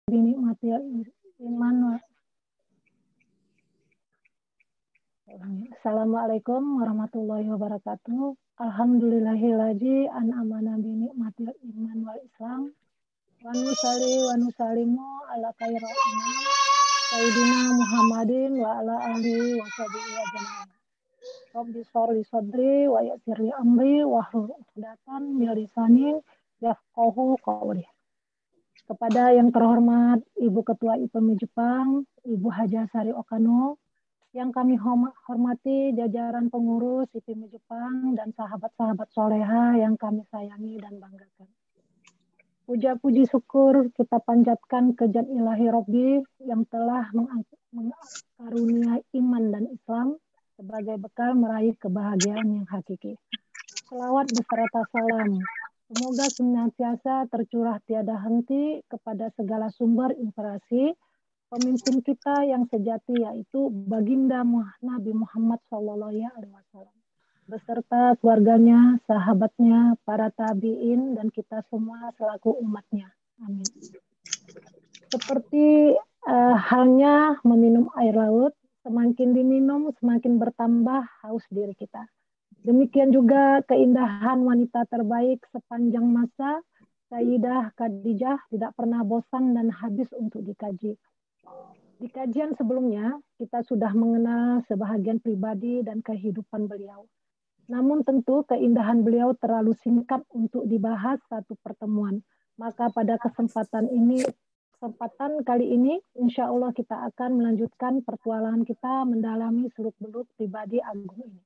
binikmati iman. Assalamualaikum warahmatullahi wabarakatuh. Alhamdulillahilladzi an'amana binikmatil iman wal islam. Wa nusalimu ala khairil anam Sayyidina Muhammadin wa ala alihi wa sahbihi ajma'in. Rabbi sholli sadri wa yassirli amri wa hlul 'uqdatam min lisani yafqahu qawli. Kepada yang terhormat Ibu Ketua IPMI Jepang, Ibu Haja Sari Okano, yang kami hormati jajaran pengurus IPMI Jepang dan sahabat-sahabat soleha yang kami sayangi dan banggakan. Puja puji syukur kita panjatkan ke Zat Ilahi Robbi yang telah mengaruniai iman dan Islam sebagai bekal meraih kebahagiaan yang hakiki. Selawat beserta salam semoga senantiasa tercurah tiada henti kepada segala sumber inspirasi pemimpin kita yang sejati, yaitu Baginda Nabi Muhammad SAW beserta keluarganya, sahabatnya, para tabi'in, dan kita semua selaku umatnya. Amin. Seperti halnya meminum air laut, semakin diminum semakin bertambah haus diri kita. Demikian juga keindahan wanita terbaik sepanjang masa, Sayyidah Khadijah tidak pernah bosan dan habis untuk dikaji. Di kajian sebelumnya, kita sudah mengenal sebahagian pribadi dan kehidupan beliau. Namun tentu keindahan beliau terlalu singkat untuk dibahas satu pertemuan. Maka pada kesempatan kali ini, insya Allah kita akan melanjutkan pertualangan kita mendalami seluk-beluk pribadi agung ini.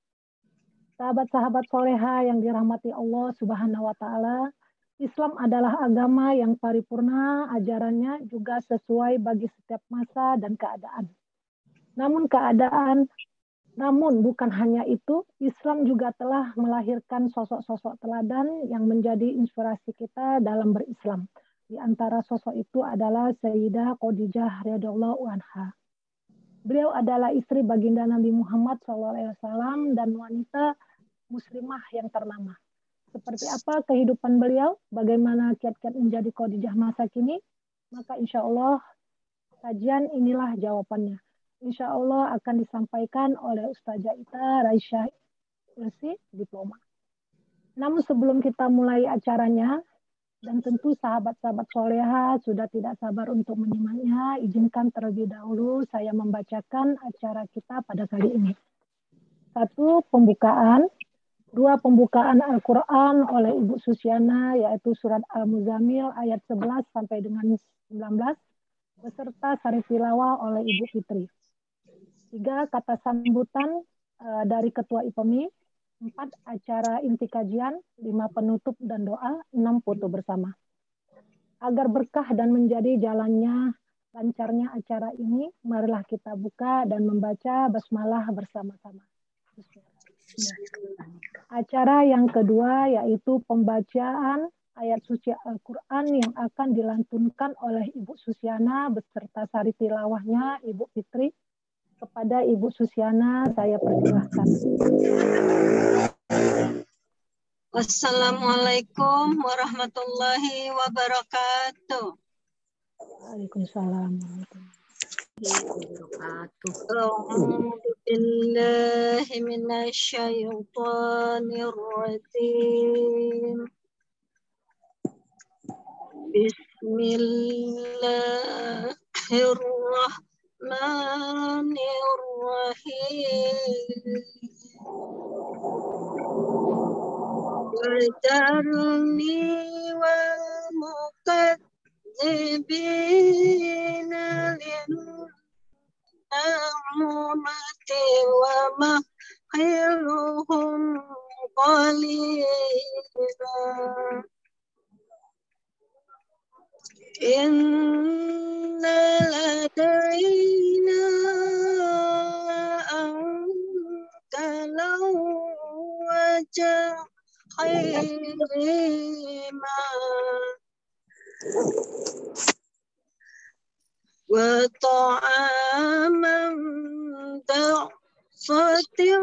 Sahabat-sahabat soleha yang dirahmati Allah Subhanahu wa Ta'ala, Islam adalah agama yang paripurna, ajarannya juga sesuai bagi setiap masa dan keadaan. Namun bukan hanya itu, Islam juga telah melahirkan sosok-sosok teladan yang menjadi inspirasi kita dalam berislam. Di antara sosok itu adalah Sayyidah Khadijah radhiyallahu anha. Beliau adalah istri baginda Nabi Muhammad SAW dan wanita muslimah yang ternama. Seperti apa kehidupan beliau? Bagaimana kiat-kiat menjadi Khadijah masa kini? Maka insya Allah kajian inilah jawabannya. Insya Allah akan disampaikan oleh Ustazah Ita Raisyah Ilsi, diploma. Namun sebelum kita mulai acaranya, dan tentu sahabat-sahabat soleha sudah tidak sabar untuk menyimaknya, izinkan terlebih dahulu saya membacakan acara kita pada kali ini. 1. Pembukaan. 2. Pembukaan Al-Quran oleh Ibu Susiana, yaitu surat Al-Muzammil ayat 11 sampai dengan 19, beserta sari tilawah oleh Ibu Fitri. 3. Kata sambutan dari Ketua IPMI. 4. Acara inti kajian. 5. Penutup dan doa. 6. Foto bersama. Agar berkah dan menjadi jalannya lancarnya acara ini, marilah kita buka dan membaca basmalah bersama-sama. Acara yang kedua yaitu pembacaan ayat suci Al-Quran yang akan dilantunkan oleh Ibu Susiana beserta sari tilawahnya Ibu Fitri. Kepada Ibu Susiana saya persilahkan. Wassalamualaikum warahmatullahi wabarakatuh. Waalaikumsalam. A'udzu billahi minasyaitonir rajim. Bismillahirrahmanirrahim. Wajarni wal mukazzibina linna'umati wa mahiluhum qalila. Inna ladaina ankalau wajah khairima wa ta'amam da'fatim.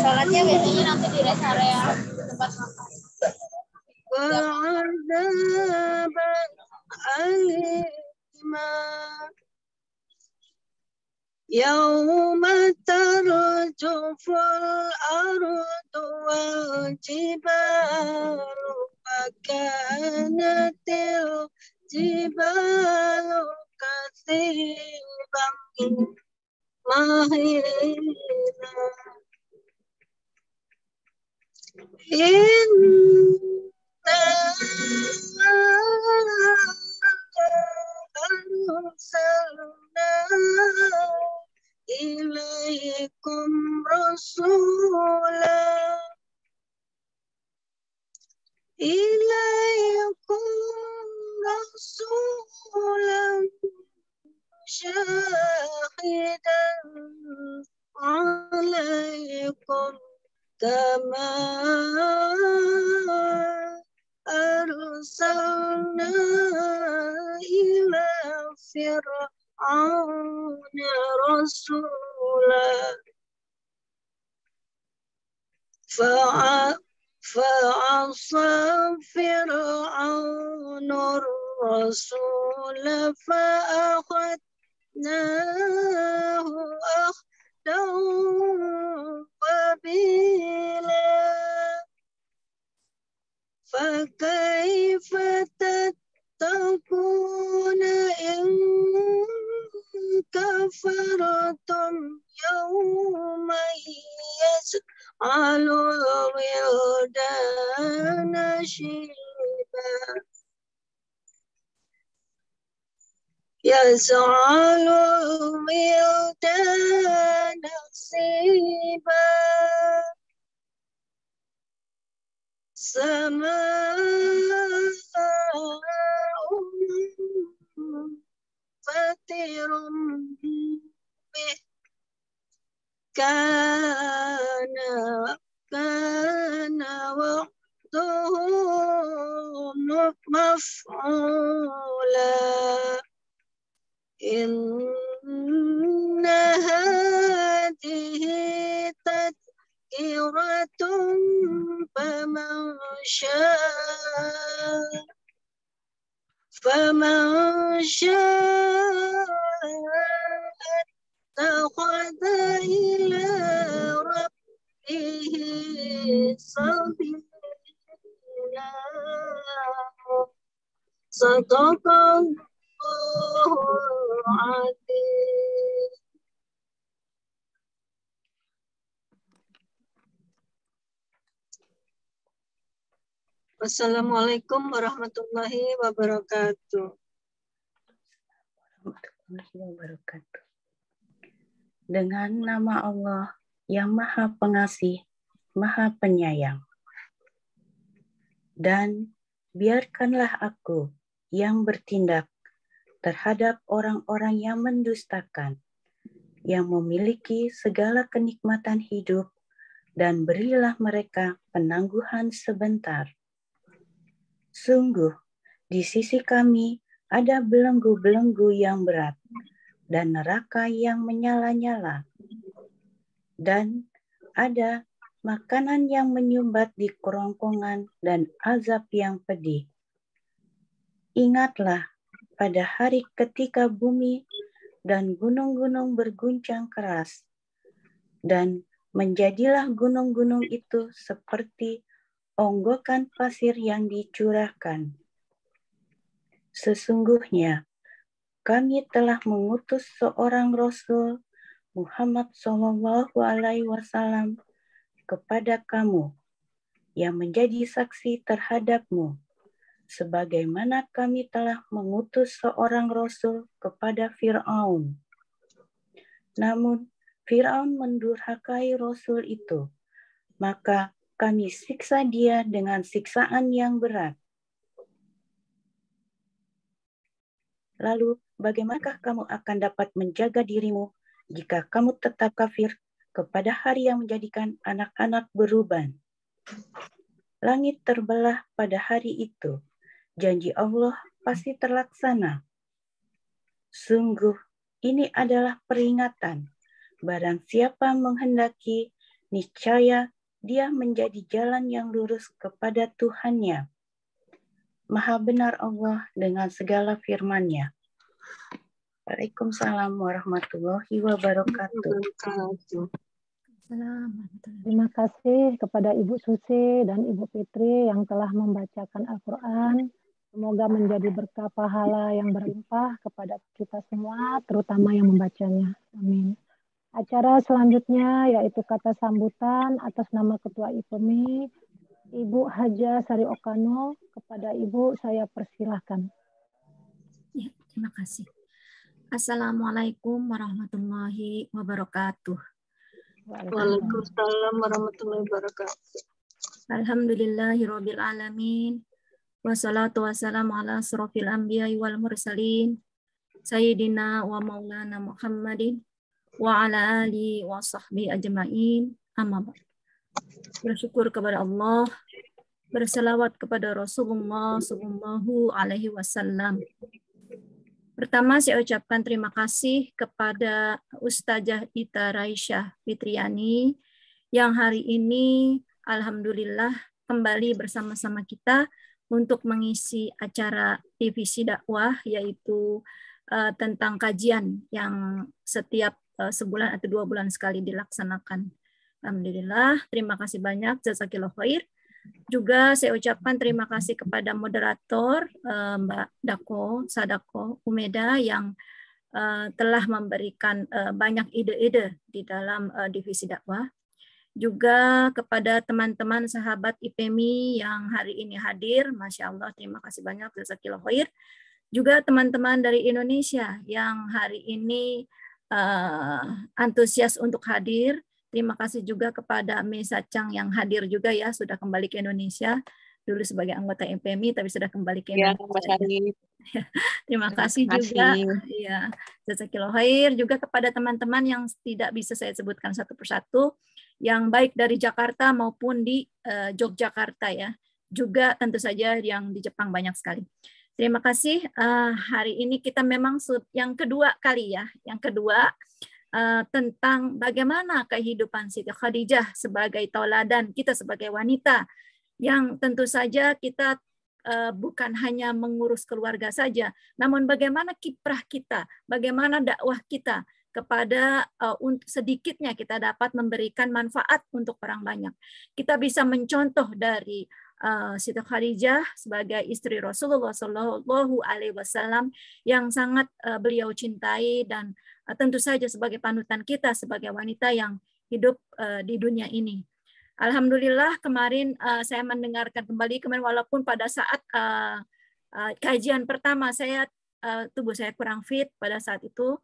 Salatnya biasanya nanti di rest area tempat makan. Wa 'adzaban أليما يوم ترجف الأرض والجبال فكانت الجبال كثيبا مهيلا إنا أرسلنا إليكم رسولا شاهدا عليكم كما أرسلنا إلى فرعون رسولا فعصى فرعون الرسول فأخذناه أخذا وبيلا فكيف تتقون إن كفرتم يوما يجعل الولدان شيبا يجعل الولدان شيبا سماء فاتر به كان وعده مفعولا إن هذه تذكرة فمن شاء اتخذ إلى ربه سبيلا صدق الله العظيم. Wassalamualaikum warahmatullahi wabarakatuh. Dengan nama Allah yang Maha Pengasih, Maha Penyayang. Dan biarkanlah aku yang bertindak terhadap orang-orang yang mendustakan, yang memiliki segala kenikmatan hidup, dan berilah mereka penangguhan sebentar. Sungguh, di sisi kami ada belenggu-belenggu yang berat dan neraka yang menyala-nyala. Dan ada makanan yang menyumbat di kerongkongan dan azab yang pedih. Ingatlah pada hari ketika bumi dan gunung-gunung berguncang keras, dan menjadilah gunung-gunung itu seperti onggokan pasir yang dicurahkan. Sesungguhnya kami telah mengutus seorang Rasul Muhammad SAW kepada kamu yang menjadi saksi terhadapmu, sebagaimana kami telah mengutus seorang Rasul kepada Fir'aun. Namun Fir'aun mendurhakai Rasul itu, maka kami siksa dia dengan siksaan yang berat. Lalu, bagaimanakah kamu akan dapat menjaga dirimu jika kamu tetap kafir kepada hari yang menjadikan anak-anak beruban? Langit terbelah pada hari itu. Janji Allah pasti terlaksana. Sungguh, ini adalah peringatan. Barang siapa menghendaki, niscaya dia menjadi jalan yang lurus kepada Tuhannya. Maha benar Allah dengan segala firman-Nya. Waalaikumsalam warahmatullahi wabarakatuh. Terima kasih kepada Ibu Susi dan Ibu Fitri yang telah membacakan Al-Quran. Semoga menjadi berkah pahala yang berlimpah kepada kita semua, terutama yang membacanya. Amin. Acara selanjutnya yaitu kata sambutan atas nama Ketua IPMI, Ibu Haja Sari Okano. Kepada Ibu saya persilahkan. Ya, terima kasih. Assalamualaikum warahmatullahi wabarakatuh. Waalaikumsalam warahmatullahi wabarakatuh. Alhamdulillahirabbil alamin. Wassalatu wassalamu ala asrofil anbiya'i wal mursalin. Sayyidina wa maulana Muhammadin wa ala alihi wa sahbihi ajma'in. Amma ba'd. Bersyukur kepada Allah, berselawat kepada Rasulullah sallallahu alaihi wasallam. Pertama, saya ucapkan terima kasih kepada Ustazah Ita Raisyah Fitriani yang hari ini alhamdulillah kembali bersama-sama kita untuk mengisi acara divisi dakwah, yaitu tentang kajian yang setiap sebulan atau 2 bulan sekali dilaksanakan. Alhamdulillah, terima kasih banyak, jazakillah khair. Juga saya ucapkan terima kasih kepada moderator Mbak Sadako Umeda yang telah memberikan banyak ide-ide di dalam divisi dakwah. Juga kepada teman-teman sahabat IPMI yang hari ini hadir, Masya Allah, terima kasih banyak, jazakillah khair. Juga teman-teman dari Indonesia yang hari ini antusias untuk hadir. Terima kasih juga kepada Mesa Chang yang hadir juga ya, sudah kembali ke Indonesia. Dulu sebagai anggota IPMI, tapi sudah kembali ke Indonesia. Terima kasih juga. Ya, jazakillah khair. Juga kepada teman-teman yang tidak bisa saya sebutkan satu persatu, yang baik dari Jakarta maupun di Yogyakarta ya. Juga tentu saja yang di Jepang banyak sekali. Terima kasih. Hari ini kita memang yang kedua kali ya. Yang kedua, tentang bagaimana kehidupan Siti Khadijah sebagai tauladan kita sebagai wanita yang tentu saja kita bukan hanya mengurus keluarga saja, namun bagaimana kiprah kita, bagaimana dakwah kita kepada sedikitnya kita dapat memberikan manfaat untuk orang banyak. Kita bisa mencontoh dari Siti Khadijah sebagai istri Rasulullah Shallallahu Alaihi Wasallam yang sangat beliau cintai dan tentu saja sebagai panutan kita sebagai wanita yang hidup di dunia ini. Alhamdulillah kemarin saya mendengarkan kembali walaupun pada saat kajian pertama tubuh saya kurang fit pada saat itu,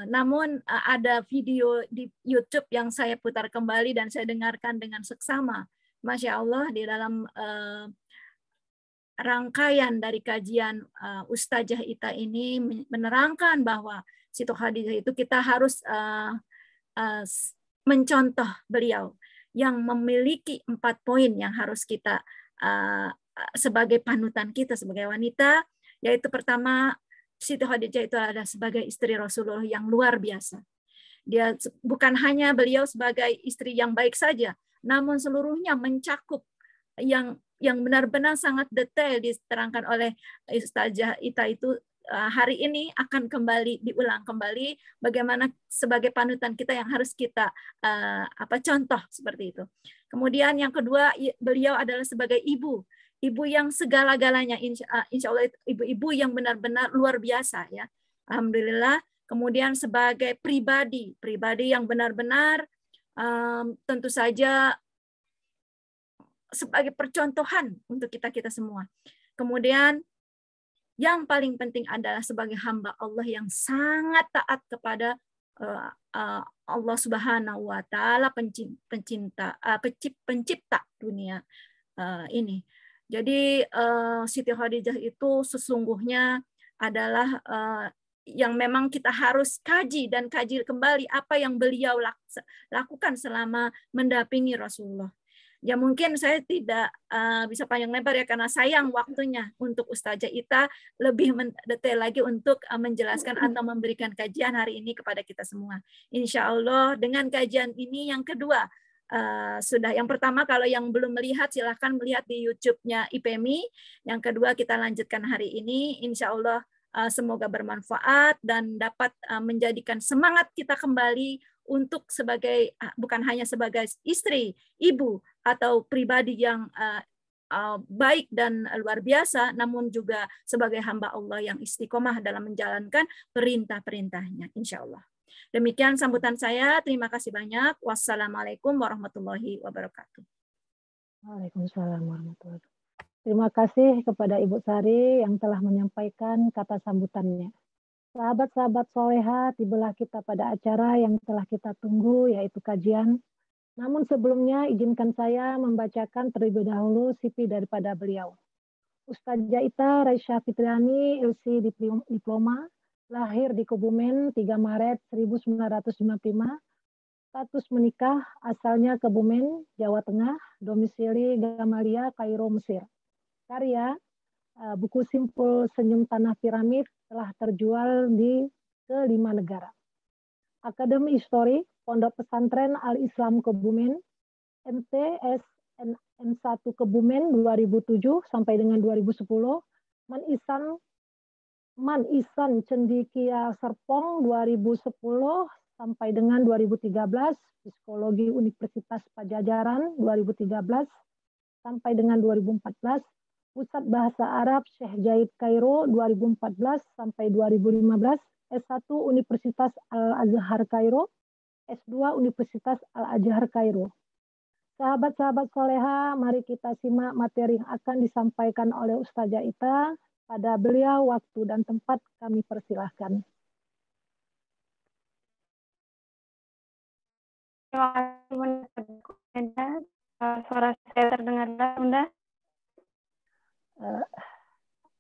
namun ada video di YouTube yang saya putar kembali dan saya dengarkan dengan seksama. Masya Allah, di dalam rangkaian dari kajian Ustazah Ita ini menerangkan bahwa Siti Khadijah itu kita harus mencontoh beliau yang memiliki 4 poin yang harus kita sebagai panutan kita sebagai wanita, yaitu pertama, Siti Khadijah itu adalah sebagai istri Rasulullah yang luar biasa. Dia bukan hanya beliau sebagai istri yang baik saja, namun seluruhnya mencakup yang benar-benar sangat detail diterangkan oleh Ustazah Ita itu. Hari ini akan diulang kembali bagaimana sebagai panutan kita yang harus kita contoh seperti itu. Kemudian yang kedua, beliau adalah sebagai ibu yang segala-galanya, insya Allah ibu-ibu yang benar-benar luar biasa ya. Alhamdulillah. Kemudian sebagai pribadi yang benar-benar tentu saja sebagai percontohan untuk kita semua. Kemudian yang paling penting adalah sebagai hamba Allah yang sangat taat kepada Allah Subhanahu wa Ta'ala, pencipta dunia ini. Jadi Siti Khadijah itu sesungguhnya adalah yang memang kita harus kaji kembali apa yang beliau lakukan selama mendampingi Rasulullah. Ya mungkin saya tidak bisa panjang lebar ya karena sayang waktunya untuk Ustazah Ita lebih detail lagi untuk menjelaskan atau memberikan kajian hari ini kepada kita semua. Insya Allah dengan kajian ini yang kedua sudah. Yang pertama, kalau yang belum melihat, silahkan melihat di YouTube-nya IPMI. Yang kedua, kita lanjutkan hari ini. Insya Allah semoga bermanfaat dan dapat menjadikan semangat kita kembali untuk sebagai, bukan hanya sebagai istri, ibu, atau pribadi yang baik dan luar biasa, namun juga sebagai hamba Allah yang istiqomah dalam menjalankan perintah-perintahnya, insya Allah. Demikian sambutan saya. Terima kasih banyak. Wassalamualaikum warahmatullahi wabarakatuh. Waalaikumsalam warahmatullahi wabarakatuh. Terima kasih kepada Ibu Sari yang telah menyampaikan kata sambutannya. Sahabat-sahabat soleha, tibalah kita pada acara yang telah kita tunggu, yaitu kajian. Namun sebelumnya izinkan saya membacakan terlebih dahulu CV daripada beliau. Ustazah Ita Raisya Fitriani, LC Diploma, lahir di Kebumen 3 Maret 1995, status menikah, asalnya Kebumen, Jawa Tengah, domisili Gamalia, Kairo, Mesir. Karya, buku simpul Senyum Tanah Piramid telah terjual di ke-5 negara. Akademi Histori, Pondok Pesantren Al-Islam Kebumen, MTS N1 Kebumen 2007 sampai dengan 2010, Man Isan Cendikia Serpong 2010 sampai dengan 2013, Psikologi Universitas Pajajaran 2013 sampai dengan 2014, Pusat Bahasa Arab Syekh Jaid Kairo 2014 sampai 2015, S1 Universitas Al-Azhar Kairo, S2 Universitas Al-Azhar Kairo. Sahabat-sahabat soleha, mari kita simak materi yang akan disampaikan oleh Ustazah Ita. Pada beliau, waktu dan tempat kami persilahkan. Terima kasih, suara saya terdengar, Bunda?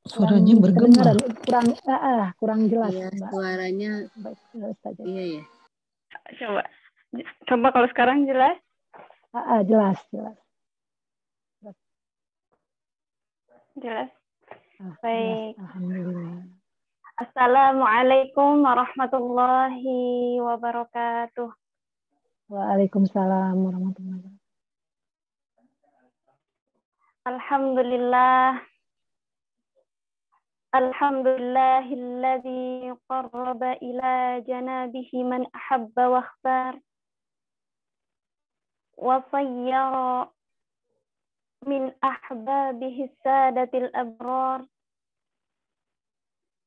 Suaranya bergema. Kurang jelas, iya, Mbak. Suaranya. Baik, Ustazah. Iya ya. Coba kalau sekarang jelas? Jelas. Jelas. Baik. Alhamdulillah. Assalamualaikum warahmatullahi wabarakatuh. Waalaikumsalam warahmatullahi wabarakatuh. Alhamdulillah. Alhamdulillahilladzi qarraba ila janabihi man ahabba wa akhtar. Wa sayyara min ahbabihi sadatil abrar.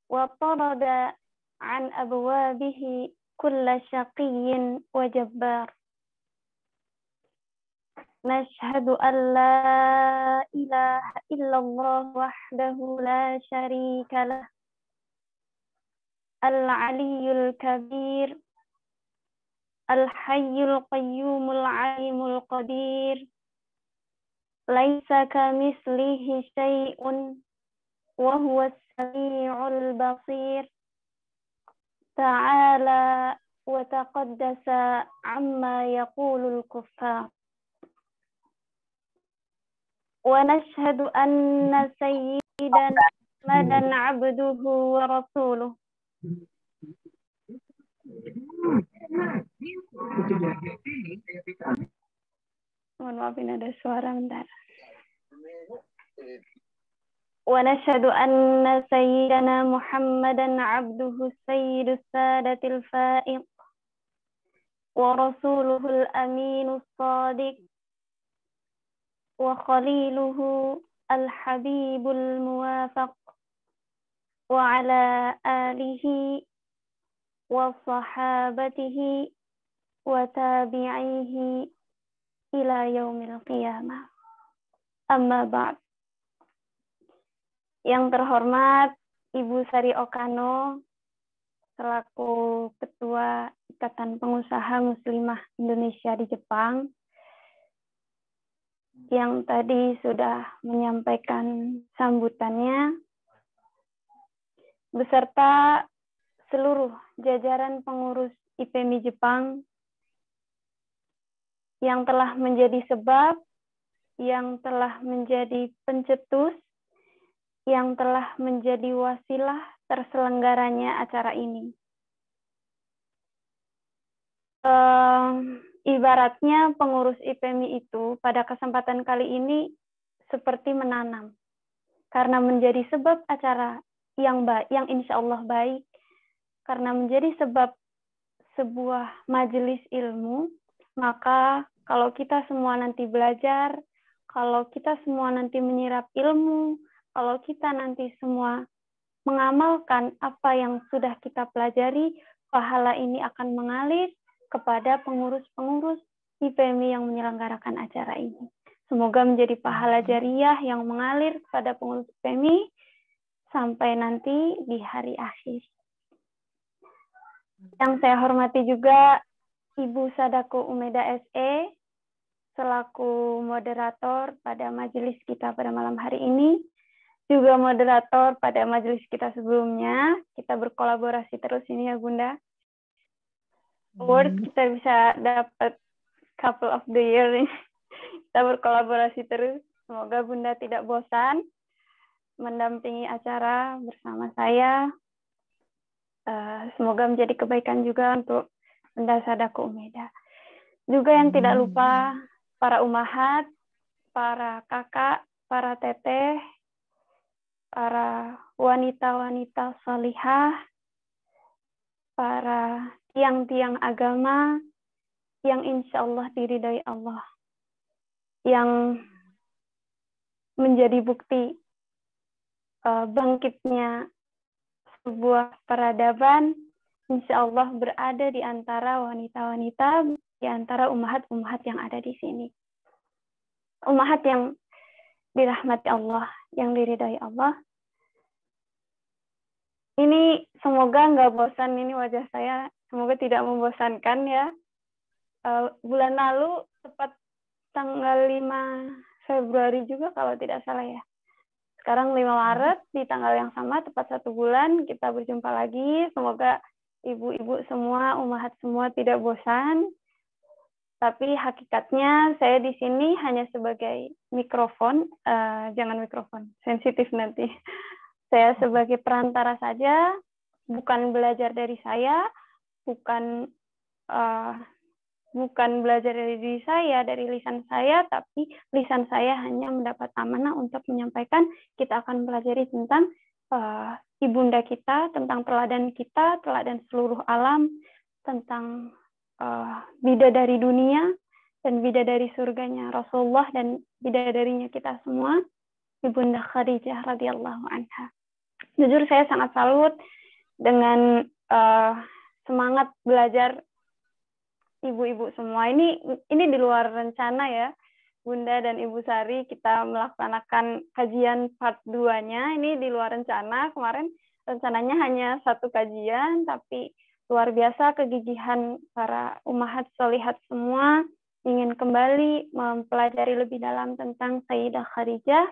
Wa tarada an abwabihi kulla syaqiyyin wa jabbar. Nashhadu an la ilaha illallah wahdahu la syarika lah. Al-aliyyul kabir. Al-hayyul qayyumul alimul qadir. Laisa kamislihi syai'un wa huwa as-sami'ul basir. Ta'ala wa taqaddasa amma yaqulul kuffar. Wa nashhadu anna sayyidana Muhammadan abduhu wa rasuluh. Mohon maaf, ini ada suara bentar. Wa nashhadu anna sayyidana Muhammadan abduhu sayyidus sadatil fa'iq wa rasuluhul aminus sadiq wa khaliluhu al-habibul muwafaq wa ala alihi wa sahabatihi wa tabi'ihi ila yaumil qiyamah. Amma ba'd. Yang terhormat Ibu Sari Okano selaku Ketua Ikatan Pengusaha Muslimah Indonesia di Jepang, yang tadi sudah menyampaikan sambutannya, beserta seluruh jajaran pengurus IPMI Jepang yang telah menjadi sebab, yang telah menjadi pencetus, yang telah menjadi wasilah terselenggaranya acara ini. ibaratnya pengurus IPMI itu pada kesempatan kali ini seperti menanam. Karena menjadi sebab acara yang baik, yang insya Allah baik, karena menjadi sebab sebuah majelis ilmu, maka kalau kita semua nanti belajar, kalau kita semua nanti menyerap ilmu, kalau kita nanti semua mengamalkan apa yang sudah kita pelajari, pahala ini akan mengalir kepada pengurus-pengurus IPMI yang menyelenggarakan acara ini. Semoga menjadi pahala jariah yang mengalir kepada pengurus IPMI sampai nanti di hari akhir. Yang saya hormati juga Ibu Sadako Umeda SE, selaku moderator pada majelis kita pada malam hari ini, juga moderator pada majelis kita sebelumnya. Kita berkolaborasi terus ini ya Bunda. Award kita bisa dapat couple of the year ini. Kita berkolaborasi terus. Semoga Bunda tidak bosan mendampingi acara bersama saya. Semoga menjadi kebaikan juga untuk Bunda Sadako Umeda. Juga yang tidak lupa para umahat, para kakak, para teteh, para wanita-wanita salihah, para tiang-tiang agama yang insya Allah diridai Allah, yang menjadi bukti bangkitnya sebuah peradaban, insya Allah berada di antara wanita-wanita, di antara umahat-umahat yang ada di sini. Umahat yang dirahmati Allah, yang diridai Allah. Ini semoga nggak bosan ini wajah saya, semoga tidak membosankan ya. Bulan lalu tepat tanggal 5 Februari juga kalau tidak salah ya. Sekarang 5 Maret di tanggal yang sama tepat 1 bulan kita berjumpa lagi. Semoga ibu-ibu semua, umahat semua tidak bosan. Tapi hakikatnya saya di sini hanya sebagai mikrofon, jangan mikrofon, sensitif nanti. Saya sebagai perantara saja, bukan belajar dari saya, bukan belajar dari diri saya, dari lisan saya, tapi lisan saya hanya mendapat amanah untuk menyampaikan. Kita akan pelajari tentang ibunda kita, tentang teladan kita, teladan seluruh alam, tentang bidadari dunia dan bidadari surganya Rasulullah dan bidadarinya kita semua, Ibunda Khadijah radhiyallahu anha. Jujur saya sangat salut dengan semangat belajar ibu-ibu semua. Ini di luar rencana ya, Bunda dan Ibu Sari, kita melaksanakan kajian part 2-nya. Ini di luar rencana. Kemarin rencananya hanya 1 kajian, tapi luar biasa kegigihan para umahat solihat semua ingin kembali mempelajari lebih dalam tentang Sayyidah Khadijah.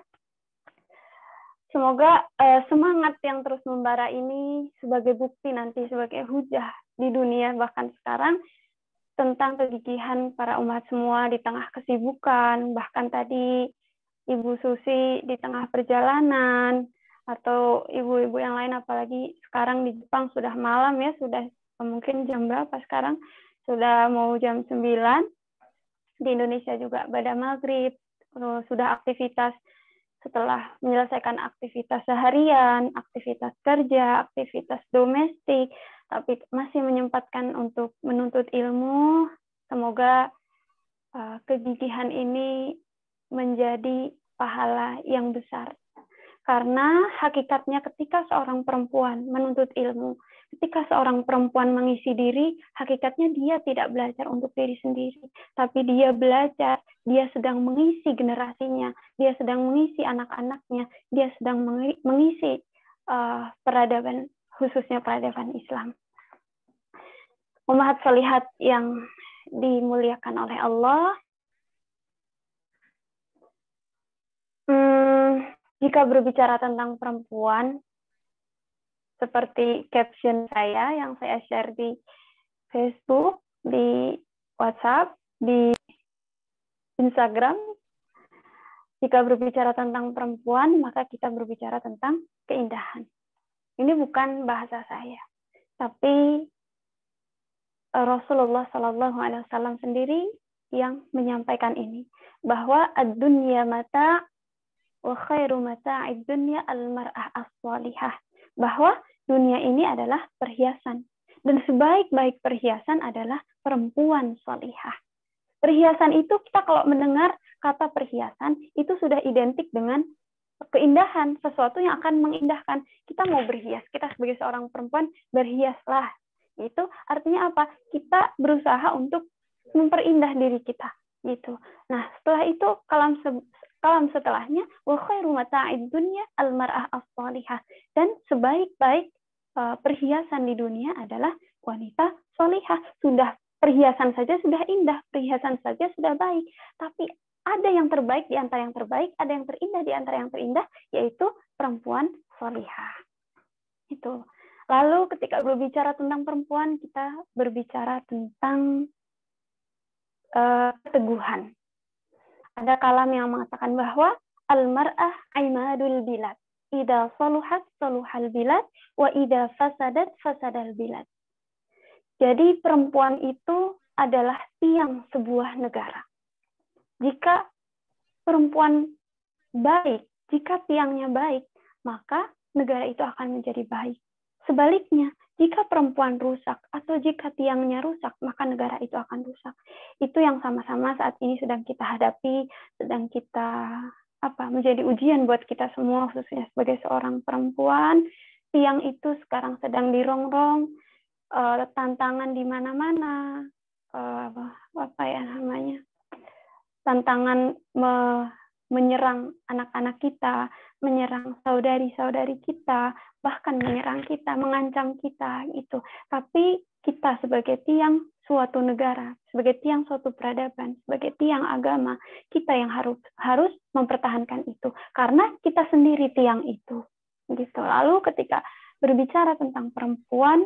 Semoga semangat yang terus membara ini sebagai bukti nanti, sebagai hujah di dunia bahkan sekarang tentang kegigihan para umat semua di tengah kesibukan, bahkan tadi Ibu Susi di tengah perjalanan, atau ibu-ibu yang lain, apalagi sekarang di Jepang sudah malam ya, sudah mungkin jam berapa sekarang? Sudah mau jam 9, di Indonesia juga pada maghrib, sudah aktivitas setelah menyelesaikan aktivitas seharian, aktivitas kerja, aktivitas domestik, tapi masih menyempatkan untuk menuntut ilmu. Semoga kegigihan ini menjadi pahala yang besar. Karena hakikatnya ketika seorang perempuan menuntut ilmu, ketika seorang perempuan mengisi diri, hakikatnya dia tidak belajar untuk diri sendiri, tapi dia belajar, dia sedang mengisi generasinya, dia sedang mengisi anak-anaknya, dia sedang mengisi peradaban, khususnya peradaban Islam. Ummahat sholihat yang dimuliakan oleh Allah, jika berbicara tentang perempuan, seperti caption saya yang saya share di Facebook, di WhatsApp, di Instagram, jika berbicara tentang perempuan, maka kita berbicara tentang keindahan. Ini bukan bahasa saya, tapi Rasulullah Shallallahu Alaihi Wasallam sendiri yang menyampaikan ini, bahwa ad-dunya mata' wa khairu mata'id dunya al-mar'ah as-salihah, bahwa dunia ini adalah perhiasan dan sebaik-baik perhiasan adalah perempuan salihah. Perhiasan itu, kita kalau mendengar kata perhiasan itu sudah identik dengan keindahan, sesuatu yang akan mengindahkan. Kita mau berhias, kita sebagai seorang perempuan berhiaslah. Itu artinya apa? Kita berusaha untuk memperindah diri kita, gitu. Nah, setelah itu kalam setelahnya wa khairu mata'id dunya al-mar'ah as-salihah, dan sebaik-baik perhiasan di dunia adalah wanita salihah. Sudah perhiasan saja sudah indah, perhiasan saja sudah baik, tapi ada yang terbaik di antara yang terbaik, ada yang terindah di antara yang terindah, yaitu perempuan salihah. Itu. Lalu ketika berbicara tentang perempuan, kita berbicara tentang keteguhan. Ada kalam yang mengatakan bahwa al-mar'ah imadul bilad. Idza saluhat saluhal bilad wa idza fasadat fasadal bilad. Jadi perempuan itu adalah tiang sebuah negara. Jika perempuan baik, jika tiangnya baik, maka negara itu akan menjadi baik. Sebaliknya, jika perempuan rusak atau jika tiangnya rusak, maka negara itu akan rusak. Itu yang sama-sama saat ini sedang kita hadapi, sedang kita menjadi ujian buat kita semua, khususnya sebagai seorang perempuan. Tiang itu sekarang sedang dirongrong, tantangan di mana-mana, tantangan menyerang anak-anak kita, menyerang saudari-saudari kita, bahkan menyerang kita, mengancam kita, gitu. Tapi kita sebagai tiang suatu negara, sebagai tiang suatu peradaban, sebagai tiang agama, kita yang harus mempertahankan itu, karena kita sendiri tiang itu, gitu. Lalu ketika berbicara tentang perempuan,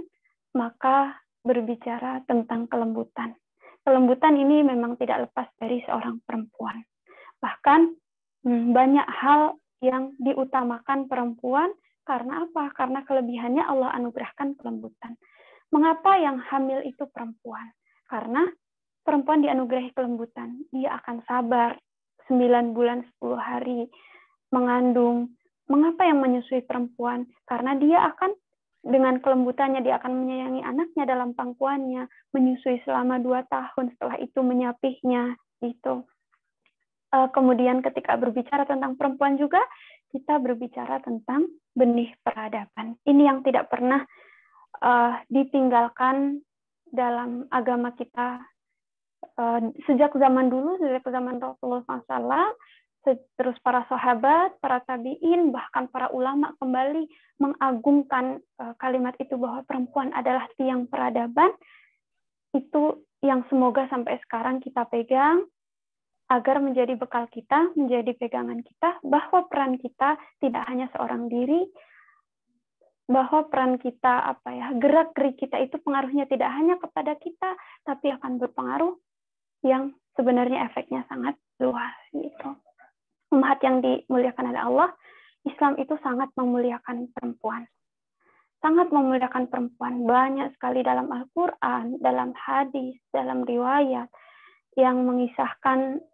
maka berbicara tentang kelembutan. Kelembutan ini memang tidak lepas dari seorang perempuan. Bahkan banyak hal yang diutamakan perempuan, karena apa? Karena kelebihannya Allah anugerahkan kelembutan. Mengapa yang hamil itu perempuan? Karena perempuan dianugerahi kelembutan. Dia akan sabar 9 bulan 10 hari mengandung. Mengapa yang menyusui perempuan? Karena dia akan dengan kelembutannya, dia akan menyayangi anaknya dalam pangkuannya, menyusui selama 2 tahun, setelah itu menyapihnya, gitu. Kemudian ketika berbicara tentang perempuan juga, kita berbicara tentang benih peradaban. Ini yang tidak pernah ditinggalkan dalam agama kita sejak zaman dulu, sejak zaman Rasulullah SAW, terus para sahabat, para tabi'in, bahkan para ulama kembali mengagungkan kalimat itu, bahwa perempuan adalah tiang peradaban. Itu yang semoga sampai sekarang kita pegang, agar menjadi bekal kita, menjadi pegangan kita, bahwa peran kita tidak hanya seorang diri, bahwa peran kita, gerak-gerik kita itu pengaruhnya tidak hanya kepada kita, tapi akan berpengaruh yang sebenarnya efeknya sangat luas, gitu. Umat yang dimuliakan oleh Allah, Islam itu sangat memuliakan perempuan. Sangat memuliakan perempuan. Banyak sekali dalam Al-Quran, dalam hadis, dalam riwayat, yang mengisahkan,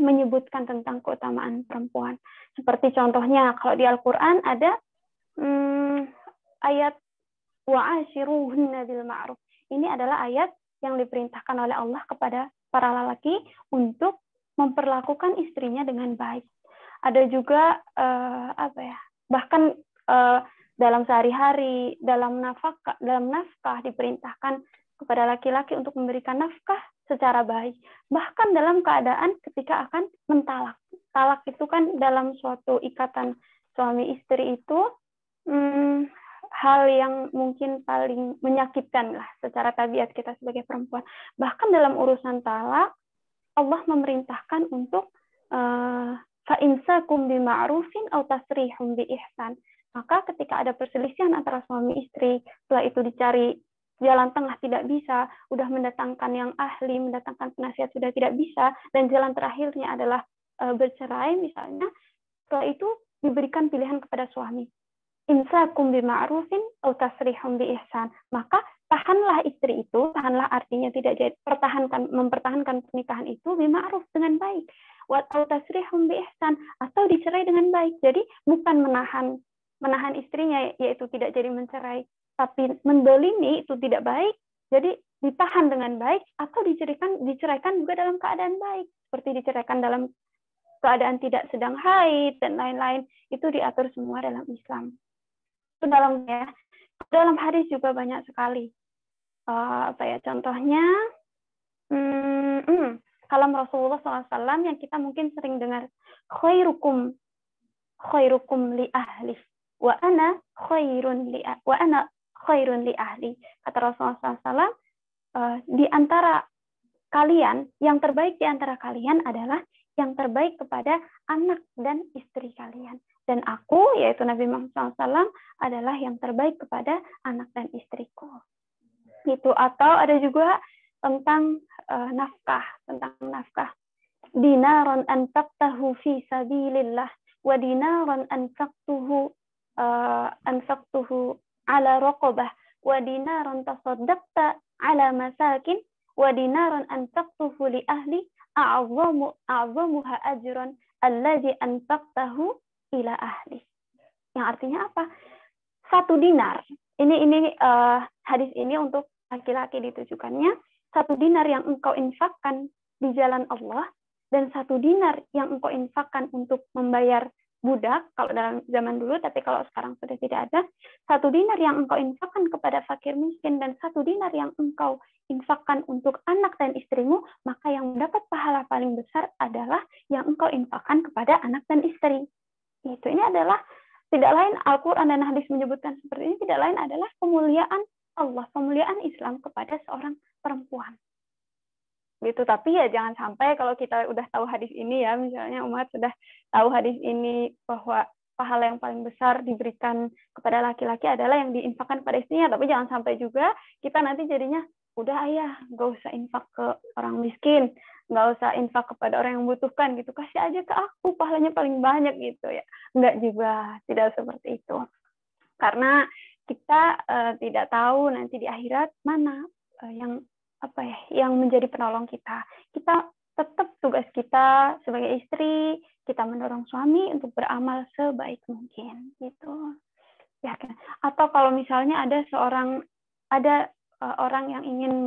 menyebutkan tentang keutamaan perempuan. Seperti contohnya, kalau di Al-Quran ada ayat wa'ashiruhunna bil ma'ruf. Ini adalah ayat yang diperintahkan oleh Allah kepada para lelaki untuk memperlakukan istrinya dengan baik. Ada juga bahkan dalam sehari-hari, dalam nafkah diperintahkan kepada laki-laki untuk memberikan nafkah secara baik. Bahkan dalam keadaan ketika akan mentalak. Talak itu kan dalam suatu ikatan suami istri itu hal yang mungkin paling menyakitkan lah secara tabiat kita sebagai perempuan. Bahkan dalam urusan talak, Allah memerintahkan untuk fa'imsakum bima'rufin aw tasrihum bi ihsan. Maka ketika ada perselisihan antara suami istri, setelah itu dicari jalan tengah tidak bisa, udah mendatangkan yang ahli, mendatangkan penasihat sudah tidak bisa, dan jalan terakhirnya adalah bercerai misalnya, setelah itu diberikan pilihan kepada suami. imsakum bima'rufin aw tasrihum bi ihsan. Maka tahanlah istri itu, tahanlah artinya tidak jadi mempertahankan pernikahan itu bima'ruf dengan baik. Wa aw tasrihum bi ihsan, atau dicerai dengan baik. Jadi bukan menahan istrinya yaitu tidak jadi mencerai, tapi mendolimi itu tidak baik. Jadi ditahan dengan baik atau diceraikan juga dalam keadaan baik, seperti diceraikan dalam keadaan tidak sedang haid dan lain-lain, itu diatur semua dalam Islam. Itu dalam hadis juga banyak sekali. Contohnya kalam Rasulullah SAW yang kita mungkin sering dengar, khairukum li ahli wa ana khairun li ahli. Kata Rasulullah SAW, di antara kalian, yang terbaik di antara kalian adalah yang terbaik kepada anak dan istri kalian. Dan aku, yaitu Nabi Muhammad SAW, adalah yang terbaik kepada anak dan istriku. Gitu. Atau ada juga tentang nafkah. Dinaron anfaqtahu fi sabilillah wa dinaron anfaqtuhu ala raqabah wa dinaron tasaddaqta ala masakin wa dinaron anfaqtuhu li ahli a'zamuha ajran alladzi anfaqtahu ila ahli. Yang artinya apa? 1 dinar. Ini hadis ini untuk laki-laki ditujukannya. 1 dinar yang engkau infakkan di jalan Allah dan 1 dinar yang engkau infakkan untuk membayar budak, kalau dalam zaman dulu, tapi kalau sekarang sudah tidak ada. 1 dinar yang engkau infakkan kepada fakir miskin dan 1 dinar yang engkau infakkan untuk anak dan istrimu, maka yang mendapat pahala paling besar adalah yang engkau infakkan kepada anak dan istri. Itu ini adalah tidak lain, Al-Quran dan hadis menyebutkan seperti ini, tidak lain adalah pemuliaan Allah, pemuliaan Islam kepada seorang perempuan. Gitu. Tapi ya jangan sampai kalau kita udah tahu hadis ini, ya misalnya umat sudah tahu hadis ini bahwa pahala yang paling besar diberikan kepada laki-laki adalah yang diinfakkan pada istrinya, tapi jangan sampai juga kita nanti jadinya udah ayah gak usah infak ke orang miskin, nggak usah infak kepada orang yang membutuhkan gitu, kasih aja ke aku, pahalanya paling banyak gitu ya. Enggak juga, tidak seperti itu. Karena kita tidak tahu nanti di akhirat mana yang menjadi penolong kita. Kita tetap tugas kita sebagai istri, kita mendorong suami untuk beramal sebaik mungkin gitu. Ya, atau kalau misalnya ada orang yang ingin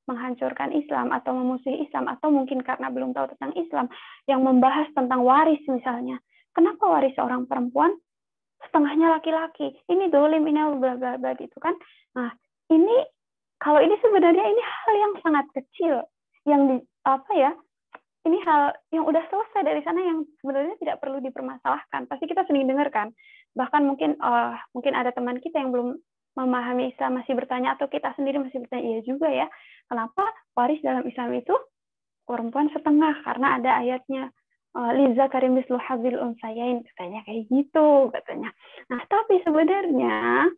menghancurkan Islam atau memusuhi Islam, atau mungkin karena belum tahu tentang Islam, yang membahas tentang waris misalnya. Kenapa waris seorang perempuan setengahnya laki-laki? Ini dolim, ini bla bla bla gitu kan. Nah, kalau ini sebenarnya ini hal yang sangat kecil, ini hal yang udah selesai dari sana, yang sebenarnya tidak perlu dipermasalahkan. Pasti kita sering dengar kan. Bahkan mungkin ada teman kita yang belum memahami Islam masih bertanya, atau kita sendiri masih bertanya, iya juga ya, kenapa waris dalam Islam itu perempuan setengah? Karena ada ayatnya, liza karim mislu hadzil unsayain, katanya kayak gitu katanya. Nah, tapi sebenarnya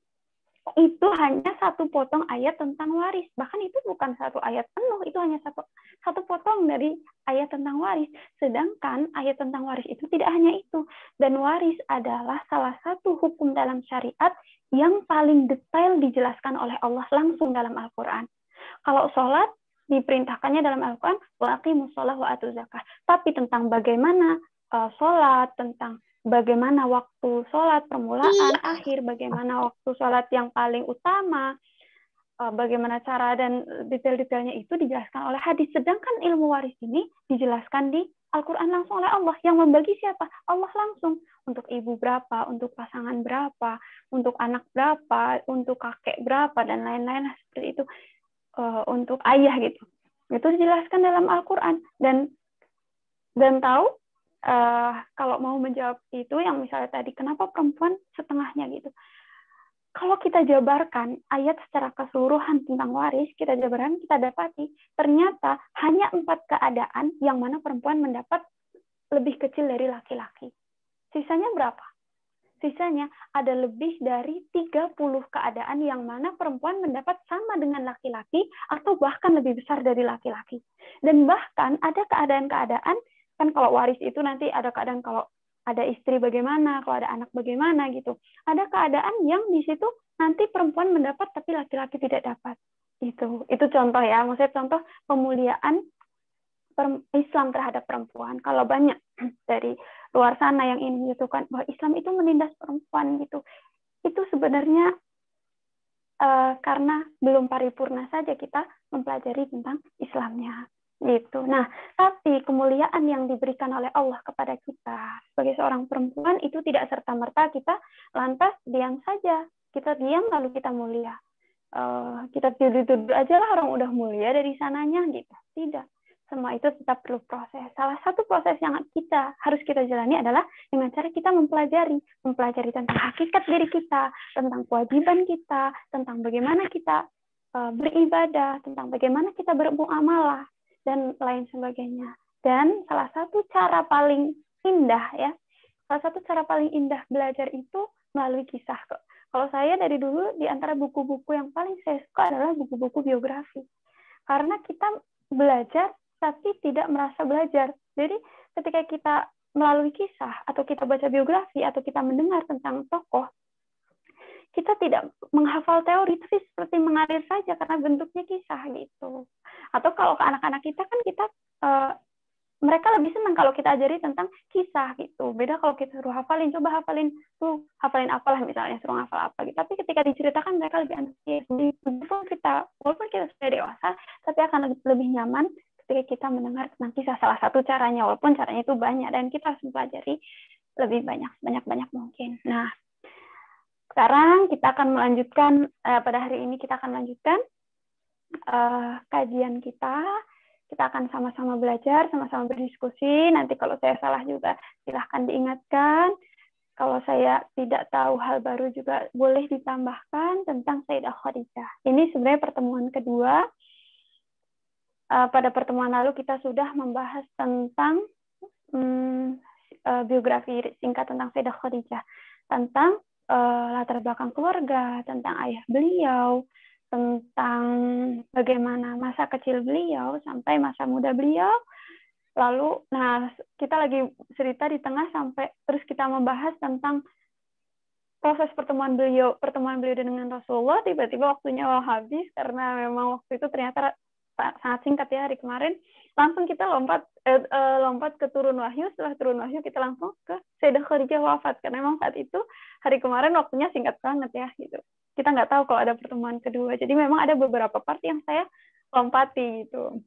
itu hanya 1 potong ayat tentang waris. Bahkan itu bukan 1 ayat penuh, itu hanya satu potong dari ayat tentang waris. Sedangkan ayat tentang waris itu tidak hanya itu. Dan waris adalah salah satu hukum dalam syariat yang paling detail dijelaskan oleh Allah langsung dalam Al-Quran. Kalau sholat, diperintahkannya dalam Al-Quran, wa aqimus sholah wa atuz zakah. Tapi tentang bagaimana sholat, tentang bagaimana waktu sholat, permulaan, akhir, bagaimana waktu sholat yang paling utama, bagaimana cara dan detail-detailnya itu dijelaskan oleh hadis. Sedangkan ilmu waris ini dijelaskan di Al-Quran langsung oleh Allah. Yang membagi siapa? Allah langsung. Untuk ibu berapa, untuk pasangan berapa, untuk anak berapa, untuk kakek berapa, dan lain-lain seperti itu. Untuk ayah gitu. Itu dijelaskan dalam Al-Quran. Dan tahu, kalau mau menjawab itu, yang misalnya tadi, kenapa perempuan setengahnya gitu. Kalau kita jabarkan ayat secara keseluruhan tentang waris, kita dapati, ternyata hanya 4 keadaan yang mana perempuan mendapat lebih kecil dari laki-laki. Sisanya berapa? Sisanya ada lebih dari 30 keadaan yang mana perempuan mendapat sama dengan laki-laki atau bahkan lebih besar dari laki-laki. Dan bahkan ada keadaan-keadaan, kan kalau waris itu nanti ada keadaan kalau ada istri bagaimana, kalau ada anak bagaimana gitu. Ada keadaan yang di situ nanti perempuan mendapat tapi laki-laki tidak dapat. Itu contoh ya, maksudnya contoh pemuliaan Islam terhadap perempuan. Kalau banyak dari luar sana yang ingin menyatukan bahwa Islam itu menindas perempuan gitu, itu sebenarnya karena belum paripurna saja kita mempelajari tentang Islamnya gitu. Nah, tapi kemuliaan yang diberikan oleh Allah kepada kita sebagai seorang perempuan itu tidak serta-merta kita lantas diam saja. Kita diam lalu kita mulia. Kita tidur-tidur aja lah orang udah mulia dari sananya gitu. Tidak. Semua itu tetap perlu proses. Salah satu proses yang harus kita jalani adalah dengan cara kita mempelajari tentang hakikat diri kita, tentang kewajiban kita, tentang bagaimana kita beribadah, tentang bagaimana kita bermuamalah dan lain sebagainya. Dan salah satu cara paling indah belajar itu melalui kisah. Kalau saya dari dulu di antara buku-buku yang paling saya suka adalah buku-buku biografi. Karena kita belajar tapi tidak merasa belajar. Jadi ketika kita melalui kisah, atau kita baca biografi, atau kita mendengar tentang tokoh, kita tidak menghafal teori, tapi seperti mengalir saja karena bentuknya kisah gitu. Atau kalau ke anak-anak kita kan mereka lebih senang kalau kita ajari tentang kisah gitu. Beda kalau kita suruh hafalin, coba hafalin apalah misalnya, suruh hafal apa gitu. Tapi ketika diceritakan mereka lebih antusias. Walaupun kita sudah dewasa, tapi akan lebih nyaman ketika kita mendengar tentang kisah. Salah satu caranya, walaupun caranya itu banyak dan kita harus mempelajari lebih banyak mungkin. Nah, sekarang kita akan melanjutkan pada hari ini kita akan melanjutkan kajian kita. Kita akan sama-sama belajar, sama-sama berdiskusi. Nanti kalau saya salah juga silahkan diingatkan. Kalau saya tidak tahu hal baru juga boleh ditambahkan tentang Sayyidah Khadijah. Ini sebenarnya pertemuan kedua. Pada pertemuan lalu kita sudah membahas tentang biografi singkat tentang Sayyidah Khadijah, tentang latar belakang keluarga, tentang ayah beliau, tentang bagaimana masa kecil beliau sampai masa muda beliau. Lalu, kita lagi cerita di tengah sampai terus kita membahas tentang proses pertemuan beliau dengan Rasulullah. Tiba-tiba waktunya habis karena memang waktu itu ternyata sangat singkat ya hari kemarin. Langsung kita lompat ke turun wahyu. Setelah turun wahyu kita langsung ke Sayyidah Khadijah wafat karena memang saat itu hari kemarin waktunya singkat banget ya gitu. Kita nggak tahu kalau ada pertemuan kedua. Jadi memang ada beberapa part yang saya lompati gitu.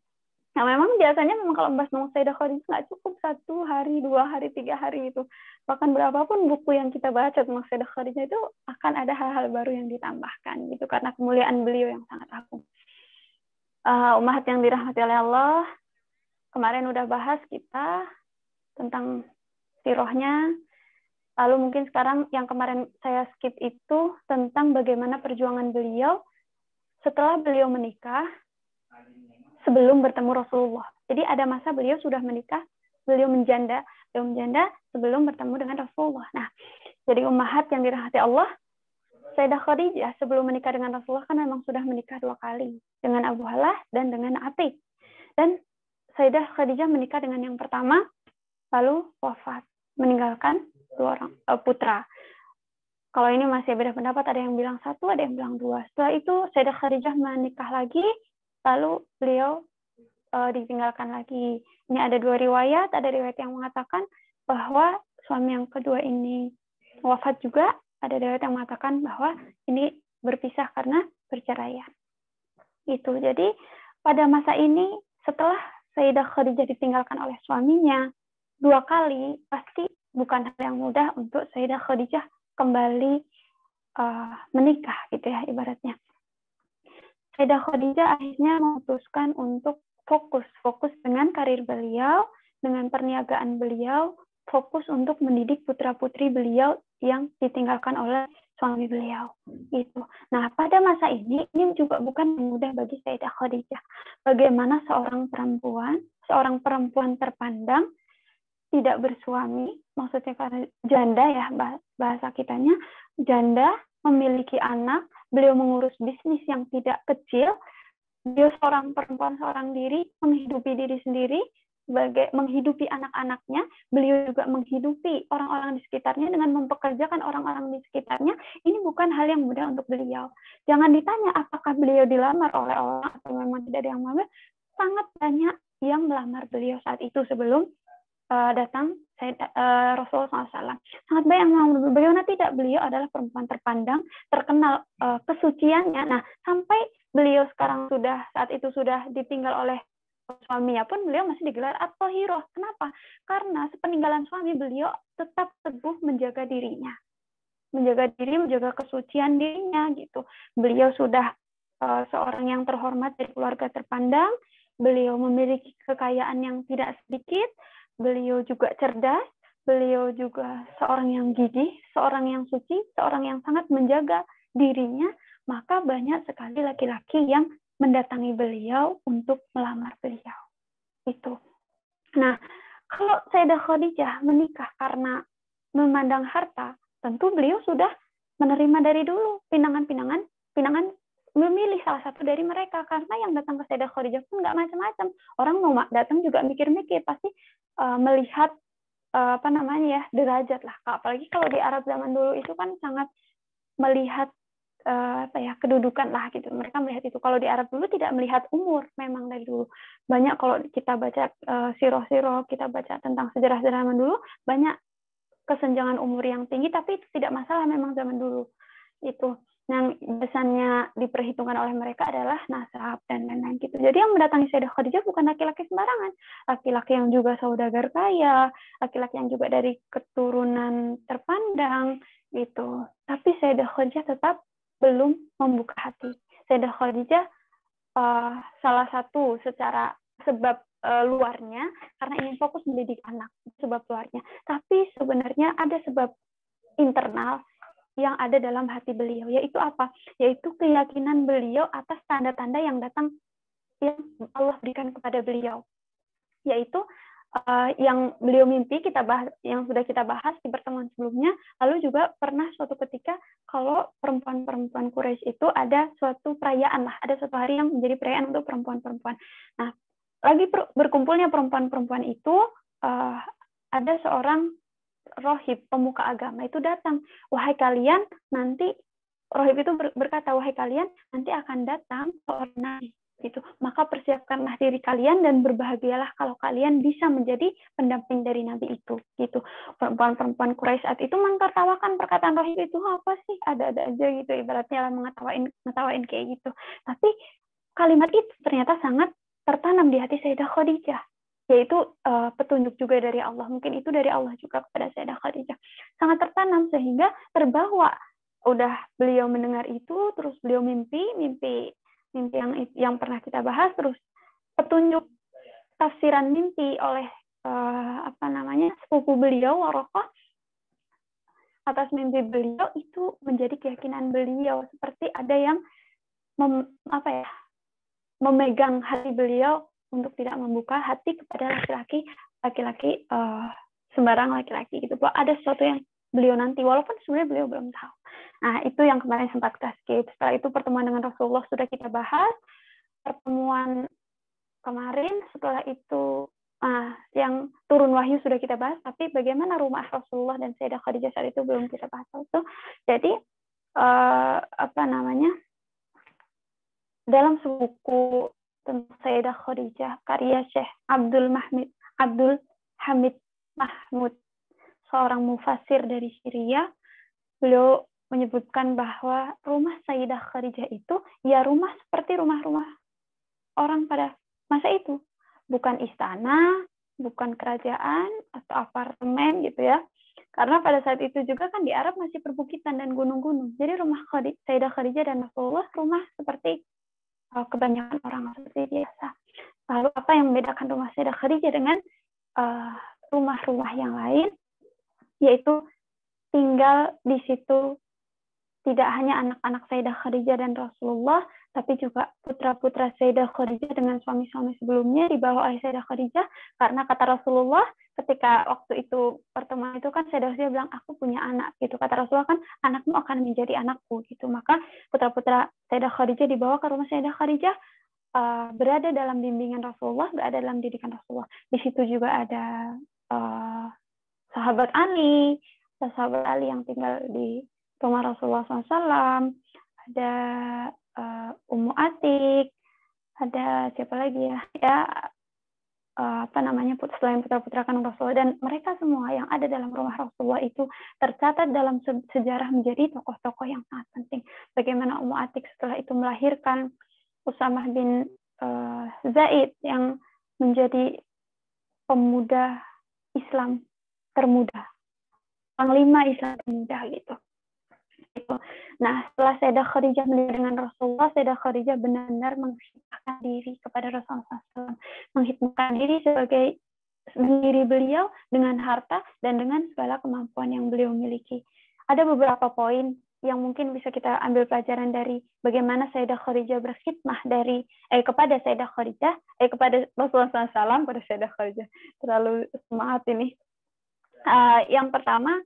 Nah memang biasanya kalau membahas tentang Sayyidah Khadijah nggak cukup 1 hari, 2 hari, 3 hari itu. Bahkan berapapun buku yang kita baca tentang Sayyidah Khadijah itu akan ada hal-hal baru yang ditambahkan gitu karena kemuliaan beliau yang sangat agung. Ummahat yang dirahmati oleh Allah, kemarin udah bahas kita tentang sirahnya. Lalu mungkin sekarang yang kemarin saya skip itu tentang bagaimana perjuangan beliau setelah beliau menikah sebelum bertemu Rasulullah. Jadi ada masa beliau sudah menikah, beliau menjanda sebelum bertemu dengan Rasulullah. Nah, jadi ummahat yang dirahmati Allah, Sayyidah Khadijah sebelum menikah dengan Rasulullah kan memang sudah menikah 2 kali, dengan Abu Halah dan dengan Atiq. Dan Sayyidah Khadijah menikah dengan yang pertama, lalu wafat, meninggalkan 2 orang putra. Kalau ini masih beda pendapat, ada yang bilang 1, ada yang bilang 2. Setelah itu Sayyidah Khadijah menikah lagi, lalu beliau ditinggalkan lagi. Ini ada 2 riwayat, ada riwayat yang mengatakan bahwa suami yang kedua ini wafat juga, ada riwayat yang mengatakan bahwa ini berpisah karena perceraian. Itu. Jadi pada masa ini setelah Sayyidah Khadijah ditinggalkan oleh suaminya 2 kali, pasti bukan hal yang mudah untuk Sayyidah Khadijah kembali menikah gitu ya ibaratnya. Sayyidah Khadijah akhirnya memutuskan untuk fokus dengan karir beliau, dengan perniagaan beliau, fokus untuk mendidik putra-putri beliau yang ditinggalkan oleh suami beliau. Gitu. Nah, pada masa ini juga bukan mudah bagi Sayyidah Khadijah. Bagaimana seorang perempuan terpandang, tidak bersuami, maksudnya karena janda ya, bahasa kitanya, janda, memiliki anak, beliau mengurus bisnis yang tidak kecil, beliau seorang perempuan seorang diri, menghidupi diri sendiri, sebagai menghidupi anak-anaknya, beliau juga menghidupi orang-orang di sekitarnya dengan mempekerjakan orang-orang di sekitarnya. Ini bukan hal yang mudah untuk beliau. Jangan ditanya apakah beliau dilamar oleh orang atau memang tidak ada yang melamar. Sangat banyak yang melamar beliau saat itu sebelum datang Rasulullah SAW. Sangat banyak yang melamar beliau. Nah, tidak, beliau adalah perempuan terpandang, terkenal kesuciannya. Nah, sampai beliau sekarang saat itu sudah ditinggal oleh suaminya pun, beliau masih digelar at-Thahirah. Kenapa? Karena sepeninggalan suami, beliau tetap teguh menjaga dirinya. Menjaga diri, menjaga kesucian dirinya gitu. Beliau sudah seorang yang terhormat dari keluarga terpandang, beliau memiliki kekayaan yang tidak sedikit, beliau juga cerdas, beliau juga seorang yang gigih, seorang yang suci, seorang yang sangat menjaga dirinya, maka banyak sekali laki-laki yang mendatangi beliau untuk melamar beliau. Itu. Nah, kalau Sayyidah Khadijah menikah karena memandang harta, tentu beliau sudah menerima dari dulu pinangan memilih salah satu dari mereka, karena yang datang ke Sayyidah Khadijah pun nggak macam-macam. Orang mau datang juga mikir-mikir, pasti melihat derajat lah. Apalagi kalau di Arab zaman dulu itu kan sangat melihat kedudukan lah gitu. Mereka melihat itu. Kalau di Arab dulu tidak melihat umur, memang dari dulu. Banyak kalau kita baca sirah-sirah, kita baca tentang sejarah-sejarah zaman dulu, banyak kesenjangan umur yang tinggi, tapi itu tidak masalah memang zaman dulu. Itu. Yang biasanya diperhitungkan oleh mereka adalah nasab dan lain-lain gitu. Jadi yang mendatangi Sayyidah Khadijah bukan laki-laki sembarangan. Laki-laki yang juga saudagar kaya, laki-laki yang juga dari keturunan terpandang gitu. Tapi Sayyidah Khadijah tetap belum membuka hati. Sayyidah Khadijah salah satu secara sebab luarnya karena ingin fokus mendidik anak, sebab luarnya. Tapi sebenarnya ada sebab internal yang ada dalam hati beliau, yaitu apa? Yaitu keyakinan beliau atas tanda-tanda yang datang yang Allah berikan kepada beliau. Yaitu yang beliau mimpi, yang sudah kita bahas di pertemuan sebelumnya, lalu juga pernah suatu ketika kalau perempuan-perempuan Quraisy itu ada suatu perayaan lah, ada suatu hari yang menjadi perayaan untuk perempuan-perempuan. Nah, lagi berkumpulnya perempuan-perempuan itu, ada seorang rohib, pemuka agama itu datang. Wahai kalian, nanti rohib itu berkata, wahai kalian, nanti akan datang seorang nabi. Gitu. Maka persiapkanlah diri kalian dan berbahagialah kalau kalian bisa menjadi pendamping dari nabi itu. Gitu. Perempuan-perempuan Quraisy saat itu mentertawakan perkataan rohib itu, apa sih, ada-ada aja gitu, ibaratnya ngetawain kayak gitu. Tapi kalimat itu ternyata sangat tertanam di hati Sayyidah Khadijah, yaitu petunjuk juga dari Allah. Mungkin itu dari Allah juga kepada Sayyidah Khadijah. Sangat tertanam sehingga terbawa. Udah beliau mendengar itu, terus beliau mimpi yang pernah kita bahas, terus petunjuk tafsiran mimpi oleh sepupu beliau Waraqah atas mimpi beliau itu menjadi keyakinan beliau, seperti ada yang memegang hati beliau untuk tidak membuka hati kepada laki-laki sembarang laki-laki gitu. Ada sesuatu yang beliau nanti, walaupun sebenarnya beliau belum tahu. Nah, itu yang kemarin sempat kita skip. Setelah itu pertemuan dengan Rasulullah sudah kita bahas. Pertemuan kemarin, setelah itu yang turun wahyu sudah kita bahas, tapi bagaimana rumah Rasulullah dan Sayyidah Khadijah saat itu belum kita bahas. Itu. Jadi, dalam buku tentang Sayyidah Khadijah, karya Syekh Abdul Hamid Mahmud, seorang mufasir dari Syria, beliau menyebutkan bahwa rumah Sayyidah Khadijah itu ya rumah seperti rumah-rumah orang pada masa itu. Bukan istana, bukan kerajaan, atau apartemen gitu ya. Karena pada saat itu juga kan di Arab masih perbukitan dan gunung-gunung. Jadi rumah Sayyidah Khadijah dan Rasulullah rumah seperti kebanyakan orang seperti biasa. Lalu apa yang membedakan rumah Sayyidah Khadijah dengan rumah-rumah yang lain? Yaitu tinggal di situ tidak hanya anak-anak Sayyidah Khadijah dan Rasulullah, tapi juga putra-putra Sayyidah Khadijah dengan suami-suami sebelumnya dibawa oleh Sayyidah Khadijah, karena kata Rasulullah ketika waktu itu pertemuan itu kan Sayyidah Khadijah bilang, aku punya anak gitu. Kata Rasulullah kan, anakmu akan menjadi anakku gitu. Maka putra-putra Sayyidah Khadijah dibawa ke rumah Sayyidah Khadijah, berada dalam bimbingan Rasulullah, berada dalam didikan Rasulullah. Di situ juga ada sahabat Ali yang tinggal di rumah Rasulullah SAW, ada Ummu Atik, ada siapa lagi ya, selain putra-putra kandung Rasulullah, dan mereka semua yang ada dalam rumah Rasulullah itu tercatat dalam sejarah menjadi tokoh-tokoh yang sangat penting. Bagaimana Ummu Atik setelah itu melahirkan Usamah bin Zaid yang menjadi pemuda Islam termuda, panglima Islam termuda gitu. Nah, setelah Sayyidah Khadijah menikah dengan Rasulullah, Sayyidah Khadijah benar-benar menghidupkan diri kepada Rasulullah SAW, menghidupkan diri sebagai diri beliau dengan harta dan dengan segala kemampuan yang beliau miliki. Ada beberapa poin yang mungkin bisa kita ambil pelajaran dari bagaimana Sayyidah Khadijah berkhidmah kepada Sayyidah Khadijah, kepada Rasulullah SAW, pada Sayyidah Khadijah. Terlalu semangat ini. Yang pertama,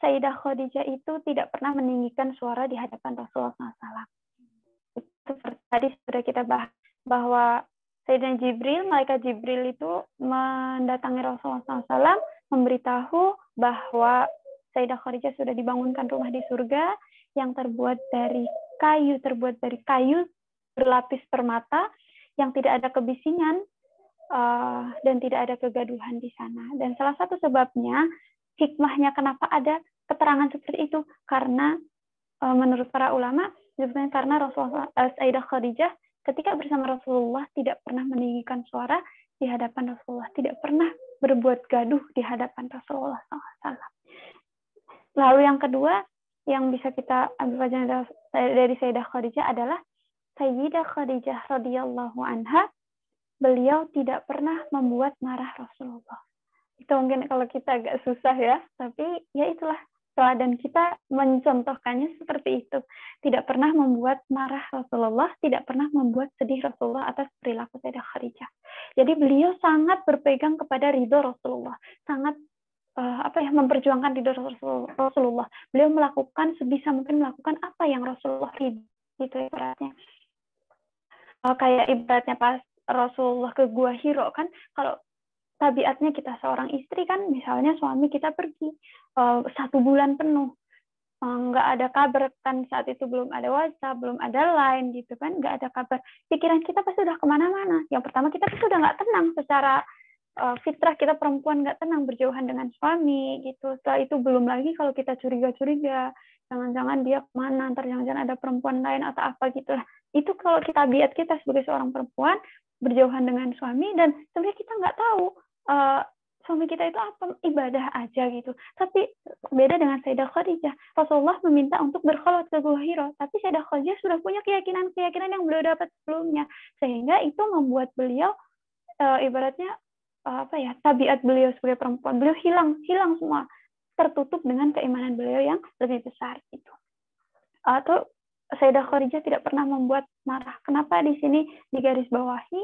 Sayyidah Khadijah itu tidak pernah meninggikan suara di hadapan Rasulullah SAW. Seperti tadi sudah kita bahas bahwa Sayyidina Jibril, malaikat Jibril itu mendatangi Rasulullah SAW, memberitahu bahwa Sayyidah Khadijah sudah dibangunkan rumah di surga yang terbuat dari kayu berlapis permata, yang tidak ada kebisingan dan tidak ada kegaduhan di sana. Dan salah satu sebabnya, hikmahnya kenapa ada keterangan seperti itu, karena menurut para ulama sebenarnya karena Sayyidah Khadijah ketika bersama Rasulullah tidak pernah meninggikan suara di hadapan Rasulullah, tidak pernah berbuat gaduh di hadapan Rasulullah SAW. Lalu yang kedua yang bisa kita ambil pelajaran dari Sayyidah Khadijah adalah Sayyidah Khadijah radhiyallahu anha, beliau tidak pernah membuat marah Rasulullah. Itu mungkin kalau kita agak susah ya, tapi ya itulah teladan kita mencontohkannya seperti itu. Tidak pernah membuat marah Rasulullah, tidak pernah membuat sedih Rasulullah atas perilaku Sayyidah Khadijah. Jadi beliau sangat berpegang kepada ridho Rasulullah, sangat memperjuangkan ridho Rasulullah. Beliau melakukan sebisa mungkin melakukan apa yang Rasulullah ridho, gitu ibaratnya. Kayak ibaratnya pas Rasulullah ke Gua Hiro kan, kalau tabiatnya kita seorang istri kan, misalnya suami kita pergi 1 bulan penuh, nggak ada kabar kan, saat itu belum ada WhatsApp, belum ada Line gitu kan, nggak ada kabar, pikiran kita pasti udah kemana-mana. Yang pertama kita pasti udah nggak tenang secara fitrah, kita perempuan nggak tenang berjauhan dengan suami gitu. Setelah itu belum lagi kalau kita curiga-curiga, jangan-jangan dia kemana, ntar jangan-jangan ada perempuan lain atau apa gitu lah. Itu kalau kita tabiat kita sebagai seorang perempuan berjauhan dengan suami, dan sebenarnya kita nggak tahu suami kita itu apa, ibadah aja gitu. Tapi beda dengan Sayyidah Khadijah, Rasulullah meminta untuk berkholwat ke Gua Hiro, tapi Sayyidah Khadijah sudah punya keyakinan yang beliau dapat sebelumnya, sehingga itu membuat beliau ibaratnya tabiat beliau sebagai perempuan, beliau hilang semua, tertutup dengan keimanan beliau yang lebih besar itu. Atau Sayyidah Khadijah tidak pernah membuat marah. Kenapa di sini digarisbawahi?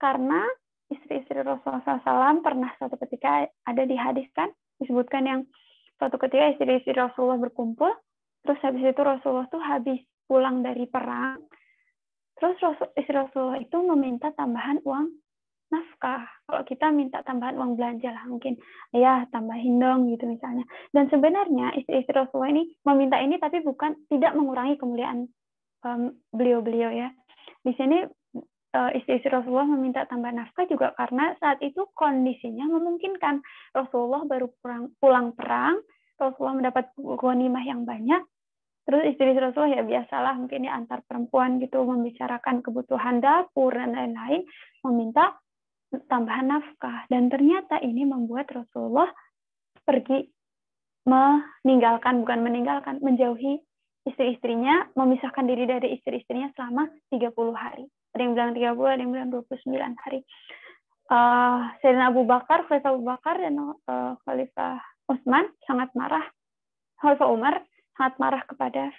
Karena istri-istri Rasulullah SAW pernah suatu ketika ada di hadis kan, disebutkan yang suatu ketika istri-istri Rasulullah berkumpul, terus habis itu Rasulullah tuh habis pulang dari perang, terus istri Rasulullah itu meminta tambahan uang nafkah. Kalau kita minta tambahan uang belanja lah, mungkin ya tambahin dong gitu misalnya. Dan sebenarnya istri-istri Rasulullah ini meminta ini tapi tidak mengurangi kemuliaan beliau-beliau ya. Di sini istri-istri Rasulullah meminta tambahan nafkah juga karena saat itu kondisinya memungkinkan. Rasulullah baru pulang perang, Rasulullah mendapat ghanimah yang banyak, terus istri Rasulullah ya biasalah mungkin ya antar perempuan gitu membicarakan kebutuhan dapur dan lain-lain, meminta tambahan nafkah, dan ternyata ini membuat Rasulullah pergi menjauhi istri-istrinya, memisahkan diri dari istri-istrinya selama 30 hari. Ada yang bilang 30, ada yang bilang 29 hari. Sayyidina Khalifah Abu Bakar dan Khalifah Utsman sangat marah. Khalifah Umar sangat marah kepada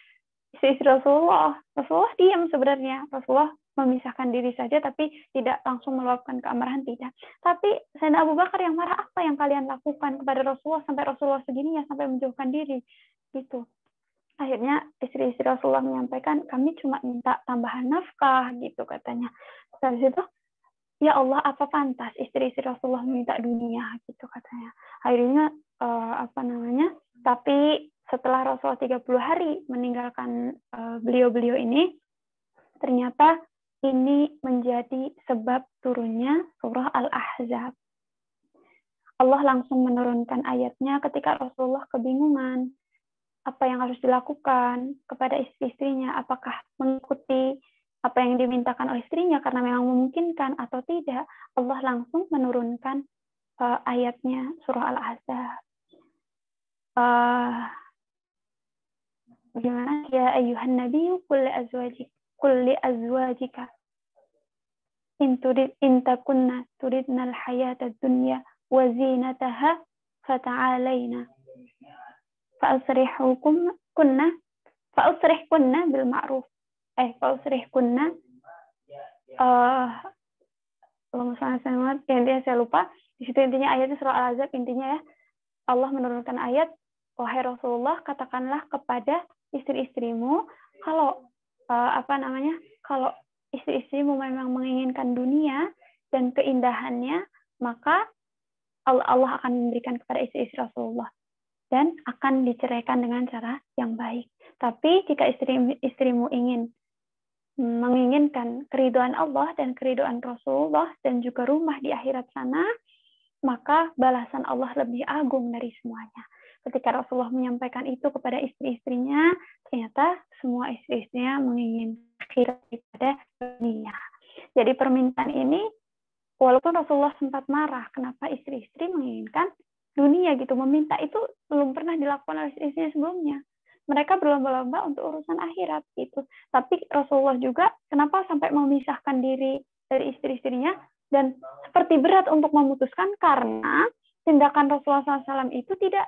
istri Rasulullah. Rasulullah diam sebenarnya. Rasulullah memisahkan diri saja, tapi tidak langsung meluapkan keamarahan, tidak. Tapi Sayyidina Abu Bakar yang marah, apa yang kalian lakukan kepada Rasulullah sampai Rasulullah segininya, sampai menjauhkan diri, gitu. akhirnya istri-istri Rasulullah menyampaikan, kami cuma minta tambahan nafkah gitu katanya. Dari situ, ya Allah, apa pantas istri-istri Rasulullah minta dunia gitu katanya. Akhirnya tapi setelah Rasulullah 30 hari meninggalkan beliau-beliau ini, ternyata ini menjadi sebab turunnya surah Al-Ahzab. Allah langsung menurunkan ayatnya ketika Rasulullah kebingungan apa yang harus dilakukan kepada istri-istrinya, apakah mengikuti apa yang dimintakan oleh istrinya karena memang memungkinkan atau tidak. Allah langsung menurunkan ayatnya surah Al-Ahzab. Gimana? Ya ayyuhan nabiyyu qul li azwajika in takunna turidnal hayatad dunya wa zinataha fata'alaina fa'usrihkunna bil ma'ruf. Fa'usrihkunna intinya saya lupa. Di situ intinya ayatnya surah Al-Ahzab, intinya ya Allah menurunkan ayat, wahai Rasulullah, katakanlah kepada istri-istrimu kalau kalau istri-istrimu memang menginginkan dunia dan keindahannya, maka Allah akan memberikan kepada istri-istri Rasulullah dan akan diceraikan dengan cara yang baik. Tapi jika istrimu menginginkan keridhaan Allah dan keridhaan Rasulullah dan juga rumah di akhirat sana, maka balasan Allah lebih agung dari semuanya. Ketika Rasulullah menyampaikan itu kepada istri-istrinya, ternyata semua istri-istrinya menginginkan akhirat daripada dunia. Jadi permintaan ini, walaupun Rasulullah sempat marah, kenapa istri-istri menginginkan dunia gitu, meminta itu belum pernah dilakukan oleh istri-istrinya sebelumnya. Mereka berlomba-lomba untuk urusan akhirat gitu. Tapi Rasulullah juga kenapa sampai memisahkan diri dari istri-istrinya dan seperti berat untuk memutuskan karena tindakan Rasulullah SAW itu tidak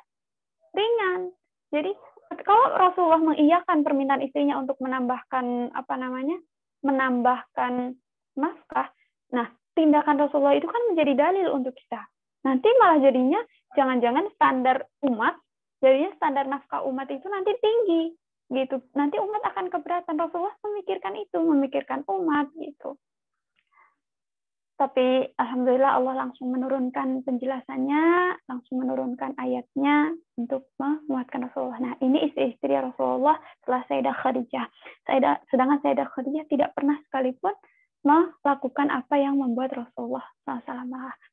ringan. Jadi kalau Rasulullah mengiyakan permintaan istrinya untuk menambahkan nafkah, nah tindakan Rasulullah itu kan menjadi dalil untuk kita. Nanti malah jadinya jangan-jangan standar standar nafkah umat itu nanti tinggi gitu. Nanti umat akan keberatan. Rasulullah memikirkan umat gitu. Tapi alhamdulillah Allah langsung menurunkan penjelasannya, langsung menurunkan ayatnya untuk menguatkan Rasulullah. Nah, ini istri-istri Rasulullah setelah Sayyidah Khadijah. Sedangkan Sayyidah Khadijah tidak pernah sekalipun melakukan apa yang membuat Rasulullah SAW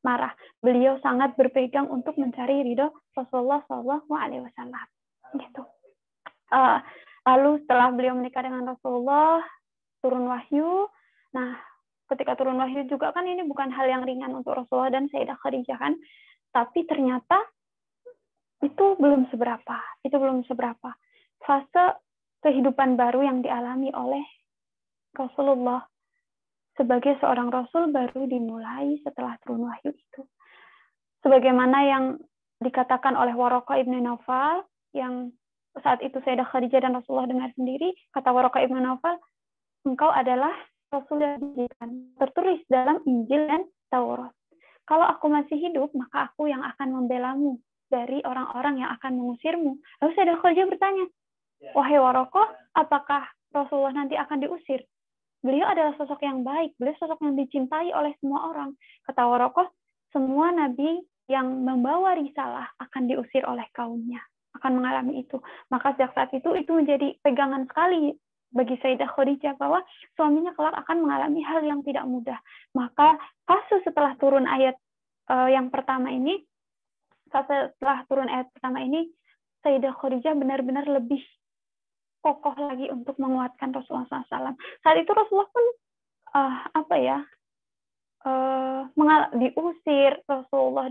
marah. Beliau sangat berpegang untuk mencari ridho Rasulullah SAW. Gitu. Lalu setelah beliau menikah dengan Rasulullah, turun wahyu. Nah, ketika turun wahyu juga kan ini bukan hal yang ringan untuk Rasulullah dan Sayyidah Khadijah kan. Tapi ternyata itu belum seberapa. Fase kehidupan baru yang dialami oleh Rasulullah sebagai seorang Rasul baru dimulai setelah turun wahyu itu. Sebagaimana yang dikatakan oleh Waraqah ibn Naufal, yang saat itu Sayyidah Khadijah dan Rasulullah dengar sendiri, kata Waraqah ibn Naufal, engkau adalah Rasul yang dijadikan, tertulis dalam Injil dan Taurat. Kalau aku masih hidup, maka aku yang akan membelamu dari orang-orang yang akan mengusirmu. Lalu Sayyidah Khadijah bertanya, wahai Waraqah, apakah Rasulullah nanti akan diusir? Beliau adalah sosok yang baik, beliau sosok yang dicintai oleh semua orang. Kata Waraqah, semua nabi yang membawa risalah akan diusir oleh kaumnya, akan mengalami itu. Maka sejak saat itu menjadi pegangan sekali bagi Sayyidah Khadijah bahwa suaminya kelak akan mengalami hal yang tidak mudah. Maka fase setelah turun ayat yang pertama ini, Sayyidah Khadijah benar-benar lebih kokoh lagi untuk menguatkan Rasulullah SAW. Saat itu Rasulullah pun diusir. Rasulullah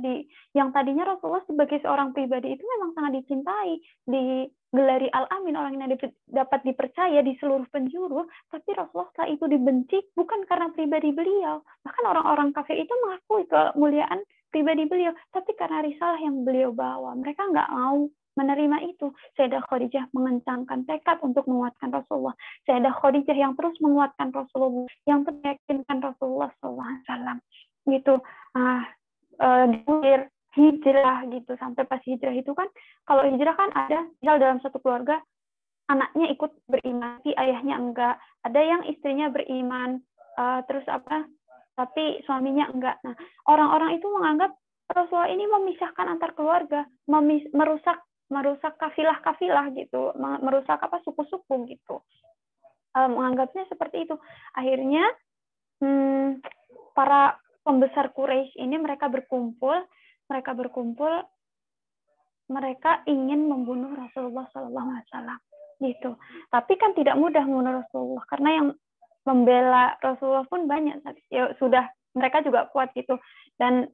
yang tadinya Rasulullah sebagai seorang pribadi itu memang sangat dicintai, digelari Al-Amin, orang yang dapat dipercaya di seluruh penjuru, tapi Rasulullah setelah itu dibenci bukan karena pribadi beliau. Bahkan orang-orang kafir itu mengakui kemuliaan pribadi beliau, tapi karena risalah yang beliau bawa. Mereka nggak mau menerima itu. Sayyidah Khadijah mengencangkan tekad untuk menguatkan Rasulullah. Sayyidah Khadijah yang terus menguatkan Rasulullah, yang terus meyakinkan Rasulullah SAW. Gitu. Hijrah gitu. Sampai pas hijrah itu kan, kalau hijrah kan ada, misal dalam satu keluarga, anaknya ikut beriman, tapi ayahnya enggak. Ada yang istrinya beriman, tapi suaminya enggak. Nah, orang-orang itu menganggap Rasulullah ini memisahkan antar keluarga, merusak kafilah-kafilah gitu, merusak suku-suku gitu. Menganggapnya seperti itu. Akhirnya para pembesar Quraisy ini mereka berkumpul, mereka ingin membunuh Rasulullah SAW gitu. Tapi kan tidak mudah membunuh Rasulullah karena yang membela Rasulullah pun banyak. Ya sudah, mereka juga kuat gitu. Dan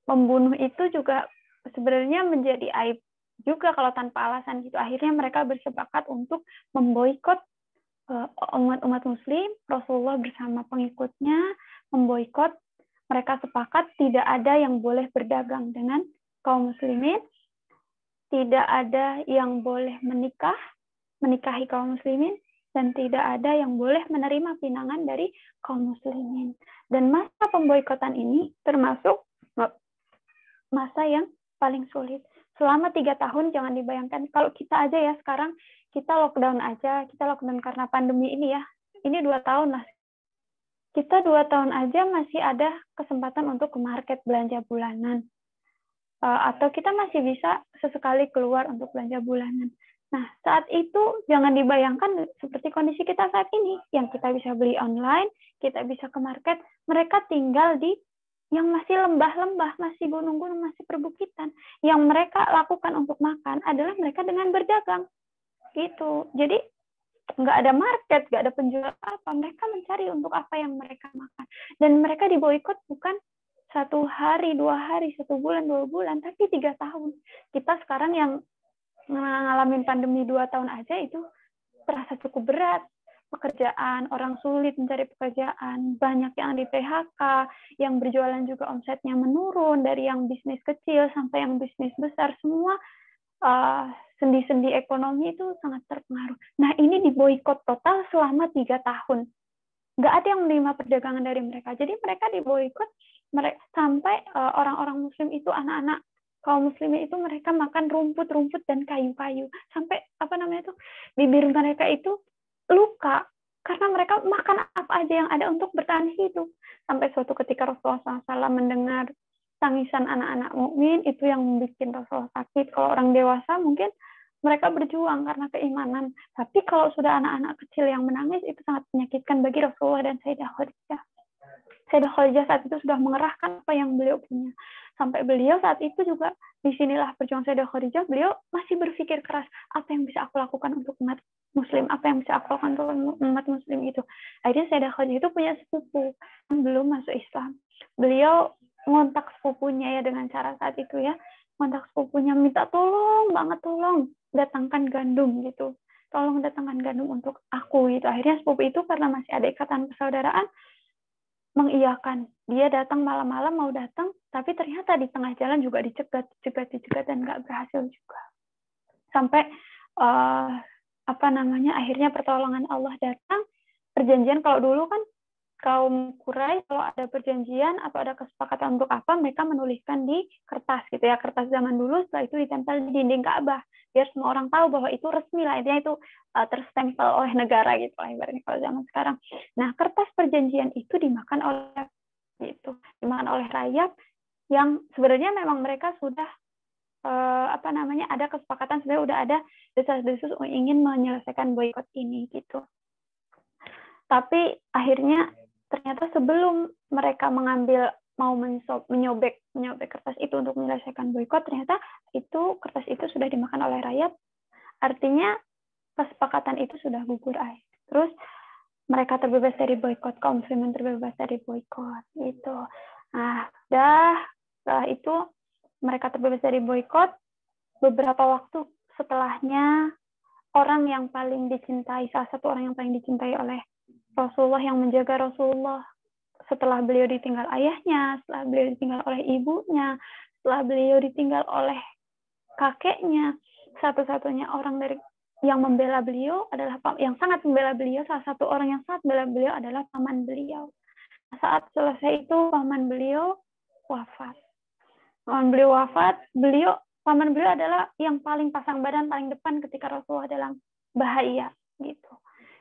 membunuh itu juga sebenarnya menjadi aib juga kalau tanpa alasan gitu. Akhirnya mereka bersepakat untuk memboikot umat Muslim, Rasulullah bersama pengikutnya memboikot. Mereka sepakat tidak ada yang boleh berdagang dengan kaum muslimin, tidak ada yang boleh menikahi kaum muslimin, dan tidak ada yang boleh menerima pinangan dari kaum muslimin. Dan masa pemboikotan ini termasuk masa yang paling sulit. Selama 3 tahun, jangan dibayangkan, kalau kita aja ya sekarang, kita lockdown karena pandemi ini ya, ini 2 tahun lah. Kita 2 tahun aja masih ada kesempatan untuk ke market belanja bulanan. Atau kita masih bisa sesekali keluar untuk belanja bulanan. Nah, saat itu jangan dibayangkan seperti kondisi kita saat ini, yang kita bisa beli online, kita bisa ke market, mereka tinggal di yang masih lembah-lembah, masih gunung-gunung, masih perbukitan. Yang mereka lakukan untuk makan adalah mereka dengan berdagang. Gitu. Jadi nggak ada market, nggak ada penjual apa. Mereka mencari untuk apa yang mereka makan. Dan mereka diboikot bukan 1 hari, 2 hari, 1 bulan, 2 bulan, tapi 3 tahun. Kita sekarang yang ngalamin pandemi 2 tahun aja itu terasa cukup berat. Pekerjaan, orang sulit mencari pekerjaan, banyak yang di PHK, yang berjualan juga omsetnya menurun, dari yang bisnis kecil sampai yang bisnis besar, semua sendi-sendi ekonomi itu sangat terpengaruh. Nah, ini diboikot total selama 3 tahun. Nggak ada yang menerima perdagangan dari mereka. Jadi mereka diboikot sampai orang-orang muslim itu, anak-anak kaum muslimin itu mereka makan rumput-rumput dan kayu-kayu. Sampai bibir mereka itu luka karena mereka makan apa aja yang ada untuk bertahan hidup. Sampai suatu ketika Rasulullah SAW mendengar tangisan anak-anak mukmin, itu yang membuat Rasulullah sakit. Kalau orang dewasa mungkin mereka berjuang karena keimanan. Tapi kalau sudah anak-anak kecil yang menangis, itu sangat menyakitkan bagi Rasulullah dan Sayyidah Khadijah. Sayyidah Khadijah saat itu sudah mengerahkan apa yang beliau punya. Sampai beliau saat itu juga, disinilah perjuangan Sayyidah Khadijah, beliau masih berpikir keras, apa yang bisa aku lakukan untuk umat muslim, apa yang bisa aku lakukan untuk umat muslim itu. Akhirnya Sayyidah Khadijah itu punya sepupu yang belum masuk Islam. Beliau ngontak sepupunya ya dengan cara saat itu ya, ngontak sepupunya, minta tolong datangkan gandum gitu, tolong datangkan gandum untuk aku gitu. Akhirnya sepupu itu karena masih ada ikatan persaudaraan mengiyakan. Dia datang malam-malam mau datang, tapi ternyata di tengah jalan juga dicegat dan nggak berhasil juga. Sampai akhirnya pertolongan Allah datang. Perjanjian, kalau dulu kan kaum Quraisy kalau ada perjanjian atau ada kesepakatan untuk apa, mereka menuliskan di kertas gitu ya, kertas zaman dulu. Setelah itu ditempel di dinding Ka'bah biar semua orang tahu bahwa itu resmi lah, intinya itu terstempel oleh negara gitu lah ibaratnya kalau zaman sekarang. Nah, kertas perjanjian itu dimakan oleh rakyat yang sebenarnya memang mereka sudah ada kesepakatan, sebenarnya udah ada desas-desus ingin menyelesaikan boikot ini gitu. Tapi akhirnya ternyata sebelum mereka mau menyobek kertas itu untuk menyelesaikan boikot, ternyata kertas itu sudah dimakan oleh rakyat. Artinya kesepakatan itu sudah gugur. Terus mereka terbebas dari boikot, kaum muslimin terbebas dari boikot gitu. Nah, setelah itu mereka terbebas dari boikot, beberapa waktu setelahnya salah satu orang yang paling dicintai oleh Rasulullah, yang menjaga Rasulullah setelah beliau ditinggal ayahnya, setelah beliau ditinggal oleh ibunya, setelah beliau ditinggal oleh kakeknya, satu-satunya orang yang membela beliau adalah yang sangat membela beliau, salah satu orang yang sangat membela beliau adalah paman beliau. Saat selesai itu paman beliau wafat. Paman beliau adalah yang paling pasang badan paling depan ketika Rasulullah dalam bahagia gitu.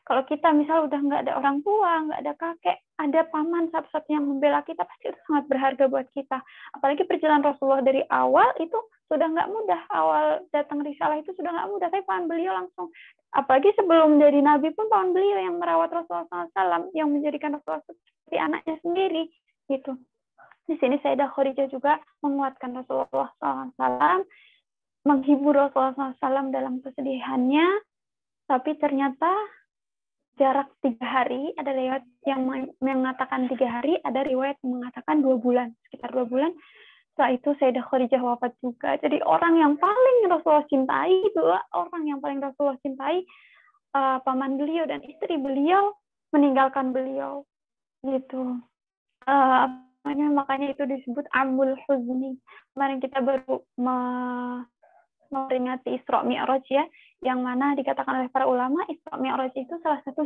Kalau kita misal udah nggak ada orang tua, nggak ada kakek, ada paman satu-satunya yang membela kita, pasti itu sangat berharga buat kita. Apalagi perjalanan Rasulullah dari awal itu sudah nggak mudah. Awal datang risalah itu sudah nggak mudah, tapi paman beliau langsung, apalagi sebelum jadi nabi pun paman beliau yang merawat Rasulullah SAW, yang menjadikan Rasulullah seperti anaknya sendiri gitu. Di sini Sayyidah Khadijah juga menguatkan Rasulullah SAW, menghibur Rasulullah SAW dalam kesedihannya, tapi ternyata jarak 3 hari, ada riwayat yang mengatakan 3 hari, ada riwayat yang mengatakan 2 bulan, sekitar 2 bulan. Setelah itu Sayyidah Khadijah wafat juga. Jadi orang yang paling Rasulullah cintai, dua orang yang paling Rasulullah cintai, paman beliau dan istri beliau meninggalkan beliau, gitu. Makanya itu disebut Amul Huzni. Kemarin kita baru memperingati Isra Mi'raj ya, yang mana dikatakan oleh para ulama Isra Mi'raj itu salah satu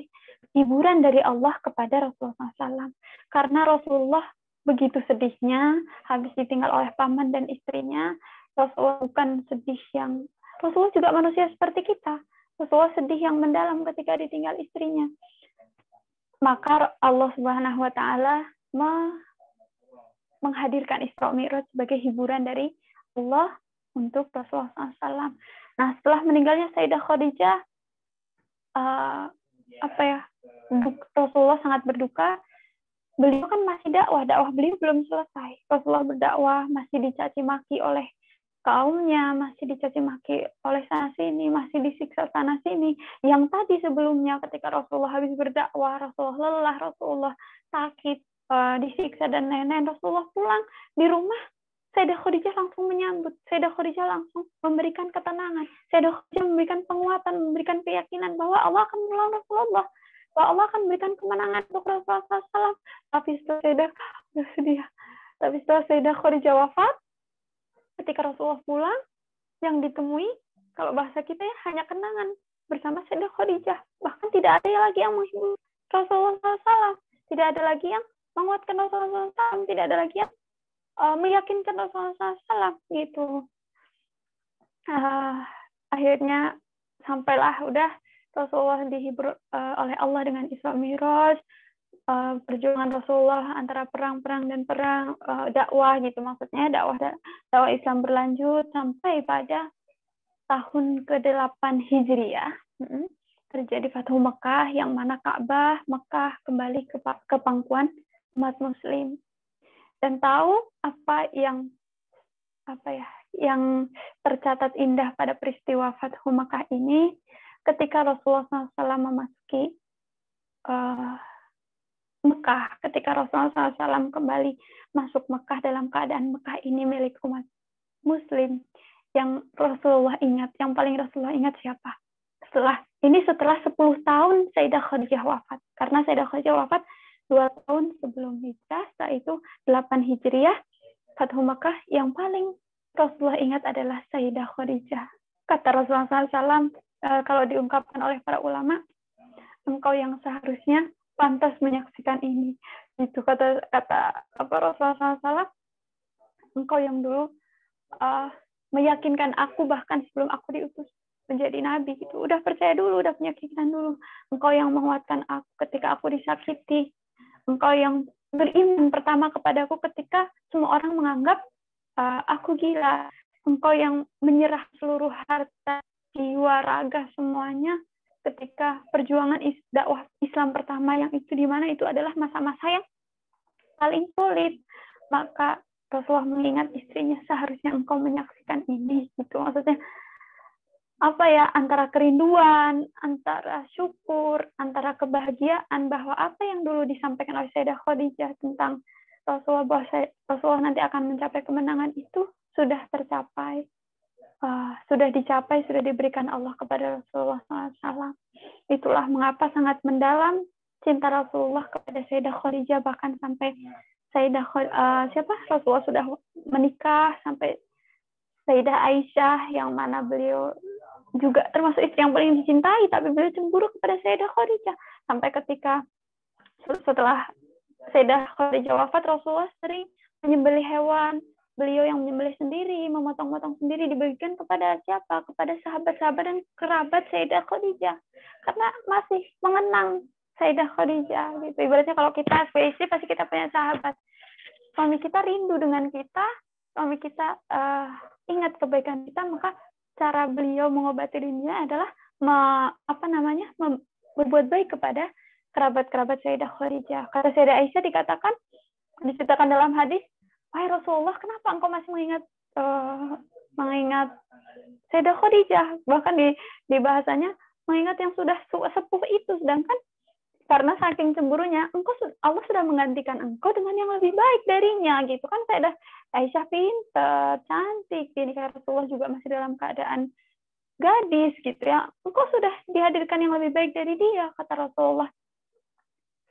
hiburan dari Allah kepada Rasulullah SAW. Karena Rasulullah begitu sedihnya habis ditinggal oleh paman dan istrinya. Rasulullah bukan sedih yang, Rasulullah juga manusia seperti kita. Rasulullah sedih yang mendalam ketika ditinggal istrinya. Maka Allah Subhanahu wa taala menghadirkan Isra Mi'raj sebagai hiburan dari Allah untuk Rasulullah SAW. Nah, setelah meninggalnya Sayyidah Khadijah, Rasulullah sangat berduka. Beliau kan masih dakwah beliau belum selesai. Rasulullah berdakwah, masih dicaci maki oleh kaumnya, masih dicaci maki oleh sana sini, masih disiksa sana sini. Yang tadi sebelumnya ketika Rasulullah habis berdakwah, Rasulullah lelah, Rasulullah sakit, disiksa dan lain-lain, Rasulullah pulang di rumah, Sayyidah Khadijah langsung menyambut, Sayyidah Khadijah langsung memberikan ketenangan, Sayyidah Khadijah memberikan penguatan, memberikan keyakinan bahwa Allah akan menolong Rasulullah, bahwa Allah akan memberikan kemenangan untuk Rasulullah SAW. Tapi setelah Sayyidah Khadijah wafat, ketika Rasulullah pulang, yang ditemui, kalau bahasa kita ya, hanya kenangan bersama Sayyidah Khadijah. Bahkan tidak ada lagi yang menghibur Rasulullah SAW, tidak ada lagi yang menguatkan Rasulullah SAW, tidak ada lagi yang meyakinkan Rasulullah SAW gitu. Akhirnya sampailah udah Rasulullah dihibur oleh Allah dengan Isra Mi'raj, perjuangan Rasulullah antara perang-perang dan perang, dakwah gitu, maksudnya dakwah Islam berlanjut sampai pada tahun ke-8 Hijriah. Terjadi Fathu Mekah, yang mana Ka'bah Mekah kembali ke pangkuan umat Muslim. Dan tahu apa yang tercatat indah pada peristiwa Fathu Mekah ini, ketika Rasulullah SAW memasuki Mekah, ketika Rasulullah SAW kembali masuk Mekah dalam keadaan Mekah ini milik umat Muslim, yang Rasulullah ingat, yang paling Rasulullah ingat siapa? Setelah 10 tahun Sayyidah Khadijah wafat, karena Sayyidah Khadijah wafat 2 tahun sebelum hijrah, setelah itu 8 Hijriah, Fathu Mekah, yang paling Rasulullah ingat adalah Sayyidah Khadijah. Kata Rasulullah SAW, kalau diungkapkan oleh para ulama, engkau yang seharusnya pantas menyaksikan ini. Itu kata Rasulullah SAW, engkau yang dulu meyakinkan aku bahkan sebelum aku diutus menjadi nabi, gitu. Udah percaya dulu, udah punya keyakinan dulu. Engkau yang menguatkan aku ketika aku disakiti. Engkau yang beriman pertama kepadaku ketika semua orang menganggap aku gila. Engkau yang menyerah seluruh harta, jiwa, raga, semuanya ketika perjuangan dakwah Islam pertama, yang itu di mana itu adalah masa-masa yang paling sulit. Maka Rasulullah mengingat istrinya, seharusnya engkau menyaksikan ini, gitu. Maksudnya antara kerinduan, antara syukur, antara kebahagiaan bahwa apa yang dulu disampaikan oleh Sayyidah Khadijah tentang Rasulullah, bahwa Rasulullah nanti akan mencapai kemenangan, itu sudah tercapai, sudah dicapai, sudah diberikan Allah kepada Rasulullah SAW. Itulah mengapa sangat mendalam cinta Rasulullah kepada Sayyidah Khadijah, bahkan sampai Rasulullah sudah menikah, sampai Sayyidah Aisyah, yang mana beliau juga termasuk istri yang paling dicintai, tapi beliau cemburu kepada Sayyidah Khadijah. Sampai ketika setelah Sayyidah Khadijah wafat, Rasulullah sering menyembelih hewan, beliau yang menyembelih sendiri, memotong-motong sendiri, dibagikan kepada siapa? Kepada sahabat-sahabat dan kerabat Sayyidah Khadijah. Karena masih mengenang Sayyidah Khadijah. Gitu. Ibaratnya kalau kita sebagai istri, pasti kita punya sahabat. Suami kita rindu dengan kita, suami kita ingat kebaikan kita, maka cara beliau mengobati dirinya adalah berbuat baik kepada kerabat-kerabat Sayyidah Khadijah. Kata Sayyidah Aisyah diceritakan dalam hadis, wahai Rasulullah, kenapa engkau masih mengingat Sayyidah Khadijah? Bahkan di bahasanya mengingat yang sudah sepuh itu, sedangkan karena saking cemburunya, Allah sudah menggantikan engkau dengan yang lebih baik darinya, gitu kan. Sayyidah Aisyah pintar, cantik, dinikahi Rasulullah juga masih dalam keadaan gadis, gitu ya. Engkau sudah dihadirkan yang lebih baik dari dia, kata Rasulullah.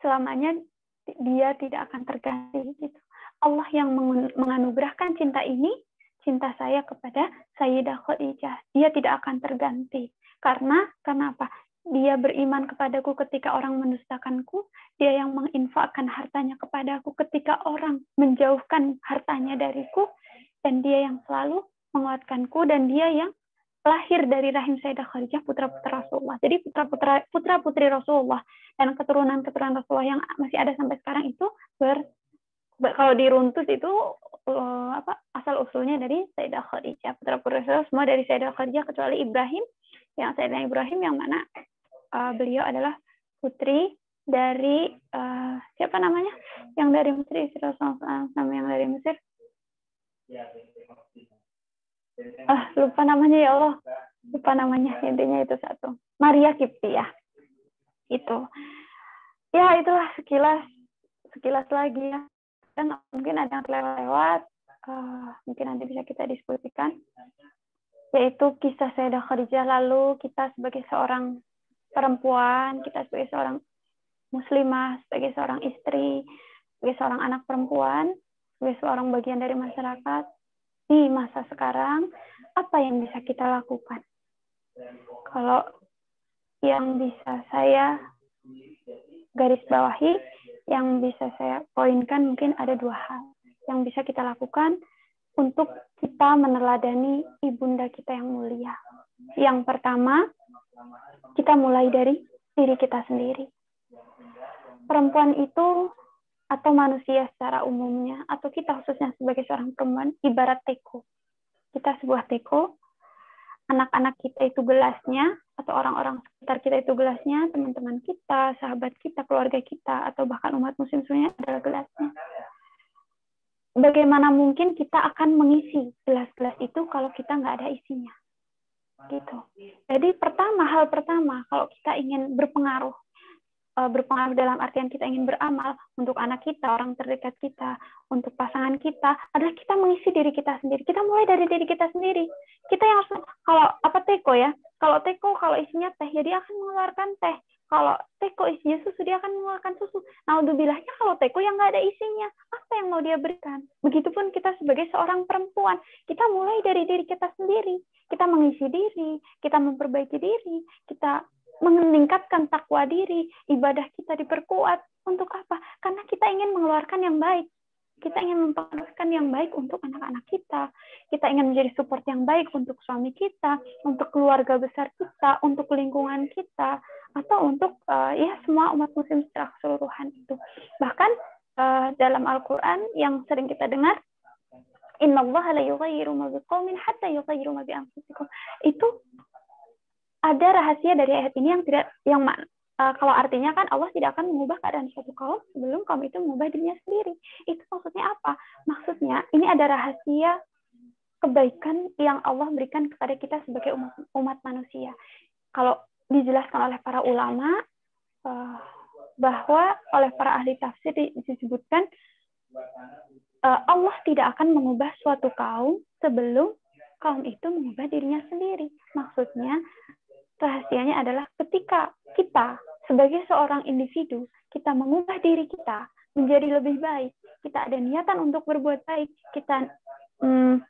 Selamanya dia tidak akan terganti, gitu. Allah yang menganugerahkan cinta ini, cinta saya kepada Sayyidah Khadijah. Dia tidak akan terganti. Karena apa? Dia beriman kepadaku ketika orang mendustakanku, dia yang menginfakkan hartanya kepadaku ketika orang menjauhkan hartanya dariku, dan dia yang selalu menguatkanku, dan dia yang lahir dari rahim Sayyidah Khadijah, putra-putra Rasulullah. Jadi putra-putri Rasulullah dan keturunan-keturunan Rasulullah yang masih ada sampai sekarang itu kalau diruntus itu asal usulnya dari Sayyidah Khadijah. Putra-putri Rasulullah semua dari Sayyidah Khadijah kecuali Ibrahim, yang Sayyidina Ibrahim yang mana beliau adalah putri dari siapa namanya? Yang dari Mesir, istri Rasulullah sama yang dari Mesir. Lupa namanya, ya Allah. Lupa namanya, intinya itu satu. Maria Kiptiyah. Itu. Ya, itulah sekilas lagi ya. Dan mungkin ada yang terlewat, mungkin nanti bisa kita diskusikan. Yaitu kisah Sayyidah Khadijah, lalu kita sebagai seorang perempuan, kita sebagai seorang muslimah, sebagai seorang istri, sebagai seorang anak perempuan, sebagai seorang bagian dari masyarakat, di masa sekarang, apa yang bisa kita lakukan? Kalau yang bisa saya garis bawahi, yang bisa saya poinkan mungkin ada 2 hal yang bisa kita lakukan untuk kita meneladani ibunda kita yang mulia. Yang pertama, kita mulai dari diri kita sendiri. Perempuan itu, atau manusia secara umumnya, atau kita khususnya sebagai seorang perempuan, ibarat teko. Kita sebuah teko, anak-anak kita itu gelasnya, atau orang-orang sekitar kita itu gelasnya, teman-teman kita, sahabat kita, keluarga kita, atau bahkan umat muslim semuanya adalah gelasnya. Bagaimana mungkin kita akan mengisi gelas-gelas itu kalau kita nggak ada isinya? Gitu. Jadi hal pertama, kalau kita ingin berpengaruh dalam artian kita ingin beramal untuk anak kita, orang terdekat kita, untuk pasangan kita, adalah kita mengisi diri kita sendiri. Kita mulai dari diri kita sendiri. Kita yang harus, teko ya. Kalau isinya teh, ya dia akan mengeluarkan teh. Kalau teko isinya susu, dia akan mengeluarkan susu. Naudzubillah-nya kalau teko yang nggak ada isinya, apa yang mau dia berikan? Begitupun kita sebagai seorang perempuan, kita mulai dari diri kita sendiri. Kita mengisi diri, kita memperbaiki diri, kita meningkatkan takwa diri, ibadah kita diperkuat. Untuk apa? Karena kita ingin mengeluarkan yang baik. Kita ingin mempengaruhkan yang baik untuk anak-anak kita. Kita ingin menjadi support yang baik untuk suami kita, untuk keluarga besar kita, untuk lingkungan kita, atau untuk semua umat muslim secara keseluruhan itu. Bahkan dalam Al-Quran yang sering kita dengar, Innallaha la yughayyiru ma biqaumin hatta yughayyiru ma bi anfusihim. Itu ada rahasia dari ayat ini kalau artinya kan Allah tidak akan mengubah keadaan suatu kaum sebelum kaum itu mengubah dirinya sendiri. Itu maksudnya apa? Maksudnya ini ada rahasia kebaikan yang Allah berikan kepada kita sebagai umat manusia. Kalau dijelaskan oleh para ulama, bahwa oleh para ahli tafsir disebutkan Allah tidak akan mengubah suatu kaum sebelum kaum itu mengubah dirinya sendiri. Maksudnya rahasianya adalah ketika kita sebagai seorang individu, kita mengubah diri kita menjadi lebih baik, kita ada niatan untuk berbuat baik, kita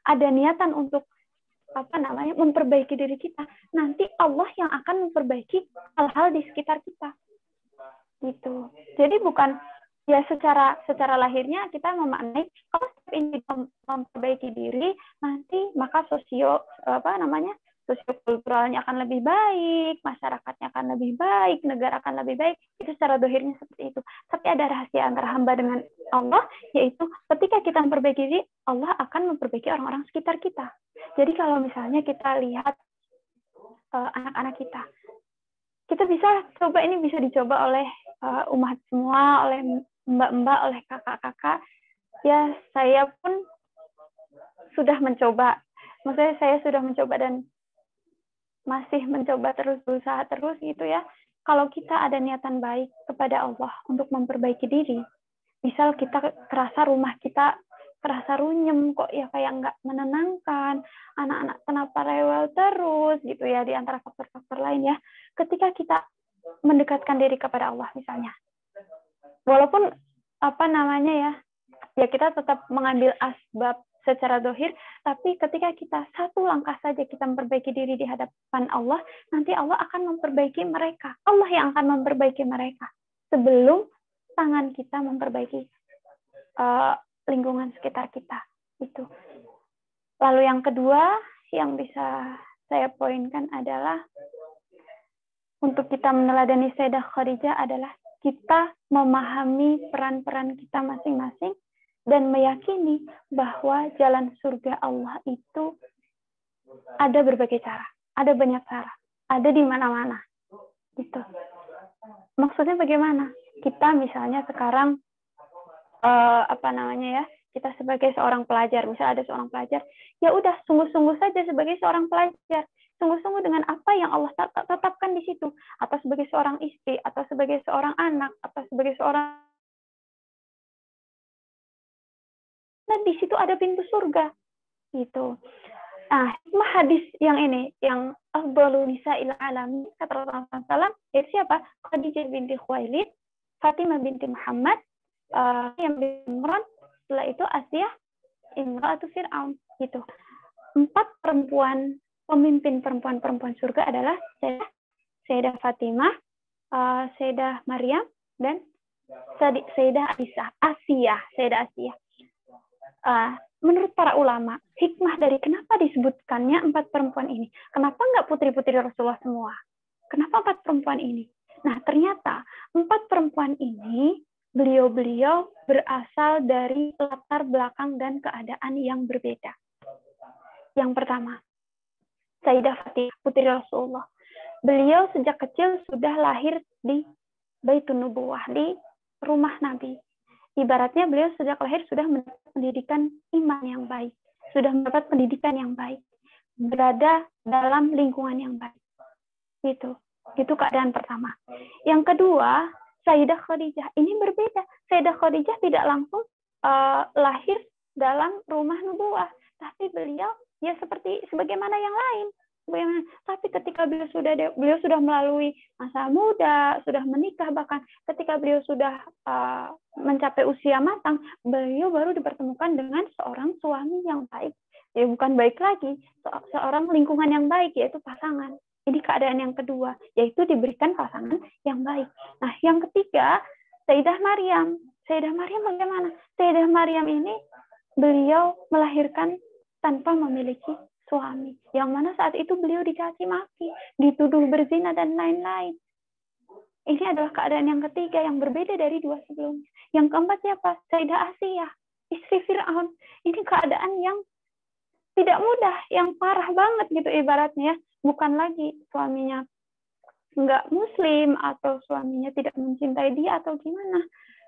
ada niatan untuk memperbaiki diri kita, nanti Allah yang akan memperbaiki hal-hal di sekitar kita. Gitu. Jadi bukan ya secara lahirnya kita memaknai kalau ini memperbaiki diri, nanti maka sosiokulturalnya akan lebih baik, masyarakatnya akan lebih baik, negara akan lebih baik. Itu secara dohirnya seperti itu. Tapi ada rahasia antara hamba dengan Allah, yaitu ketika kita memperbaiki diri, Allah akan memperbaiki orang-orang sekitar kita. Jadi kalau misalnya kita lihat anak-anak kita bisa coba, ini bisa dicoba oleh umat semua, oleh mbak-mbak, oleh kakak-kakak. Ya, saya pun sudah mencoba. Maksudnya saya sudah mencoba dan masih mencoba terus, berusaha terus gitu ya. Kalau kita ada niatan baik kepada Allah untuk memperbaiki diri, misal kita kerasa rumah kita kerasa runyem kok ya, kayak nggak menenangkan, anak-anak kenapa rewel terus gitu ya, di antara faktor-faktor lain ya. Ketika kita mendekatkan diri kepada Allah misalnya, walaupun ya kita tetap mengambil asbab secara dohir, tapi ketika kita satu langkah saja kita memperbaiki diri di hadapan Allah, nanti Allah akan memperbaiki mereka. Allah yang akan memperbaiki mereka sebelum tangan kita memperbaiki lingkungan sekitar kita. Itu. Lalu yang kedua yang bisa saya poinkan adalah untuk kita meneladani Sayyidah Khadijah adalah kita memahami peran-peran kita masing-masing dan meyakini bahwa jalan surga Allah itu ada berbagai cara, ada banyak cara, ada di mana-mana. Gitu. Maksudnya bagaimana? Kita misalnya sekarang kita sebagai seorang pelajar, misalnya ada seorang pelajar, ya udah sungguh-sungguh saja sebagai seorang pelajar, sungguh-sungguh dengan apa yang Allah tetapkan di situ, atau sebagai seorang istri, atau sebagai seorang anak, atau sebagai seorang, nah di situ ada pintu surga, gitu. Nah, hikmah hadis yang ini, yang afdalu nisa'il alamin, kata Rasulullah SAW, yaitu siapa? Khadijah binti Khuwailid, Fatimah binti Muhammad, yang binti Imran, setelah itu Asiyah, Imra'atu Fir'aun, gitu. 4 perempuan, pemimpin perempuan-perempuan surga adalah Sayyidah Fatimah, Sayyidah Maryam, dan Sayyidah Asiyah. Menurut para ulama, hikmah dari kenapa disebutkannya 4 perempuan ini? Kenapa nggak putri-putri Rasulullah semua? Kenapa 4 perempuan ini? Nah, ternyata 4 perempuan ini, beliau-beliau berasal dari latar belakang dan keadaan yang berbeda. Yang pertama, Sayyidah Fatimah, putri Rasulullah. Beliau sejak kecil sudah lahir di Baitun Nubuwah, di rumah Nabi. Ibaratnya beliau sejak lahir sudah mendapat pendidikan iman yang baik, sudah mendapat pendidikan yang baik, berada dalam lingkungan yang baik. Itu keadaan pertama. Yang kedua, Sayyidah Khadijah ini berbeda. Sayyidah Khadijah tidak langsung lahir dalam rumah nubuwah, tapi beliau ya seperti sebagaimana yang lain. Tapi ketika beliau sudah melalui masa muda, sudah menikah, bahkan ketika beliau sudah mencapai usia matang, beliau baru dipertemukan dengan seorang suami yang baik. Ya bukan baik lagi, seorang lingkungan yang baik, yaitu pasangan. Ini keadaan yang kedua, yaitu diberikan pasangan yang baik. Nah, yang ketiga, Sayyidah Maryam. Sayyidah Maryam bagaimana? Sayyidah Maryam ini beliau melahirkan tanpa memiliki suami, yang mana saat itu beliau dicaci maki, dituduh berzina dan lain-lain. Ini adalah keadaan yang ketiga yang berbeda dari 2 sebelumnya. Yang keempat siapa? Sayyidah Asiyah, istri Fir'aun. Ini keadaan yang tidak mudah, yang parah banget gitu ibaratnya. Bukan lagi suaminya nggak muslim atau suaminya tidak mencintai dia atau gimana.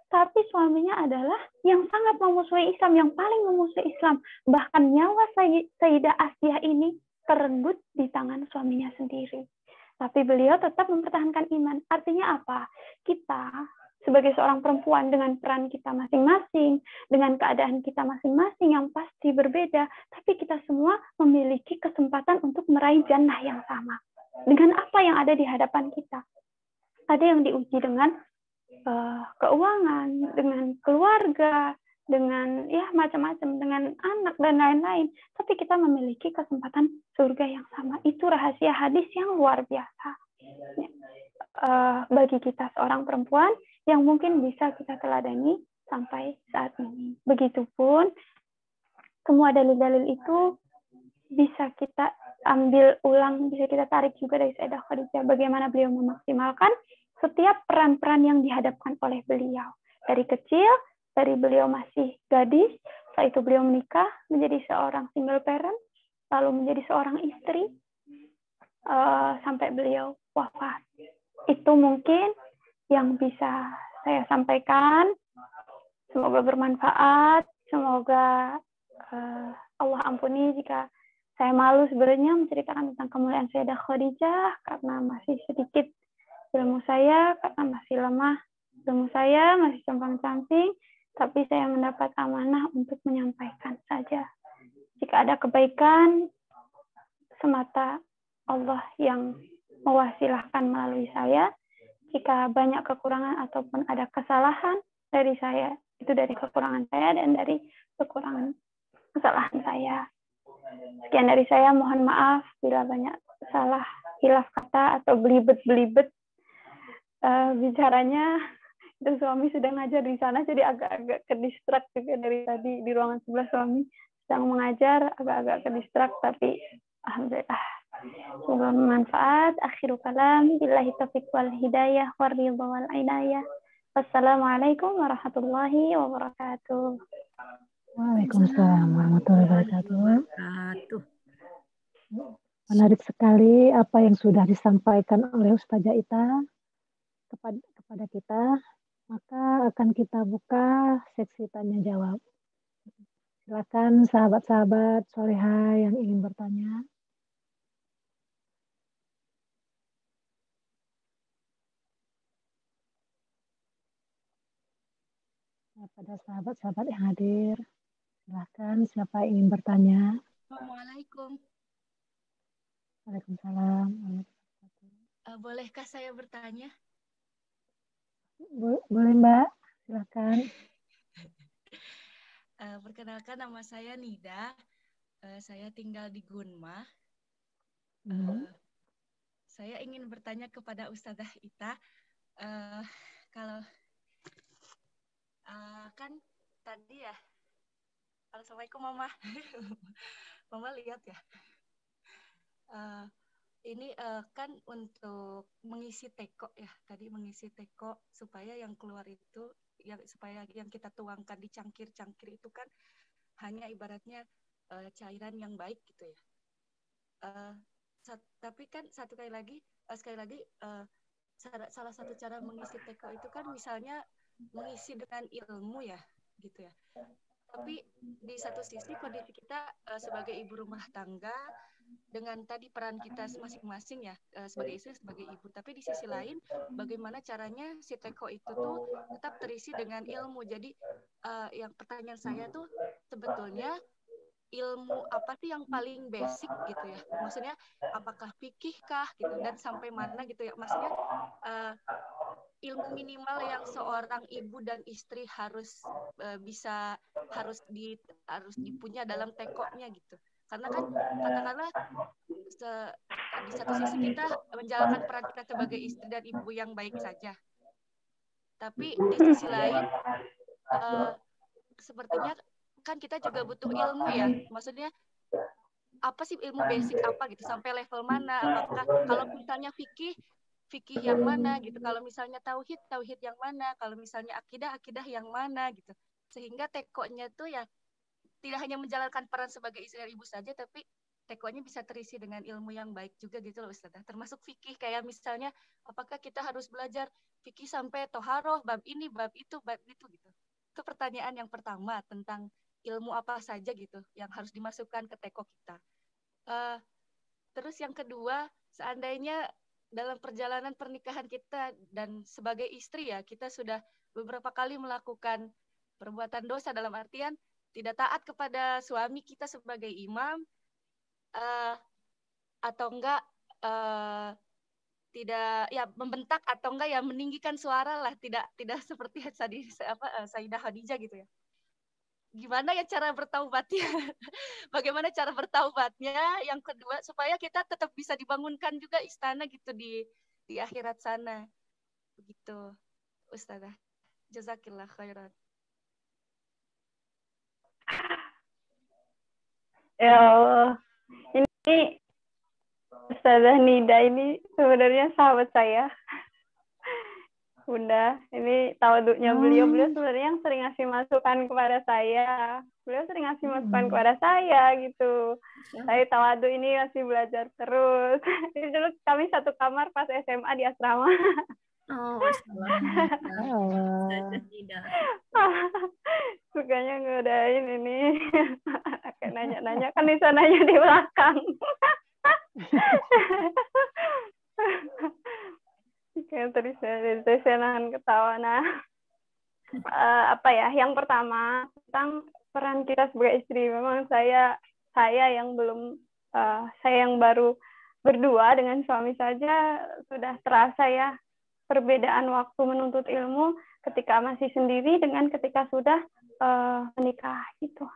Tapi suaminya adalah yang sangat memusuhi Islam, yang paling memusuhi Islam. Bahkan nyawa Sayyidah Asiyah ini terenggut di tangan suaminya sendiri. Tapi beliau tetap mempertahankan iman. Artinya apa? Kita sebagai seorang perempuan dengan peran kita masing-masing, dengan keadaan kita masing-masing yang pasti berbeda, tapi kita semua memiliki kesempatan untuk meraih jannah yang sama. Dengan apa yang ada di hadapan kita. Ada yang diuji dengan keuangan, dengan keluarga, dengan ya macam-macam, dengan anak dan lain-lain. Tapi kita memiliki kesempatan surga yang sama. Itu rahasia hadis yang luar biasa bagi kita seorang perempuan yang mungkin bisa kita teladani sampai saat ini. Begitupun semua dalil-dalil itu bisa kita ambil ulang, bisa kita tarik juga dari Sayyidah Khadijah, bagaimana beliau memaksimalkan setiap peran-peran yang dihadapkan oleh beliau. Dari kecil, dari beliau masih gadis, setelah itu beliau menikah, menjadi seorang single parent, lalu menjadi seorang istri, sampai beliau wafat. Itu mungkin yang bisa saya sampaikan. Semoga bermanfaat, semoga Allah ampuni jika saya malu sebenarnya menceritakan tentang kemuliaan Sayyidah Khadijah, karena masih sedikit ilmu saya, karena masih lemah ilmu saya, masih compang-camping, tapi saya mendapat amanah untuk menyampaikan saja. Jika ada kebaikan, semata Allah yang mewasilahkan melalui saya. Jika banyak kekurangan ataupun ada kesalahan dari saya, itu dari kekurangan saya dan dari kekurangan kesalahan saya. Sekian dari saya, mohon maaf bila banyak salah, hilaf kata atau belibet-belibet bicaranya. Itu suami sedang ngajar di sana, jadi agak-agak kedistrak juga dari tadi di ruangan sebelah suami sedang mengajar, agak-agak kedistrak, tapi alhamdulillah. Semoga bermanfaat. Akhiru kalam, billahi taufiq wal hidayah, waridha wal inayah. Wassalamualaikum warahmatullahi wabarakatuh. Waalaikumsalam warahmatullahi wabarakatuh. Menarik sekali apa yang sudah disampaikan oleh Ustazah Ita kepada kita. Maka akan kita buka seksi tanya jawab. Silakan sahabat-sahabat soleha yang ingin bertanya. Pada sahabat-sahabat yang hadir, silakan siapa yang ingin bertanya. Assalamualaikum. Waalaikumsalam. Bolehkah saya bertanya? Boleh Mbak, silakan. Perkenalkan, nama saya Nida. Saya tinggal di Gunma. Saya ingin bertanya kepada Ustazah Ita, kalau kan tadi ya, Assalamualaikum Mama. Mama lihat ya. Ini kan untuk mengisi teko ya, tadi mengisi teko supaya yang keluar itu, supaya yang kita tuangkan di cangkir-cangkir itu kan hanya ibaratnya cairan yang baik gitu ya. Tapi kan sekali lagi salah satu cara mengisi teko itu kan misalnya mengisi dengan ilmu ya, gitu ya. Tapi di satu sisi kondisi kita sebagai ibu rumah tangga, dengan tadi peran kita masing-masing ya, sebagai istri, sebagai ibu. Tapi di sisi lain, bagaimana caranya si teko itu tuh tetap terisi dengan ilmu. Jadi yang pertanyaan saya tuh sebetulnya ilmu apa sih yang paling basic gitu ya? Maksudnya apakah fikih kah gitu, dan sampai mana gitu ya? Maksudnya ilmu minimal yang seorang ibu dan istri harus dipunya dalam tekonya gitu. Karena kan katakanlah di satu sisi kita menjalankan peran kita sebagai istri dan ibu yang baik saja, tapi di sisi lain sepertinya kan kita juga butuh ilmu ya, maksudnya apa sih ilmu basic apa gitu, sampai level mana, apakah kalau misalnya fikih yang mana gitu, kalau misalnya tauhid yang mana, kalau misalnya akidah yang mana gitu, sehingga tekonya tuh ya tidak hanya menjalankan peran sebagai istri dan ibu saja, tapi tekonya bisa terisi dengan ilmu yang baik juga gitu loh Ustazah. Termasuk fikih, kayak misalnya apakah kita harus belajar fikih sampai toharoh, bab ini, bab itu gitu. Itu pertanyaan yang pertama tentang ilmu apa saja gitu yang harus dimasukkan ke teko kita. Terus yang kedua, seandainya dalam perjalanan pernikahan kita dan sebagai istri ya, kita sudah beberapa kali melakukan perbuatan dosa, dalam artian tidak taat kepada suami kita sebagai imam, atau enggak tidak ya membentak, atau enggak ya meninggikan suara lah, tidak seperti tadi Sayyidah Khadijah gitu ya. Gimana ya cara bertaubatnya? Bagaimana cara bertaubatnya? Yang kedua, supaya kita tetap bisa dibangunkan juga istana gitu di akhirat sana. Begitu, Ustazah. Jazakillah khairan. Ya Allah. Ini Ustazah Nida ini sebenarnya sahabat saya. Bunda, ini tawaduknya beliau sebenarnya yang sering ngasih masukan kepada saya. Beliau sering ngasih masukan kepada saya gitu. Saya tawaduk ini masih belajar terus. Jadi dulu kami satu kamar pas SMA di asrama. Oh, Ustazah Nida. Sukanya ngodain ini. Kayak nanya-nanya kan di sananya di belakang. Kayak tadi saya nahan ketawa. Nah, apa ya? Yang pertama tentang peran kita sebagai istri. Memang saya yang belum, saya yang baru berdua dengan suami saja sudah terasa ya perbedaan waktu menuntut ilmu ketika masih sendiri dengan ketika sudah menikah gitu.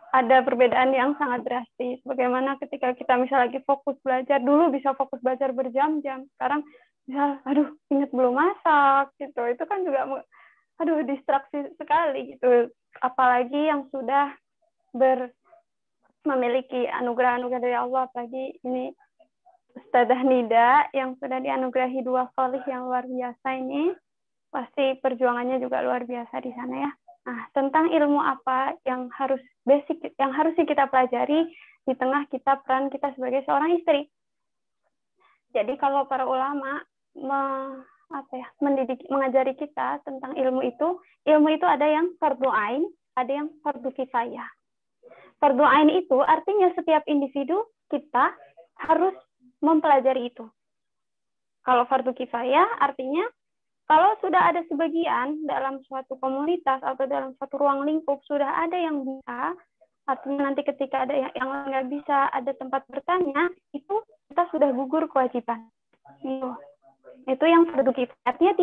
Ada perbedaan yang sangat drastis. Bagaimana ketika kita misalnya lagi fokus belajar, dulu bisa fokus belajar berjam-jam. Sekarang misal, aduh, ingat belum masak gitu. Itu kan juga, aduh, distraksi sekali gitu. Apalagi yang sudah memiliki anugerah-anugerah dari Allah, apalagi ini Ustazah Nida yang sudah dianugerahi 2 khalif yang luar biasa ini, pasti perjuangannya juga luar biasa di sana ya. Nah, tentang ilmu apa yang harus basic, yang harusnya kita pelajari di tengah peran kita sebagai seorang istri. Jadi kalau para ulama mengajari kita tentang ilmu itu ada yang fardu ain, ada yang fardu kifayah. Fardu ain itu artinya setiap individu kita harus mempelajari itu. Kalau fardu kifayah artinya kalau sudah ada sebagian dalam suatu komunitas atau dalam suatu ruang lingkup sudah ada yang bisa, artinya nanti ketika ada yang nggak bisa, ada tempat bertanya, itu kita sudah gugur kewajiban. Itu yang fardu kifayah. Artinya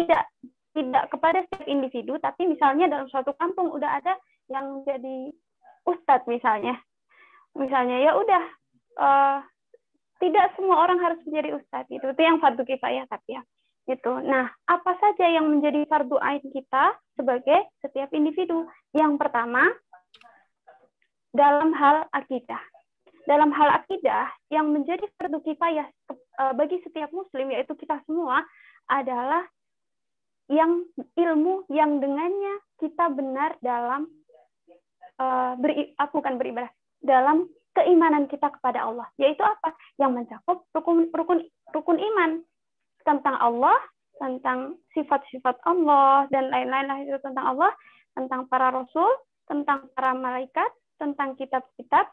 tidak kepada setiap individu, tapi misalnya dalam suatu kampung udah ada yang jadi ustadz misalnya ya udah tidak semua orang harus menjadi ustadz gitu. Itu yang fardu kifayah tapi ya. Gitu. Nah, apa saja yang menjadi fardu ain kita sebagai setiap individu? Yang pertama, dalam hal akidah. Dalam hal akidah, yang menjadi fardu kifayah bagi setiap muslim, yaitu kita semua, adalah yang ilmu yang dengannya kita benar dalam bukan beribadah, dalam keimanan kita kepada Allah. Yaitu apa? Yang mencakup rukun iman. Tentang Allah, tentang sifat-sifat Allah, dan lain-lain lah itu tentang Allah, tentang para rasul, tentang para malaikat, tentang kitab-kitab,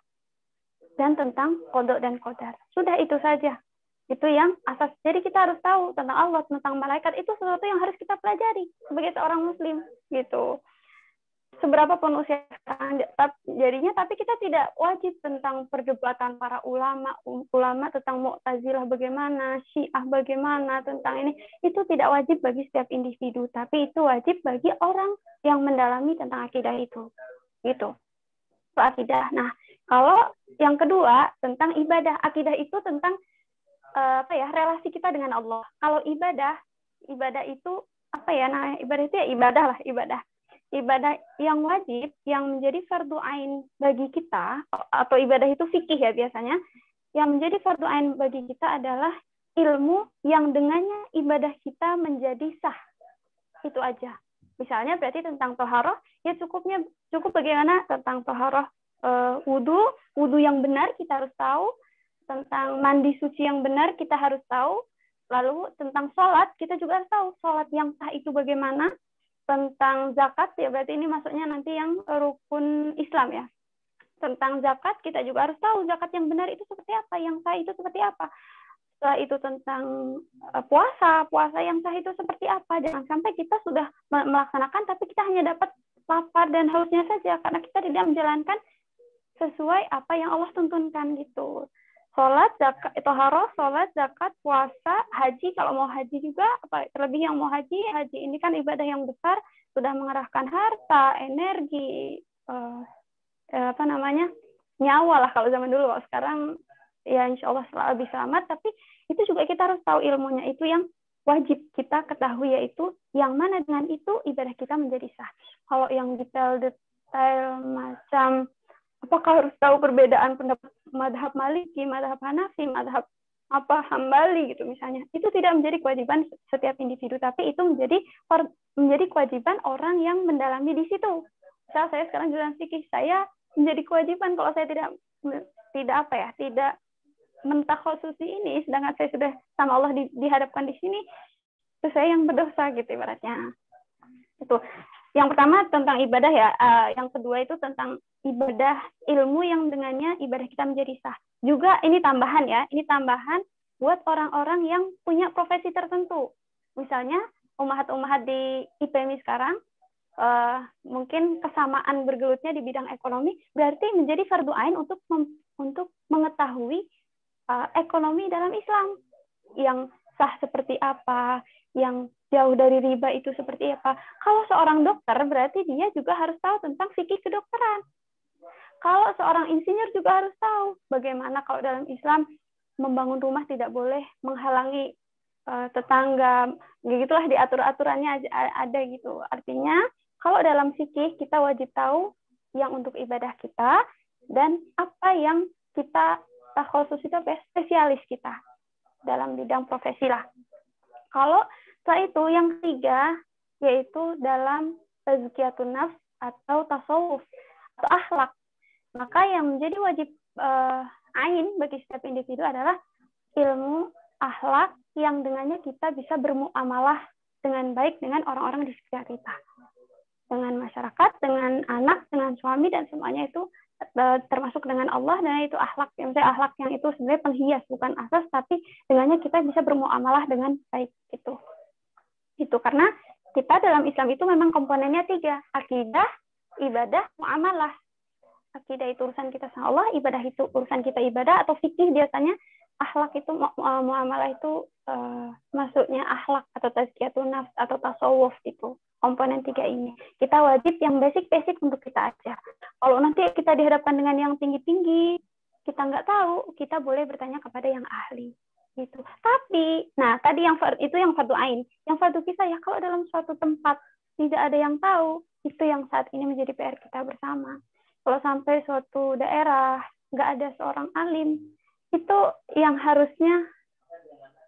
dan tentang qada dan qadar. Sudah itu saja. Itu yang asas. Jadi kita harus tahu tentang Allah, tentang malaikat, itu sesuatu yang harus kita pelajari sebagai seorang muslim. Gitu. Seberapa pun usia jadinya, tapi kita tidak wajib tentang perdebatan para ulama tentang Mu'tazilah bagaimana, Syiah bagaimana, tentang ini. Itu tidak wajib bagi setiap individu, tapi itu wajib bagi orang yang mendalami tentang akidah itu. Gitu. Itu akidah. Nah, kalau yang kedua tentang ibadah. Akidah itu tentang relasi kita dengan Allah. Kalau ibadah itu ibadah itu ya ibadah lah, ibadah. Ibadah yang wajib, yang menjadi fardu ain bagi kita, atau ibadah itu fikih ya biasanya, yang menjadi fardu ain bagi kita adalah ilmu yang dengannya ibadah kita menjadi sah. Itu aja. Misalnya berarti tentang toharoh, ya cukup bagaimana tentang toharoh wudu yang benar kita harus tahu, tentang mandi suci yang benar kita harus tahu, lalu tentang sholat kita juga harus tahu, sholat yang sah itu bagaimana, tentang zakat, ya berarti ini masuknya nanti yang rukun Islam ya. Tentang zakat, kita juga harus tahu zakat yang benar itu seperti apa, yang sah itu seperti apa. Setelah itu tentang puasa yang sah itu seperti apa. Jangan sampai kita sudah melaksanakan, tapi kita hanya dapat lapar dan hausnya saja, karena kita tidak menjalankan sesuai apa yang Allah tuntunkan gitu. Sholat, zakat, toharoh, sholat, zakat, puasa, haji. Kalau mau haji juga, terlebih yang mau haji ini kan ibadah yang besar, sudah mengerahkan harta, energi, nyawa lah kalau zaman dulu. Kalau sekarang ya insya Allah lebih selamat, tapi itu juga kita harus tahu ilmunya. Itu yang wajib kita ketahui, yaitu yang mana dengan itu ibadah kita menjadi sah. Kalau yang detail macam Apakah harus tahu perbedaan pendapat madhab Maliki, madhab Hanafi, madhab Hambali gitu misalnya. Itu tidak menjadi kewajiban setiap individu, tapi itu menjadi kewajiban orang yang mendalami di situ. Misal saya sekarang jurusan fikih, saya menjadi kewajiban kalau saya tidak mentakhususi ini, sedangkan saya sudah sama Allah dihadapkan di sini, itu saya yang berdosa gitu ibaratnya. Itu. Yang pertama tentang ibadah ya, yang kedua itu tentang ibadah ilmu yang dengannya ibadah kita menjadi sah. Juga ini tambahan ya, ini tambahan buat orang-orang yang punya profesi tertentu. Misalnya ummahat-ummahat di IPMI sekarang, mungkin kesamaan bergelutnya di bidang ekonomi, berarti menjadi fardu ain untuk mengetahui ekonomi dalam Islam yang sah seperti apa, yang jauh dari riba itu seperti apa. Kalau seorang dokter berarti dia juga harus tahu tentang fikih kedokteran. Kalau seorang insinyur juga harus tahu bagaimana kalau dalam Islam membangun rumah tidak boleh menghalangi tetangga, gitulah diatur-aturannya ada gitu. Artinya kalau dalam fikih kita wajib tahu yang untuk ibadah kita dan apa yang kita khusus itu spesialis kita dalam bidang profesi lah. Kalau setelah itu yang ketiga yaitu dalam tazkiyatun nafs atau tasawuf atau akhlak. Maka yang menjadi wajib ain bagi setiap individu adalah ilmu akhlak yang dengannya kita bisa bermuamalah dengan baik dengan orang-orang di sekitar kita. Dengan masyarakat, dengan anak, dengan suami, dan semuanya itu termasuk dengan Allah, dan itu akhlak. Misalnya akhlak yang itu sebenarnya penghias, bukan asas, tapi dengannya kita bisa bermuamalah dengan baik. Itu karena kita dalam Islam itu memang komponennya 3. Akidah, ibadah, muamalah. Akidah itu urusan kita sama Allah, ibadah itu urusan kita ibadah, atau fikih biasanya. Akhlak itu, muamalah itu maksudnya akhlak atau tazkiyatun nafs atau tasawuf itu. Komponen 3 ini. Kita wajib yang basic-basic untuk kita aja. Kalau nanti kita dihadapkan dengan yang tinggi-tinggi, kita nggak tahu, kita boleh bertanya kepada yang ahli. Gitu. Tapi, nah tadi itu yang fardu ain. Yang fardu kifayah, kalau dalam suatu tempat tidak ada yang tahu, itu yang saat ini menjadi PR kita bersama. Kalau sampai suatu daerah nggak ada seorang alim, itu yang harusnya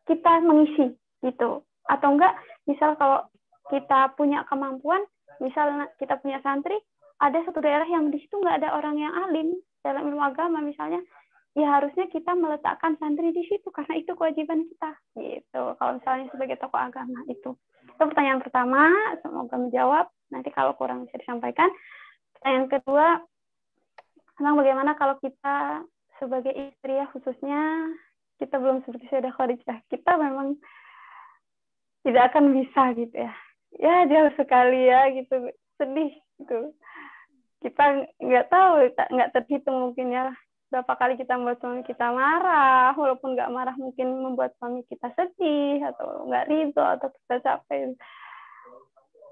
kita mengisi gitu. Atau enggak, misal kalau kita punya kemampuan, misalnya kita punya santri, ada satu daerah yang di situ nggak ada orang yang alim dalam ilmu agama misalnya, ya harusnya kita meletakkan santri di situ karena itu kewajiban kita gitu. Kalau misalnya sebagai tokoh agama itu pertanyaan pertama, semoga menjawab. Nanti kalau kurang bisa disampaikan. Pertanyaan kedua, tentang bagaimana kalau kita sebagai istri ya, khususnya kita belum seperti Sayyidah Khadijah, kita memang tidak akan bisa gitu ya. Ya jauh sekali ya gitu, sedih gitu. Kita nggak tahu, nggak terhitung mungkin ya berapa kali kita membuat suami kita marah, walaupun nggak marah mungkin membuat suami kita sedih atau nggak ridho atau kita capek.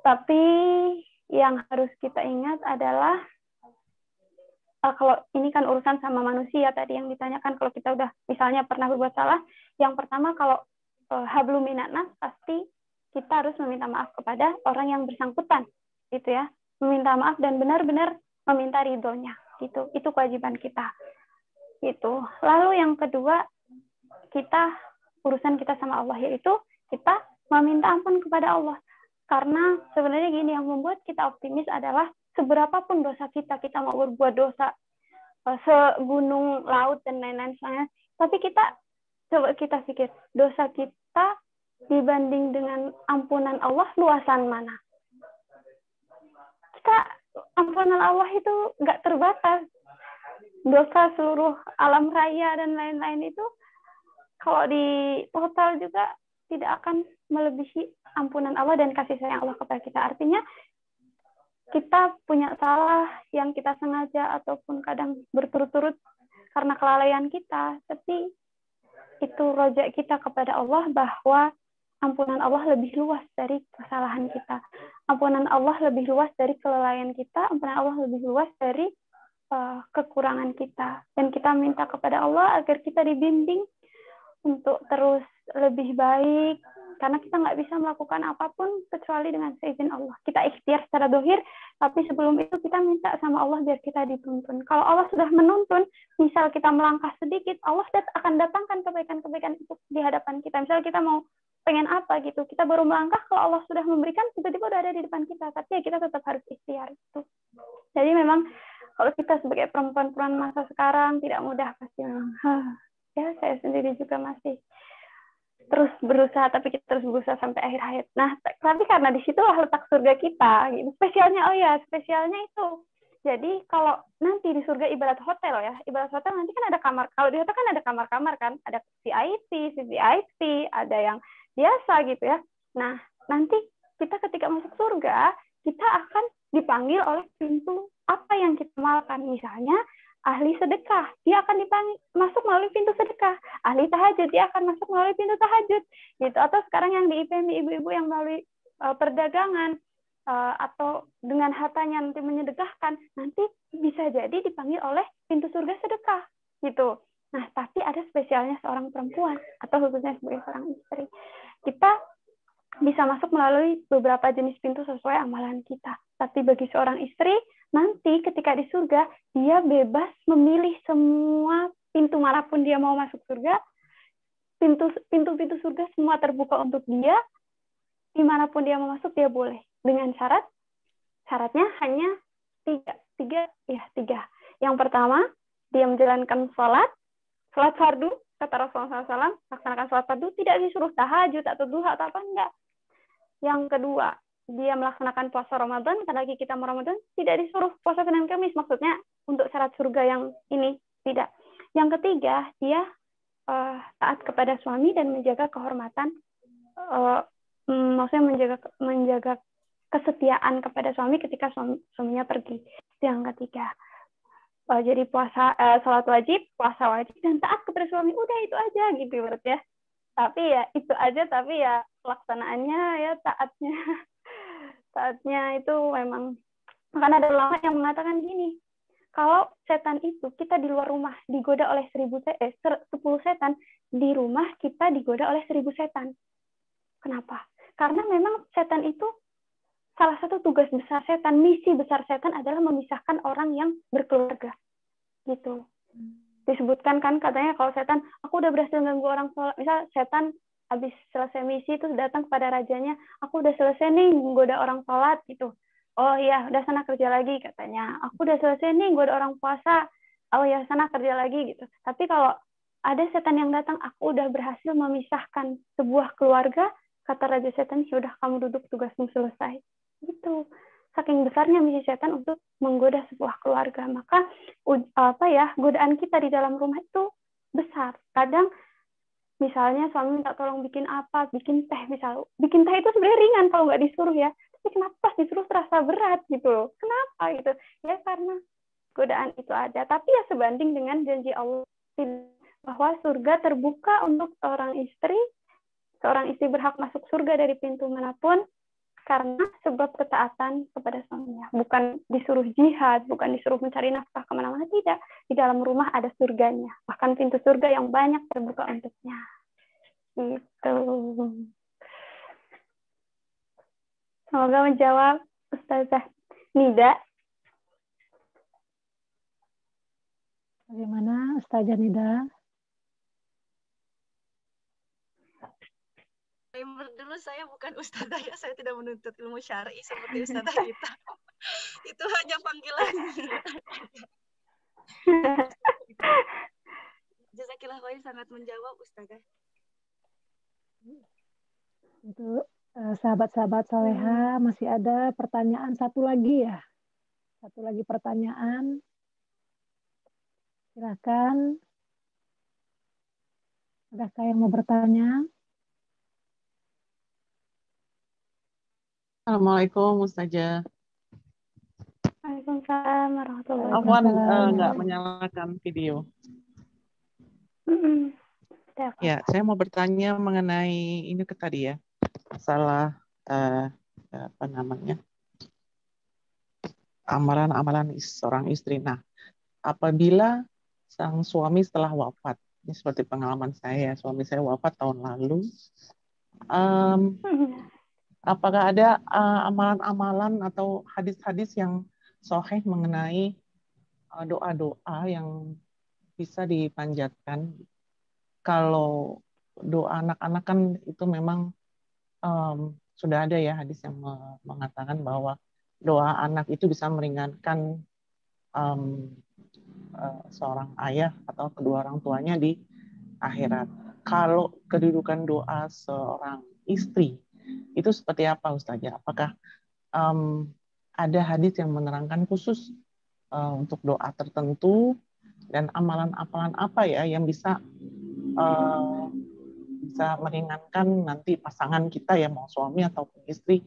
Tapi yang harus kita ingat adalah kalau ini kan urusan sama manusia tadi yang ditanyakan, kalau kita udah misalnya pernah berbuat salah, yang pertama kalau hablum minan nas pasti kita harus meminta maaf kepada orang yang bersangkutan, gitu ya, meminta maaf dan benar-benar meminta ridhonya, gitu. Itu kewajiban kita, gitu. Lalu yang kedua, urusan kita sama Allah yaitu kita meminta ampun kepada Allah, karena sebenarnya gini yang membuat kita optimis adalah seberapapun dosa kita mau berbuat dosa segunung laut dan lain-lain sebagainya, tapi coba kita pikir dosa kita dibanding dengan ampunan Allah luasan mana? Ampunan Allah itu nggak terbatas. Dosa seluruh alam raya dan lain-lain itu kalau di total juga tidak akan melebihi ampunan Allah dan kasih sayang Allah kepada kita. Artinya kita punya salah yang kita sengaja ataupun kadang berturut-turut karena kelalaian kita, tapi itu rojak kita kepada Allah bahwa ampunan Allah lebih luas dari kesalahan kita. Ampunan Allah lebih luas dari kelalaian kita. Ampunan Allah lebih luas dari kekurangan kita. Dan kita minta kepada Allah agar kita dibimbing untuk terus lebih baik Karena kita nggak bisa melakukan apapun kecuali dengan seizin Allah. Kita ikhtiar secara dohir, tapi sebelum itu kita minta sama Allah biar kita dituntun. Kalau Allah sudah menuntun, misal kita melangkah sedikit, Allah akan datangkan kebaikan-kebaikan itu di hadapan kita. Misal kita mau pengen apa gitu, kita baru melangkah, kalau Allah sudah memberikan, tiba-tiba udah ada di depan kita. Tapi ya kita tetap harus ikhtiar itu. Jadi memang kalau kita sebagai perempuan-perempuan masa sekarang tidak mudah pasti memang. Ya saya sendiri juga masih terus berusaha, tapi kita terus berusaha sampai akhir hayat. Nah, tapi karena di situlah letak surga kita. Gitu. Spesialnya itu. Jadi kalau nanti di surga ibarat hotel ya, ibarat hotel nanti kan ada kamar. Kalau di hotel kan ada kamar-kamar kan, ada VIP, VVIP, ada yang biasa gitu ya. Nah, nanti kita ketika masuk surga, kita akan dipanggil oleh pintu apa yang kita amalkan. Misalnya ahli sedekah, dia akan dipanggil masuk melalui pintu sedekah. Ahli tahajud, dia akan masuk melalui pintu tahajud. Gitu. Atau sekarang yang di IPMI ibu-ibu yang melalui perdagangan atau dengan hartanya nanti menyedekahkan, nanti bisa jadi dipanggil oleh pintu surga sedekah. Gitu. Nah, tapi ada spesialnya seorang perempuan atau khususnya sebagai seorang istri. Kita bisa masuk melalui beberapa jenis pintu sesuai amalan kita. Tapi bagi seorang istri, nanti ketika di surga, dia bebas memilih semua pintu manapun dia mau masuk surga. Pintu-pintu surga semua terbuka untuk dia. Dimanapun dia mau masuk, dia boleh. Dengan syaratnya hanya tiga. Yang pertama, dia menjalankan sholat fardu, kata Rasulullah SAW, laksanakan sholat fardu, tidak disuruh tahajud atau duha atau apa, enggak. Yang kedua, dia melaksanakan puasa Ramadan, karena lagi kita mau Ramadan, tidak disuruh puasa Senin Kamis, maksudnya untuk syarat surga yang ini, tidak. Yang ketiga, dia taat kepada suami dan menjaga kehormatan, maksudnya menjaga kesetiaan kepada suami ketika suaminya pergi. Itu yang ketiga. Jadi sholat wajib, puasa wajib, dan taat kepada suami. Udah itu aja gitu berarti ya. Tapi ya itu aja, tapi ya pelaksanaannya ya taatnya itu memang. Makanya ada ulama yang mengatakan gini, kalau setan itu kita di luar rumah digoda oleh 10 setan, di rumah kita digoda oleh 1000 setan. Kenapa? Karena memang setan itu salah satu tugas besar setan, misi besar setan adalah memisahkan orang yang berkeluarga. Gitu. Disebutkan kan katanya kalau setan, aku udah berhasil ganggu orang sholat. Misal setan habis selesai misi itu datang kepada rajanya, aku udah selesai nih menggoda orang sholat gitu. Oh iya, udah sana kerja lagi katanya. Aku udah selesai nih menggoda orang puasa. Oh ya, sana kerja lagi gitu. Tapi kalau ada setan yang datang, aku udah berhasil memisahkan sebuah keluarga, kata raja setan, ya udah kamu duduk, tugasmu selesai. Gitu. Saking besarnya misi setan untuk menggoda sebuah keluarga. Maka godaan kita di dalam rumah itu besar. Kadang misalnya suami minta tolong bikin apa, bikin teh misal. Bikin teh itu sebenarnya ringan kalau nggak disuruh ya. Tapi kenapa pas disuruh terasa berat gitu loh. Kenapa gitu? Ya karena godaan itu ada. Tapi ya sebanding dengan janji Allah bahwa surga terbuka untuk seorang istri. Seorang istri berhak masuk surga dari pintu manapun karena sebab ketaatan kepada suaminya. Bukan disuruh jihad, bukan disuruh mencari nafkah kemana-mana, tidak. Di dalam rumah ada surganya. Bahkan pintu surga yang banyak terbuka untuknya. Gitu. Semoga menjawab Ustazah Nida. Bagaimana Ustazah Nida? Dulu saya bukan ustazah ya, saya tidak menuntut ilmu syar'i seperti Ustazah Ita. Itu hanya panggilan. Jazakillah khair, sangat menjawab Ustazah. Untuk sahabat-sahabat soleha, masih ada pertanyaan satu lagi ya? Satu lagi pertanyaan. Silakan. Adakah yang mau bertanya? Assalamualaikum Ustazah. Waalaikumsalam warahmatullahi Afwan, wabarakatuh. nggak menyalakan video. Ya, saya mau bertanya mengenai ini tadi ya, masalah apa namanya, amalan-amalan seorang istri. Nah, apabila sang suami setelah wafat, ini seperti pengalaman saya, suami saya wafat tahun lalu, Apakah ada amalan-amalan atau hadis-hadis yang sahih mengenai doa-doa yang bisa dipanjatkan? Kalau doa anak-anak kan itu memang sudah ada ya hadis yang mengatakan bahwa doa anak itu bisa meringankan seorang ayah atau kedua orang tuanya di akhirat. Kalau kedudukan doa seorang istri itu seperti apa, Ustazah? Apakah ada hadis yang menerangkan khusus untuk doa tertentu dan amalan-amalan apa ya yang bisa meringankan nanti pasangan kita ya, mau suami ataupun istri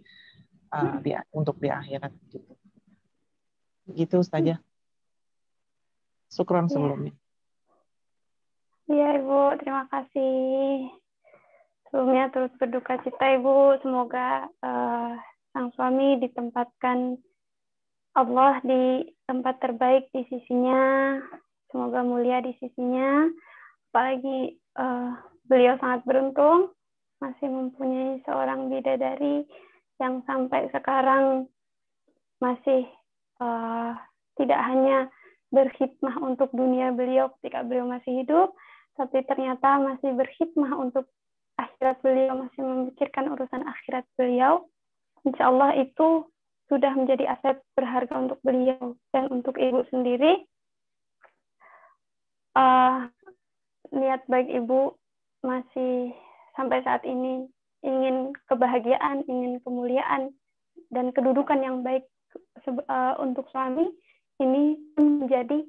untuk di akhirat gitu. Gitu Ustazah. Syukron sebelumnya. Iya Ibu, terima kasih. Sebelumnya terus berduka cita Ibu, semoga sang suami ditempatkan Allah di tempat terbaik di sisinya, semoga mulia di sisinya. Apalagi beliau sangat beruntung masih mempunyai seorang bidadari yang sampai sekarang masih tidak hanya berkhidmah untuk dunia beliau ketika beliau masih hidup, tapi ternyata masih berkhidmah untuk akhirat beliau, masih memikirkan urusan akhirat beliau. Insya Allah itu sudah menjadi aset berharga untuk beliau dan untuk Ibu sendiri. Niat baik Ibu masih sampai saat ini ingin kebahagiaan, ingin kemuliaan, dan kedudukan yang baik untuk suami, ini menjadi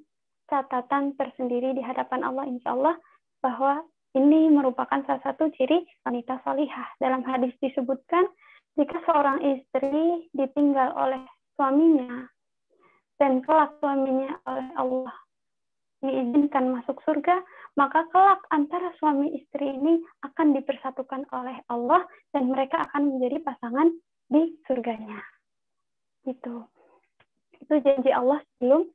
catatan tersendiri di hadapan Allah, insya Allah, bahwa ini merupakan salah satu ciri wanita salihah. Dalam hadis disebutkan, jika seorang istri ditinggal oleh suaminya, dan kelak suaminya oleh Allah diizinkan masuk surga, maka kelak antara suami istri ini akan dipersatukan oleh Allah, dan mereka akan menjadi pasangan di surganya. Gitu. Itu janji Allah sebelum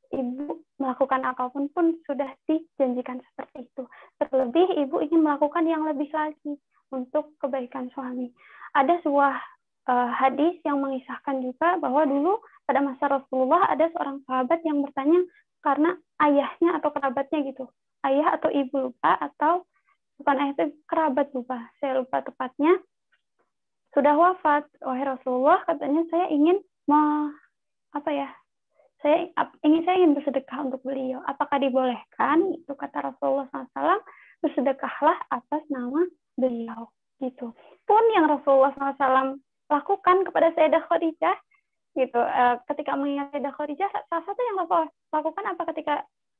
Ibu melakukan apapun pun sudah dijanjikan seperti itu. Terlebih Ibu ingin melakukan yang lebih lagi untuk kebaikan suami. Ada sebuah hadis yang mengisahkan juga bahwa dulu pada masa Rasulullah ada seorang sahabat yang bertanya karena ayahnya atau kerabatnya gitu. Ayah atau ibu lupa, atau bukan ayah itu kerabat lupa. Saya lupa tepatnya. Sudah wafat. Wahai Rasulullah, katanya saya ingin saya ingin bersedekah untuk beliau. Apakah dibolehkan? Itu kata Rasulullah SAW, bersedekahlah atas nama beliau. Gitu. Pun yang Rasulullah SAW lakukan kepada Sayyidah Khadijah, gitu. Ketika mengingat Sayyidah Khadijah, salah satu yang Rasulullah lakukan apa ketika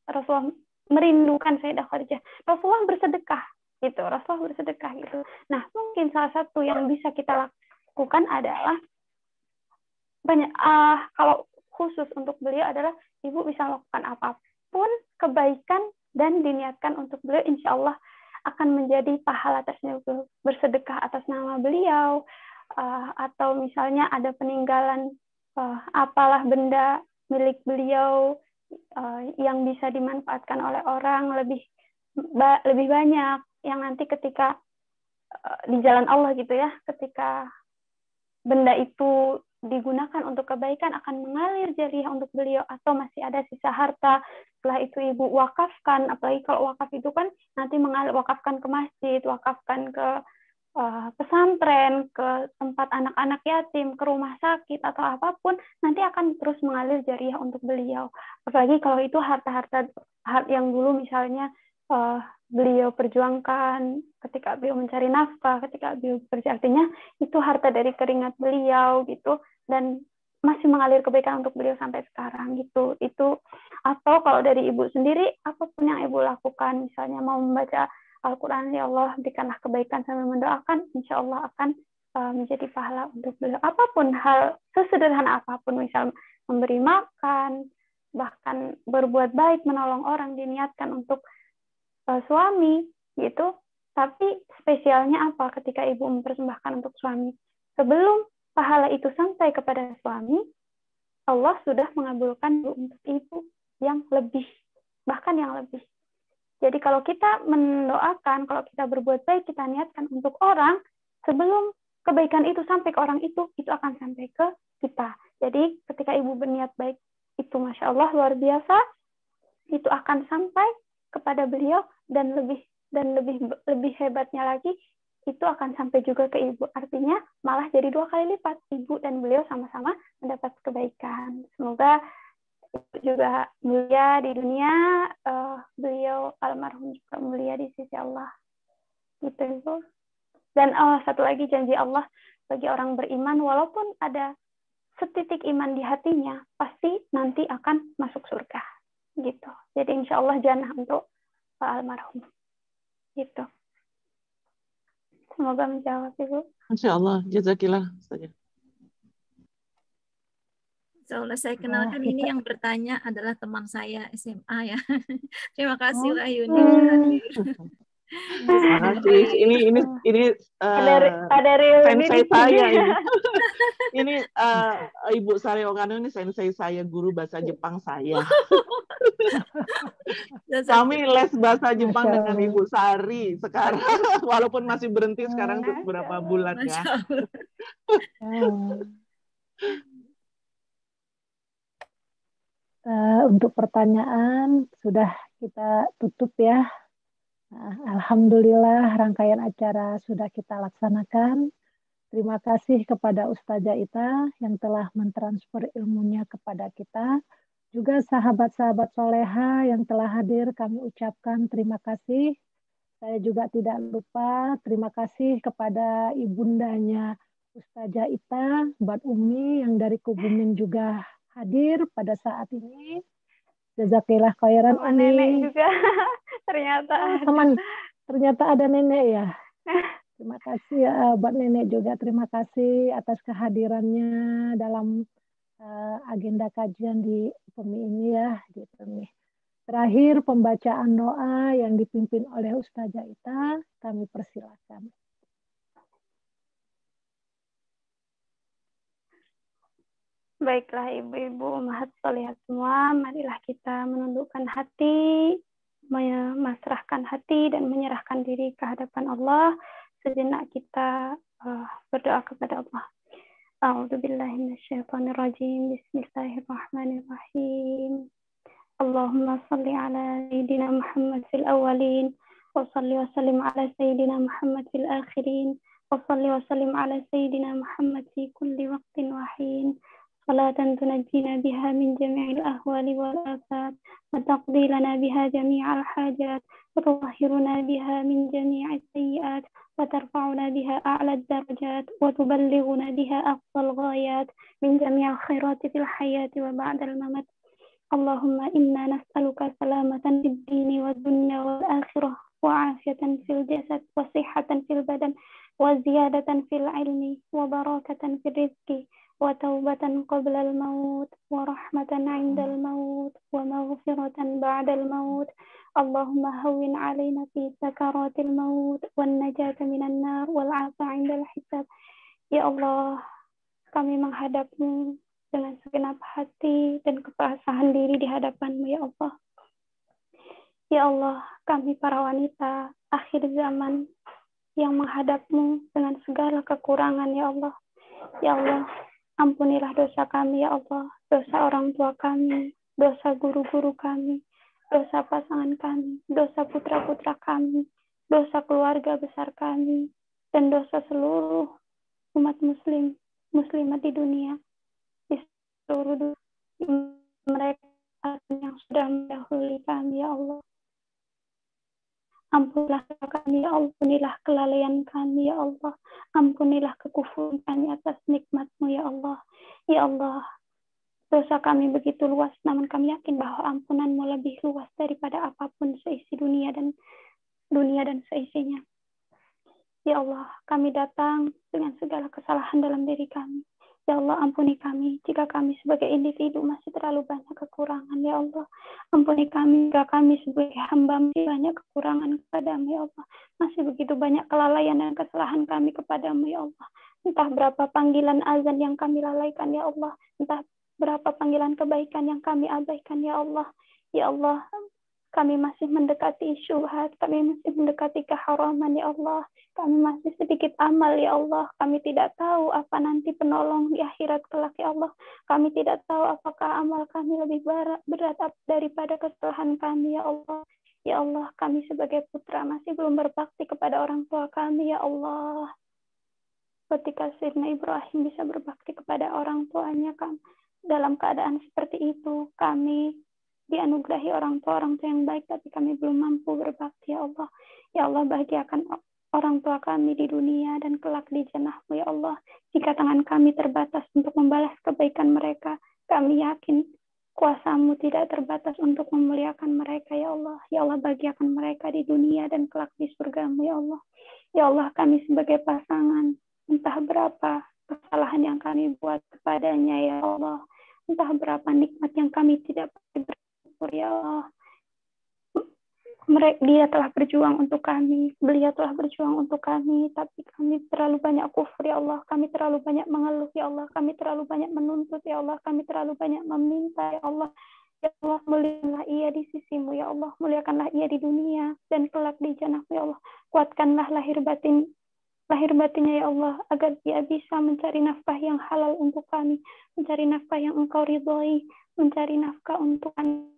Rasulullah merindukan Sayyidah Khadijah? Rasulullah bersedekah, gitu. Rasulullah bersedekah, gitu. Nah, mungkin salah satu yang bisa kita lakukan adalah banyak. Kalau khusus untuk beliau adalah Ibu bisa melakukan apapun kebaikan dan diniatkan untuk beliau, insya Allah akan menjadi pahala tersebut. Bersedekah atas nama beliau, atau misalnya ada peninggalan apalah benda milik beliau yang bisa dimanfaatkan oleh orang lebih banyak, yang nanti ketika di jalan Allah gitu ya, ketika benda itu digunakan untuk kebaikan akan mengalir jariah untuk beliau, atau masih ada sisa harta setelah itu Ibu wakafkan. Apalagi kalau wakaf itu kan nanti mengalir, wakafkan ke masjid, wakafkan ke pesantren, ke tempat anak-anak yatim, ke rumah sakit atau apapun, nanti akan terus mengalir jariah untuk beliau. Apalagi kalau itu harta-harta yang dulu misalnya beliau perjuangkan ketika beliau mencari nafkah, ketika beliau bekerja, artinya itu harta dari keringat beliau gitu, dan masih mengalir kebaikan untuk beliau sampai sekarang gitu. Itu atau kalau dari Ibu sendiri, apapun yang Ibu lakukan, misalnya mau membaca Al-Quran, ya Allah berikanlah kebaikan sambil mendoakan, insya Allah akan menjadi pahala untuk beliau. Apapun hal sesederhana apapun, misal memberi makan, bahkan berbuat baik, menolong orang, diniatkan untuk suami gitu. Tapi spesialnya apa ketika Ibu mempersembahkan untuk suami? Sebelum pahala itu sampai kepada suami, Allah sudah mengabulkan untuk Ibu yang lebih, bahkan yang lebih. Jadi kalau kita mendoakan, kalau kita berbuat baik, kita niatkan untuk orang, sebelum kebaikan itu sampai ke orang itu akan sampai ke kita. Jadi ketika ibu berniat baik itu Masya Allah luar biasa, itu akan sampai kepada beliau, dan lebih hebatnya lagi itu akan sampai juga ke ibu. Artinya malah jadi 2 kali lipat, ibu dan beliau sama-sama mendapat kebaikan. Semoga juga mulia di dunia, beliau almarhum juga mulia di sisi Allah. Gitu Ibu. Dan satu lagi janji Allah bagi orang beriman, walaupun ada setitik iman di hatinya, pasti nanti akan masuk surga. Gitu. Jadi insya Allah jannah untuk Pak almarhum. Gitu. Semoga menjawab Ibu. Masya Allah, jazakillah saja. Seolah saya kenalkan ini yang bertanya adalah teman saya SMA ya. Terima kasih Mbak Yuni. Terima kasih. Ini sensei saya ini. Ini Ibu Sari Okano ini sensei saya, guru bahasa Jepang saya. Kami les bahasa Jepang dengan Ibu Sari sekarang, walaupun masih berhenti sekarang untuk beberapa bulan ya. Untuk pertanyaan sudah kita tutup ya. Alhamdulillah rangkaian acara sudah kita laksanakan. Terima kasih kepada Ustazah Ita yang telah mentransfer ilmunya kepada kita. Juga sahabat-sahabat soleha yang telah hadir, kami ucapkan terima kasih. Saya juga tidak lupa terima kasih kepada ibundanya Ustazah Ita, Mbak Umi yang dari Kebumen juga hadir pada saat ini. Jazakillah khairan Sama nenek juga ternyata ternyata ada nenek ya. Terima kasih ya buat nenek juga, terima kasih atas kehadirannya dalam agenda kajian di PEMI ini ya, gitu nih. Terakhir pembacaan doa yang dipimpin oleh Ustazah Ita, kami persilakan. Baiklah ibu-ibu ummahat sholihat semua, marilah kita menundukkan hati, memasrahkan hati dan menyerahkan diri ke hadapan Allah. Sejenak kita berdoa kepada Allah. A'udzubillahi minasyaitonirrajim. Bismillahirrahmanirrahim. Allahumma salli ala sayyidina Muhammad fil awwalin wa salli wa sallim ala sayyidina Muhammad fil akhirin wa salli wa sallim ala sayyidina Muhammad fi kulli waqtin wa hin. صلاة تنجينا بها من جميع الأهوال والآفات وتقضي لنا بها جميع الحاجات وتطهرنا بها من جميع السيئات وترفعنا بها أعلى الدرجات وتبلغنا بها أقصى الغايات من جميع الخيرات في الحياة وبعد الممات. اللهم إنا نسألك سلامة في الدين والدنيا والآخرة وعافية في الجسد وصحة في البدن وزيادة في العلم وبركة في الرزق وتوبة قبل الموت ورحمة عند الموت ومغفرة بعد الموت. اللهم هون علينا في سكرات الموت والنجاة من النار والعافية عند الحساب. Ya Allah, kami menghadap-Mu dengan segenap hati dan kepasrahan diri di hadapan-Mu ya Allah. Ya Allah, kami para wanita akhir zaman yang menghadap-Mu dengan segala kekurangan ya Allah. Ya Allah, ampunilah dosa kami ya Allah, dosa orang tua kami, dosa guru-guru kami, dosa pasangan kami, dosa putra-putra kami, dosa keluarga besar kami, dan dosa seluruh umat muslimat di dunia, di seluruh dunia, mereka yang sudah mendahului kami ya Allah. Ampunilah kami ya Allah, ampunilah kelalaian kami ya Allah, ampunilah kekufuran kami atas nikmat-Mu ya Allah. Ya Allah, dosa kami begitu luas, namun kami yakin bahwa ampunan-Mu lebih luas daripada apapun seisi dunia dan seisinya. Ya Allah, kami datang dengan segala kesalahan dalam diri kami. Ya Allah, ampuni kami jika kami sebagai individu masih terlalu banyak kekurangan, ya Allah. Ampuni kami jika kami sebagai hamba masih banyak kekurangan kepadamu, ya Allah. Masih begitu banyak kelalaian dan kesalahan kami kepadamu, ya Allah. Entah berapa panggilan azan yang kami lalaikan, ya Allah. Entah berapa panggilan kebaikan yang kami abaikan, ya Allah. Ya Allah, Kami masih mendekati syubhat, kami masih mendekati keharaman ya Allah. Kami masih sedikit amal ya Allah. Kami tidak tahu apa nanti penolong di akhirat kelak ya Allah. Kami tidak tahu apakah amal kami lebih berat daripada kesalahan kami ya Allah. Ya Allah, kami sebagai putra masih belum berbakti kepada orang tua kami ya Allah. Ketika Sayyidina Ibrahim bisa berbakti kepada orang tuanya, kan dalam keadaan seperti itu kami dianugerahi orang tua yang baik, tapi kami belum mampu berbakti ya Allah. Ya Allah, bahagiakan orang tua kami di dunia dan kelak di jannah-Mu ya Allah. Jika tangan kami terbatas untuk membalas kebaikan mereka, kami yakin kuasa-Mu tidak terbatas untuk memuliakan mereka ya Allah. Ya Allah, bahagiakan mereka di dunia dan kelak di surga-Mu ya Allah. Ya Allah, kami sebagai pasangan, entah berapa kesalahan yang kami buat kepadanya ya Allah, entah berapa nikmat yang kami tidak bersyukur ya Allah. Dia telah berjuang untuk kami, beliau telah berjuang untuk kami, tapi kami terlalu banyak kufur ya Allah, kami terlalu banyak mengeluh ya Allah, kami terlalu banyak menuntut ya Allah, kami terlalu banyak meminta ya Allah. Ya Allah, muliakanlah ia di sisi-Mu ya Allah, muliakanlah ia di dunia dan kelak di jannah-Mu ya Allah. Kuatkanlah lahir batinnya ya Allah, agar dia bisa mencari nafkah yang halal untuk kami, mencari nafkah yang Engkau ridhoi, mencari nafkah untuk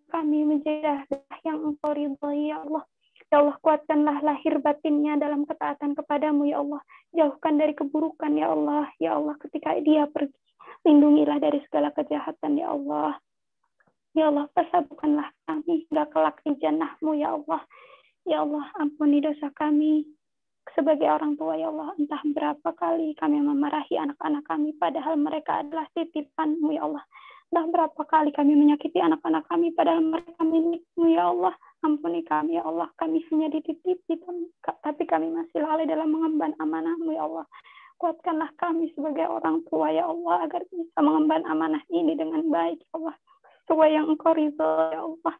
kami, menjadi yang Engkau ridhoi ya Allah. Ya Allah, kuatkanlah lahir batinnya dalam ketaatan kepadamu ya Allah. Jauhkan dari keburukan ya Allah. Ya Allah, ketika dia pergi, lindungilah dari segala kejahatan ya Allah. Ya Allah, persatukanlah kami hingga kelak di jannah-Mu ya Allah. Ya Allah, ampuni dosa kami sebagai orang tua ya Allah. Entah berapa kali kami memarahi anak-anak kami, padahal mereka adalah titipan-Mu ya Allah. Entah berapa kali kami menyakiti anak-anak kami, padahal mereka milik-Mu ya Allah. Ampuni kami ya Allah, kami hanya dititipi, tapi kami masih lalai dalam mengemban amanah-Mu ya Allah. Kuatkanlah kami sebagai orang tua ya Allah, agar bisa mengemban amanah ini dengan baik ya Allah, sesuai yang Engkau ridho ya Allah.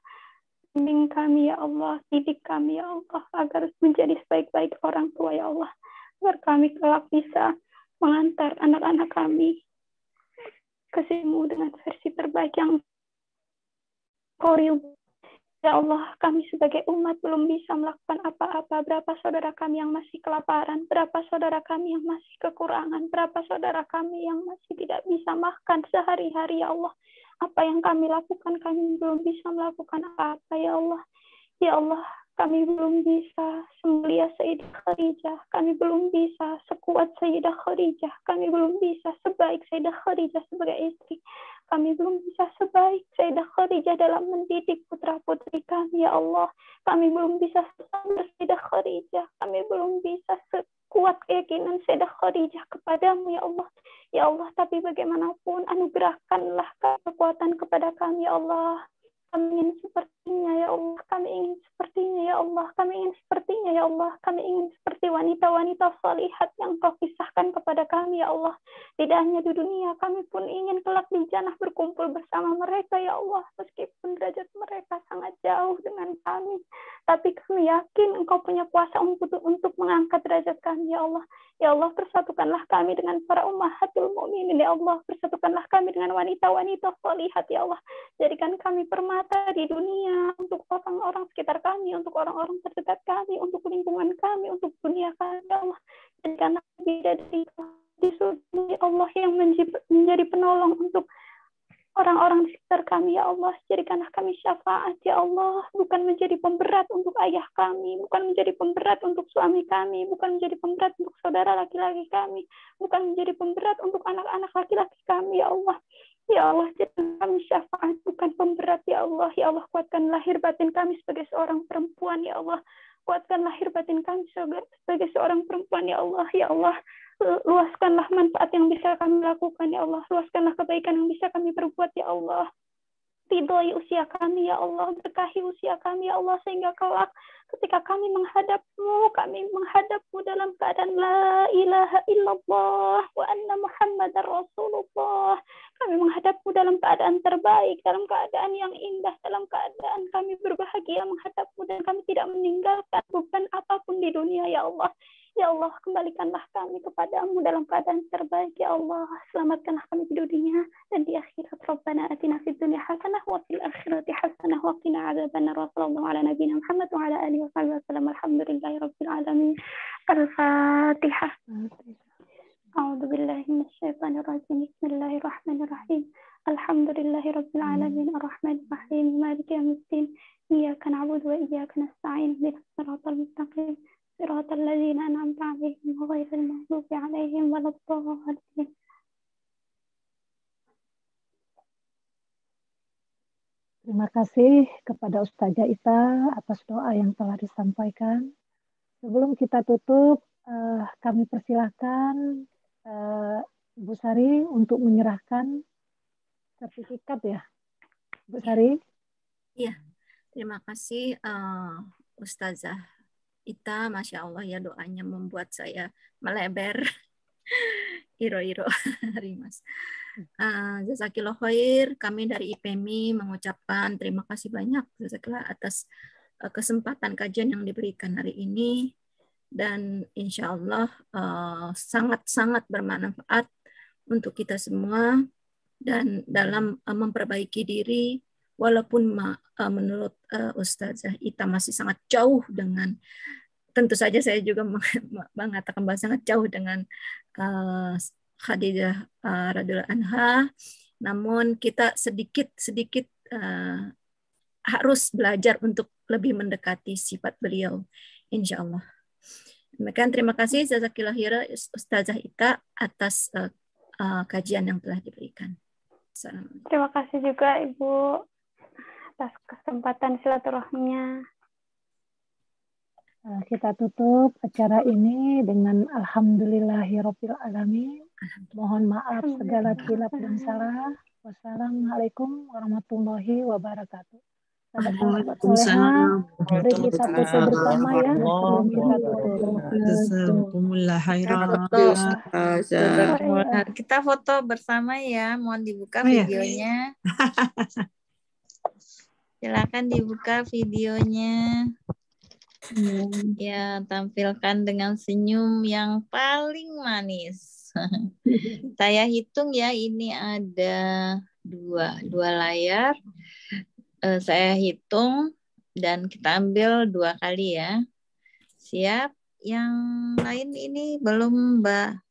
Bimbing kami ya Allah, didik kami ya Allah, agar menjadi sebaik-baik orang tua ya Allah, agar kami kelak bisa mengantar anak-anak kami ke sisi-Mu dengan versi terbaik yang Engkau ridho. Ya Allah, kami sebagai umat belum bisa melakukan apa-apa. Berapa saudara kami yang masih kelaparan, berapa saudara kami yang masih kekurangan, berapa saudara kami yang masih tidak bisa makan sehari-hari ya Allah. Apa yang kami lakukan, kami belum bisa melakukan apa-apa ya Allah. Ya Allah, kami belum bisa semulia Sayyidah Khadijah, kami belum bisa sekuat Sayyidah Khadijah, kami belum bisa sebaik Sayyidah Khadijah sebagai istri. Kami belum bisa sebaik Sayyidah Khadijah dalam mendidik putra-putri kami, ya Allah. Kami belum bisa sesabar Sayyidah Khadijah. Kami belum bisa sekuat keyakinan Sayyidah Khadijah kepadamu, ya Allah. Ya Allah, tapi bagaimanapun, anugerahkanlah kekuatan kepada kami, ya Allah. Kami ingin sepertinya, ya Allah. Kami ingin sepertinya, ya Allah. Kami ingin sepertinya, ya Allah. Kami ingin seperti wanita-wanita salihat yang Kau kisahkan kepada kami, ya Allah. Tidak hanya di dunia, kami pun ingin kelak di jannah berkumpul bersama mereka, ya Allah. Meskipun derajat mereka sangat jauh dengan kami. Tapi kami yakin Engkau punya kuasa untuk mengangkat derajat kami, ya Allah. Ya Allah, persatukanlah kami dengan para ummahatul mukminin, ya Allah. Persatukanlah kami dengan wanita-wanita salihat, ya Allah. Jadikan kami permata di dunia untuk orang-orang sekitar kami, untuk orang-orang terdekat kami, untuk lingkungan kami, untuk dunia kami, ya Allah. Jadikanlah bidadari di surga, ya Allah, yang menjadi penolong untuk orang-orang di sekitar kami, ya Allah. Jadikanlah kami syafaat, ya Allah. Bukan menjadi pemberat untuk ayah kami, bukan menjadi pemberat untuk suami kami, bukan menjadi pemberat untuk saudara laki-laki kami, bukan menjadi pemberat untuk anak-anak laki-laki kami, ya Allah. Ya Allah, jadikan kami syafaat, bukan pemberat, ya Allah. Ya Allah, kuatkan lahir batin kami sebagai seorang perempuan, ya Allah. Kuatkan lahir batin kami sebagai seorang perempuan, ya Allah. Ya Allah, luaskanlah manfaat yang bisa kami lakukan, ya Allah. Luaskanlah kebaikan yang bisa kami perbuat, ya Allah. Ridhoi usia kami, ya Allah. Berkahi usia kami, ya Allah. Sehingga kelak ketika kami menghadapmu dalam keadaan la ilaha illallah wa anna muhammadar rasulullah. Kami menghadapmu dalam keadaan terbaik, dalam keadaan yang indah, dalam keadaan kami berbahagia menghadapmu dan kami tidak meninggalkan beban apapun di dunia, ya Allah. Ya Allah, kembalikanlah kami kepadamu dalam keadaan terbaik. Ya Allah, selamatkanlah kami di dunia dan di akhirat. Rabbana atina fid dunya hasanah wa fil akhirati hasanah wa qina adzabannar. Wa sallallahu ala nabiyyina Muhammad wa ala alihi wa sahbihi wasallam. Alhamdulillahi rabbil alamin. Al-Fatihah. A'udzu billahi minasyaitonir rajim. Bismillahirrahmanirrahim. Alhamdulillahi rabbil alamin. Arrahmanir rahim. Maliki yaumiddin. Iyyaka na'budu wa iyyaka nasta'in. Ihdinas siratal mustaqim. صراط الذين أنعمت عليهم غير المغضوب عليهم ولا الضالين. Terima kasih kepada Ustazah Ita atas doa yang telah disampaikan. Sebelum kita tutup, kami persilahkan Bu Sari untuk menyerahkan sertifikat ya, Bu Sari. Iya, terima kasih Ustazah Ita, Masya Allah ya, doanya membuat saya melebar. Iro-iro, Rimas. Jazakillah khair, kami dari IPMI mengucapkan terima kasih banyak Jazakillah atas kesempatan kajian yang diberikan hari ini. Dan insya Allah sangat-sangat bermanfaat untuk kita semua dan dalam memperbaiki diri, walaupun menurut Ustazah Ita masih sangat jauh dengan, tentu saja saya juga mengatakan bahwa sangat jauh dengan Khadijah radhiyallahu anha, namun kita sedikit harus belajar untuk lebih mendekati sifat beliau, insya Allah. Demikian, terima kasih jazakillah khairan Ustazah Ita atas kajian yang telah diberikan. Terima kasih juga Ibu atas kesempatan silaturahminya. Kita tutup acara ini dengan alhamdulillahirabbil alamin. Mohon maaf segala khilaf dan salah. Wassalamualaikum warahmatullahi wabarakatuh. Waalaikumsalam. Mari kita tutup bersama ya. Sebelum kita tutup. Jazakumullah khairan. Kita foto bersama ya. Mohon dibuka videonya. Silakan dibuka videonya. Ya, tampilkan dengan senyum yang paling manis. Saya hitung ya, ini ada dua layar. Saya hitung dan kita ambil 2 kali ya. Siap? Yang lain ini belum Mbak.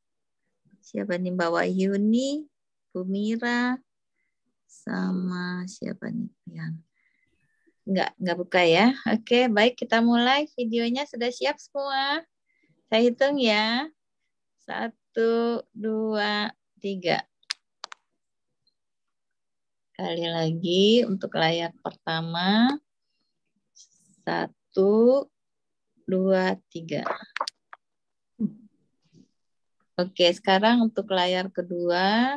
Siapa nih? Mbak Wahyuni, Bu Mira, sama siapa nih yang Enggak buka ya. Oke, baik, kita mulai. Videonya sudah siap semua. Saya hitung ya. 1, 2, 3. Kali lagi untuk layar pertama. 1, 2, 3. Oke, sekarang untuk layar kedua.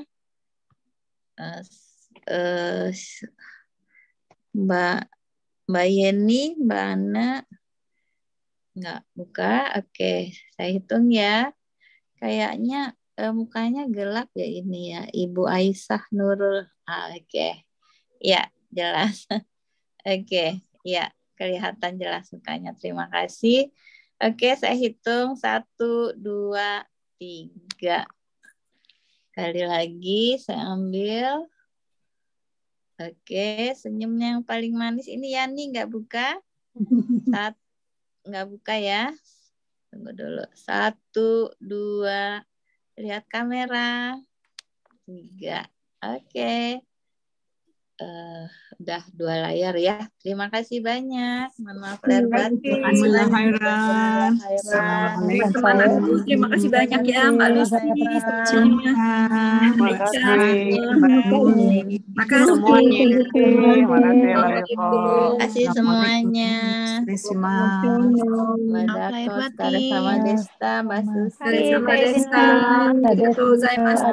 Mbak Yeni, Mbak Ana, nggak buka. Oke, saya hitung ya. Kayaknya mukanya gelap ya ini ya. Ibu Aisyah Nurul. Oke, ya jelas. Oke, ya kelihatan jelas mukanya. Terima kasih. Oke, saya hitung 1, 2, 3. Kali lagi saya ambil. Oke, senyumnya yang paling manis ini Yani nggak buka? Nggak buka ya? Tunggu dulu. 1, 2, lihat kamera. 3. Oke. Udah 2 layar ya. Terima kasih banyak. Mohon maaf lahir batin. Terima kasih banyak ya Mbak Lucy semuanya. Makasih semuanya. Makasih semuanya. Mbak Dato, sama Desta, Mbak Susi. Sama Desta. Arigatou gozaimasu.